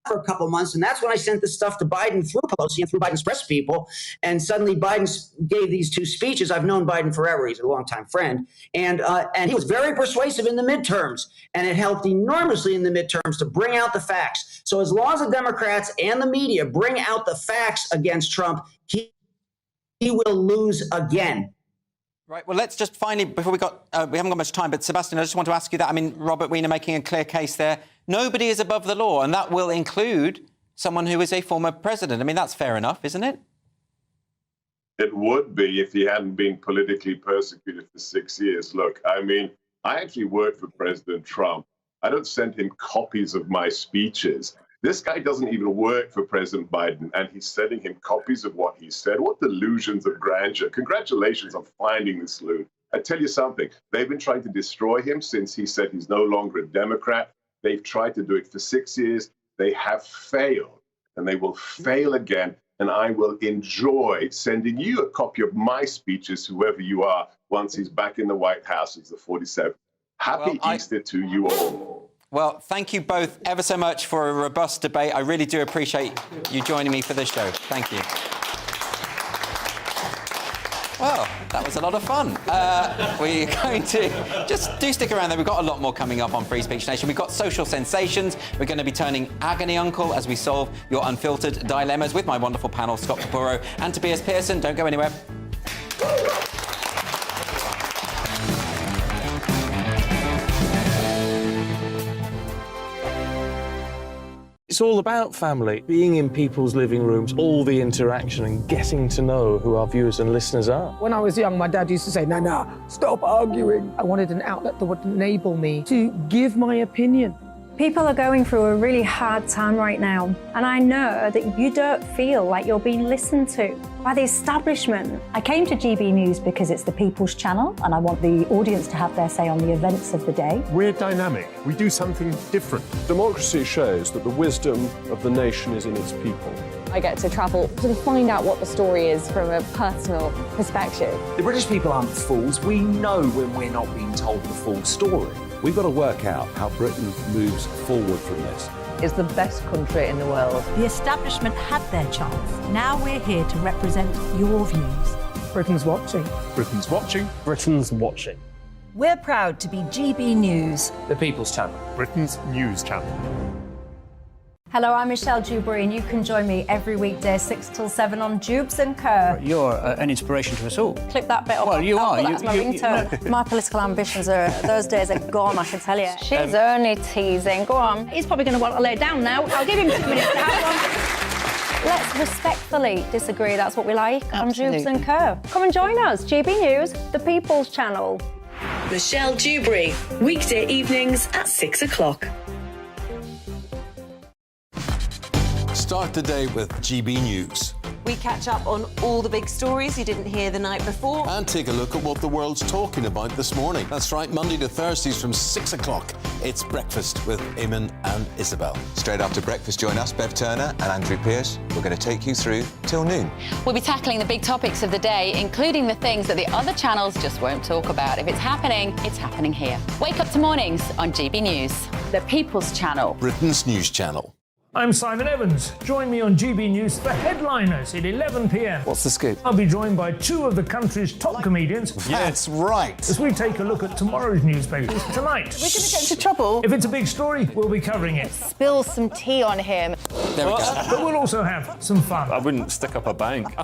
for a couple months, and that's when I sent this stuff to Biden through Pelosi and through Biden's press people. And suddenly Biden gave these 2 speeches. I've known Biden forever. He's a longtime friend. And he was very persuasive in the midterms, and it helped enormously in the midterms to bring out the facts. So as long as the Democrats and the media bring out the facts against Trump, he will lose again. Right. Well, let's just finally, before we haven't got much time, but Sebastian, I just want to ask you that. I mean, Robert Wiener making a clear case there. Nobody is above the law, and that will include someone who is a former president. I mean, that's fair enough, isn't it? It would be if he hadn't been politically persecuted for 6 years. Look, I mean, I actually worked for President Trump. I don't send him copies of my speeches. This guy doesn't even work for President Biden, and he's sending him copies of what he said. What delusions of grandeur. Congratulations on finding this loot. I tell you something, they've been trying to destroy him since he said he's no longer a Democrat. They've tried to do it for 6 years. They have failed, and they will fail again. And I will enjoy sending you a copy of my speeches, whoever you are, once he's back in the White House as the 47th. Happy Easter to you all. Well, thank you both ever so much for a robust debate. I really do appreciate you joining me for this show. Thank you. Well, that was a lot of fun. We're going to just do stick around there. We've got a lot more coming up on Free Speech Nation. We've got social sensations. We're going to be turning agony uncle as we solve your unfiltered dilemmas with my wonderful panel, Scott Papuro and Tobias Pearson. Don't go anywhere. It's all about family, being in people's living rooms, all the interaction and getting to know who our viewers and listeners are. When I was young, my dad used to say, no, stop arguing. I wanted an outlet that would enable me to give my opinion. People are going through a really hard time right now, and I know that you don't feel like you're being listened to by the establishment. I came to GB News because it's the People's Channel, and I want the audience to have their say on the events of the day. We're dynamic. We do something different. Democracy shows that the wisdom of the nation is in its people. I get to travel to find out what the story is from a personal perspective. The British people aren't fools. We know when we're not being told the full story. We've got to work out how Britain moves forward from this. It's the best country in the world. The establishment had their chance. Now we're here to represent your views. Britain's watching. Britain's watching. Britain's watching. We're proud to be GB News. The People's Channel. Britain's news channel. Hello, I'm Michelle Dewberry, and you can join me every weekday 6 till 7 on Jubes & Co. You're an inspiration to us all. Clip that bit up. Well, you are. That's my ringtone. My political ambitions those days are gone, I can tell you. She's only teasing. Go on. He's probably going to want to lay down now. I'll give him 2 minutes to have one. Let's respectfully disagree. That's what we like on Jubes & Co. Come and join us. GB News, the People's Channel. Michelle Dewberry, weekday evenings at 6 o'clock. Start the day with GB News. We catch up on all the big stories you didn't hear the night before. And take a look at what the world's talking about this morning. That's right, Monday to Thursdays from 6 o'clock. It's Breakfast with Eamon and Isabel. Straight after breakfast, join us, Bev Turner and Andrew Pearce. We're going to take you through till noon. We'll be tackling the big topics of the day, including the things that the other channels just won't talk about. If it's happening here. Wake up to mornings on GB News, the People's Channel. Britain's news channel. I'm Simon Evans. Join me on GB News for Headliners at 11 p.m. What's the scoop? I'll be joined by 2 of the country's top comedians. That's right. As we take a look at tomorrow's newspapers tonight. We're going to get into trouble. If it's a big story, we'll be covering it. Spill some tea on him. There we go. But we'll also have some fun. I wouldn't stick up a bank.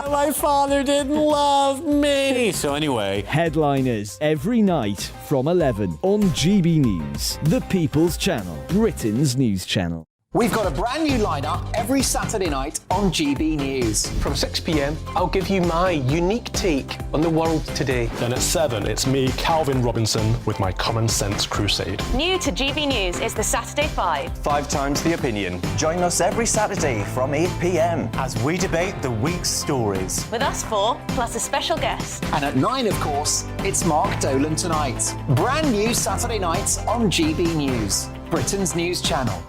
My father didn't love me. So anyway. Headliners every night from 11 on GB News, the People's Channel, Britain's news channel. We've got a brand new lineup every Saturday night on GB News. From 6 p.m, I'll give you my unique take on the world today. Then at 7, it's me, Calvin Robinson, with my Common Sense Crusade. New to GB News is the Saturday 5. 5 times the opinion. Join us every Saturday from 8 p.m. as we debate the week's stories. With us 4, plus a special guest. And at 9, of course, it's Mark Dolan Tonight. Brand new Saturday nights on GB News, Britain's news channel.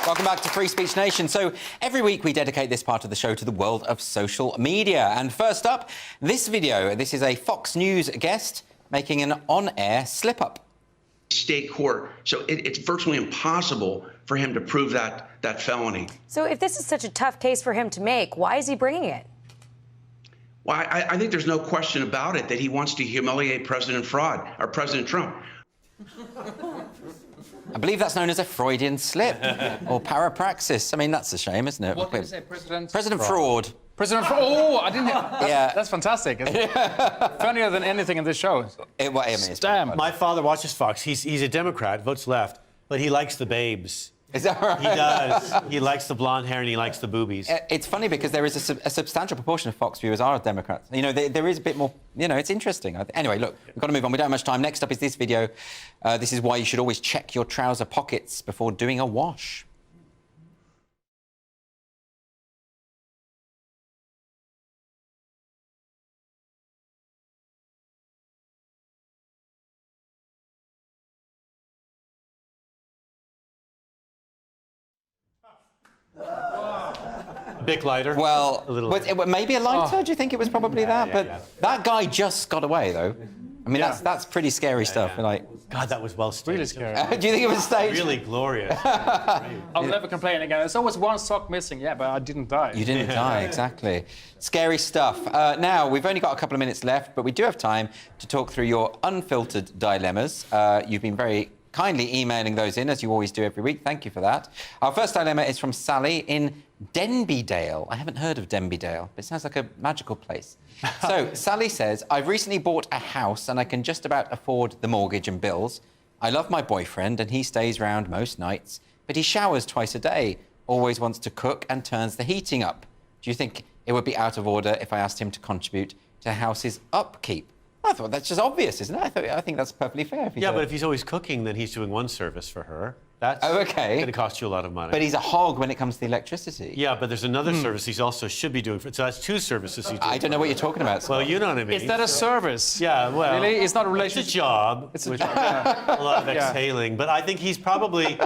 Welcome back to Free Speech Nation. So every week we dedicate this part of the show to the world of social media. And first up, this video. This is a Fox News guest making an on-air slip-up. State court, so it's virtually impossible for him to prove that felony. So if this is such a tough case for him to make, why is he bringing it? Well, I think there's no question about it that he wants to humiliate President Trump. I believe that's known as a Freudian slip or parapraxis. I mean, that's a shame, isn't it? What did you say, President Fraud. President Fraud. Oh, I didn't. That's fantastic. Funnier than anything in this show. Damn. My father watches Fox. He's a Democrat, votes left, but he likes the babes. Is that right? He does. He likes the blonde hair and he likes the boobies. It's funny because there is a substantial proportion of Fox viewers are Democrats. You know, there is a bit more, you know, it's interesting. Anyway, look, we've got to move on. We don't have much time. Next up is this video. This is why you should always check your trouser pockets before doing a wash. A bit lighter. Well, a little. Maybe a lighter. Do you think it was probably that? Yeah, but yeah. that guy just got away, though. I mean, that's pretty scary stuff. Yeah. Like, God, that was well staged. Really scary. do you think it was staged? Really glorious. I'll never complain again. There's always one sock missing. Yeah, but I didn't die. You didn't die, exactly. Scary stuff. Now, we've only got a couple of minutes left, but we do have time to talk through your unfiltered dilemmas. You've been very kindly emailing those in, as you always do every week. Thank you for that. Our first dilemma is from Sally in Denbydale. I haven't heard of Denbydale, but it sounds like a magical place. So, Sally says, I've recently bought a house and I can just about afford the mortgage and bills. I love my boyfriend and he stays around most nights, but he showers twice a day, always wants to cook and turns the heating up. Do you think it would be out of order if I asked him to contribute to the house's upkeep? I thought that's just obvious, isn't it? I think that's perfectly fair. Yeah, but if he's always cooking, then he's doing one service for her. That's okay. going to cost you a lot of money. But he's a hog when it comes to the electricity. Yeah, but there's another service he's also should be doing. So that's two services he's doing. I don't know what you're talking about, Scott. Well, you know what I mean. Is that a service? Yeah, well... Really? It's not a relationship? It's a job. It's a which- job, yeah. A lot of exhaling. But I think he's probably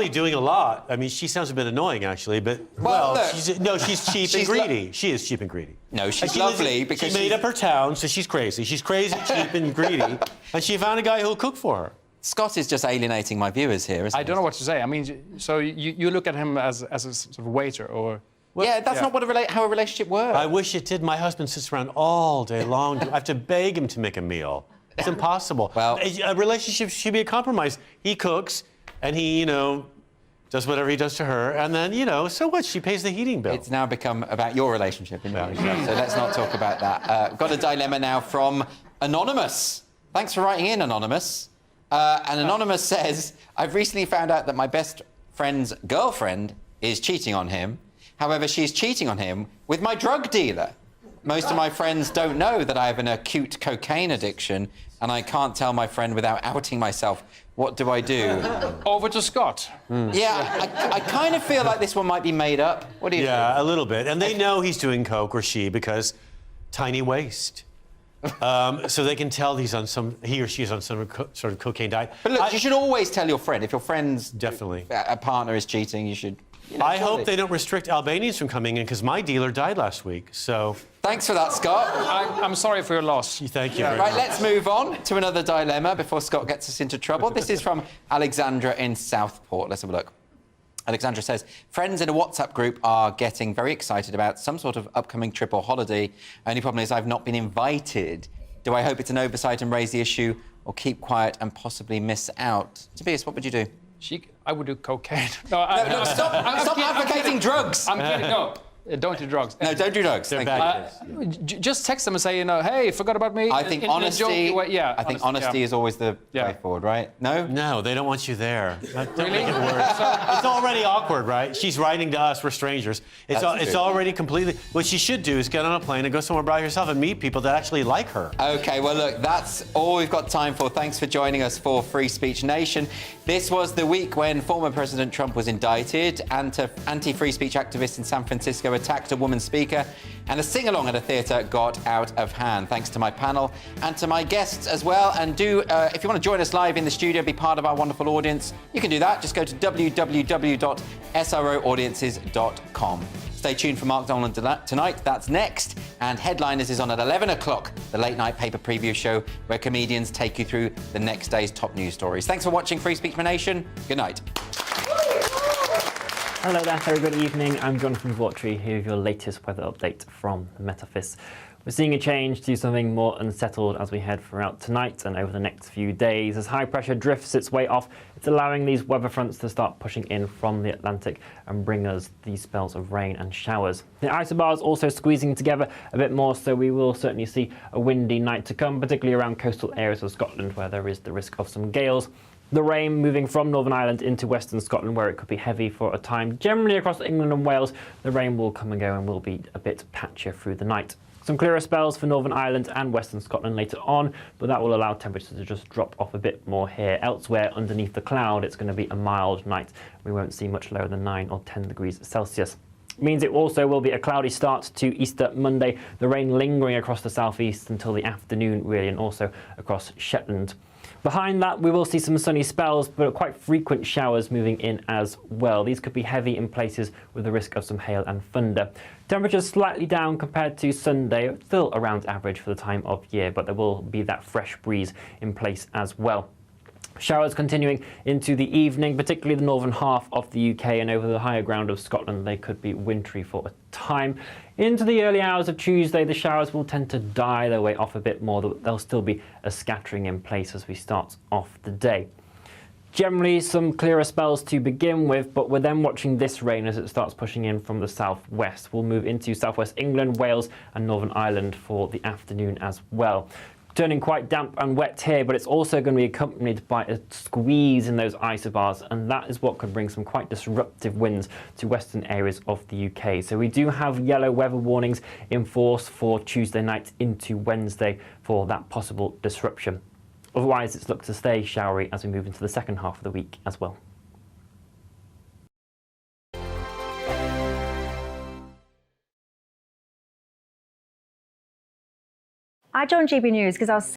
doing a lot. I mean, she sounds a bit annoying, actually, but... Well, look. she's cheap and greedy. She is cheap and greedy. No, she's She lovely because she made up her town, so she's crazy. She's crazy, cheap and greedy. And she found a guy who'll cook for her. Scott is just alienating my viewers here, isn't I don't know what to say. I mean, so you look at him as a sort of waiter, or... Yeah, that's not how a relationship works. I wish it did. My husband sits around all day long. I have to beg him to make a meal. It's impossible. Well, a relationship should be a compromise. He cooks, and he, does whatever he does to her, and then, so what? She pays the heating bill. It's now become about your relationship, so let's not talk about that. Got a dilemma now from Anonymous. Thanks for writing in, Anonymous. And Anonymous says, I've recently found out that my best friend's girlfriend is cheating on him. However, she's cheating on him with my drug dealer. Most of my friends don't know that I have an acute cocaine addiction, and I can't tell my friend without outing myself. What do I do? Over to Scott. Yeah, I kind of feel like this one might be made up. What do you think? Yeah, a little bit. And they know he's doing coke, or she, because tiny waist. So they can tell he or she is on some sort of cocaine diet. But look, you should always tell your friend. If your friend's definitely a partner is cheating, you should... I hope they don't restrict Albanians from coming in, because my dealer died last week, so... Thanks for that, Scott. I'm sorry for your loss. Thank you very Right, much. let's move on to another dilemma before Scott gets us into trouble. This is from Alexandra in Southport. Let's have a look. Alexandra says, friends in a WhatsApp group are getting very excited about some sort of upcoming trip or holiday. Only problem is I've not been invited. Do I hope it's an oversight and raise the issue, or keep quiet and possibly miss out? Tobias, what would you do? I would do cocaine. No, stop advocating drugs. I'm kidding. No, don't do drugs. No, don't do drugs. They're Thank you. Just text them and say, hey, forgot about me. I think honesty. I think honesty is always the way forward, right? No. No, they don't want you there. Don't Really? make it worse. It's already awkward, right? She's writing to us. We're strangers. It's already completely. What she should do is get on a plane and go somewhere by herself and meet people that actually like her. Okay, well, look, that's all we've got time for. Thanks for joining us for Free Speech Nation. This was the week when former President Trump was indicted. Anti-free speech activists in San Francisco attacked a woman speaker, and a sing-along at a theatre got out of hand. Thanks to my panel and to my guests as well. And if you want to join us live in the studio, be part of our wonderful audience, you can do that. Just go to www.sroaudiences.com. Stay tuned for Mark Dolan tonight. That's next. And Headliners is on at 11 o'clock, the late-night paper preview show where comedians take you through the next day's top news stories. Thanks for watching Free Speech Nation. Good night. Hello there, very good evening. I'm Jonathan Vautry here with your latest weather update from the Met Office. We're seeing a change to something more unsettled as we head throughout tonight and over the next few days. As high pressure drifts its way off, it's allowing these weather fronts to start pushing in from the Atlantic and bring us these spells of rain and showers. The isobars also squeezing together a bit more, so we will certainly see a windy night to come, particularly around coastal areas of Scotland where there is the risk of some gales. The rain moving from Northern Ireland into western Scotland, where it could be heavy for a time. Generally across England and Wales, the rain will come and go and will be a bit patchier through the night. Some clearer spells for Northern Ireland and western Scotland later on, but that will allow temperatures to just drop off a bit more here. Elsewhere, underneath the cloud, it's going to be a mild night. We won't see much lower than 9 or 10 degrees Celsius. It means it also will be a cloudy start to Easter Monday, the rain lingering across the southeast until the afternoon really, and also across Shetland. Behind that, we will see some sunny spells, but quite frequent showers moving in as well. These could be heavy in places with the risk of some hail and thunder. Temperatures slightly down compared to Sunday, still around average for the time of year, but there will be that fresh breeze in place as well. Showers continuing into the evening, particularly the northern half of the UK and over the higher ground of Scotland. They could be wintry for a time. Into the early hours of Tuesday, the showers will tend to die their way off a bit more. There'll still be a scattering in place as we start off the day. Generally some clearer spells to begin with, but we're then watching this rain as it starts pushing in from the southwest. We'll move into southwest England, Wales and Northern Ireland for the afternoon as well. Turning quite damp and wet here, but it's also going to be accompanied by a squeeze in those isobars, and that is what could bring some quite disruptive winds to western areas of the UK. So we do have yellow weather warnings in force for Tuesday night into Wednesday for that possible disruption. Otherwise, it's looked to stay showery as we move into the second half of the week as well. I joined GB News because I was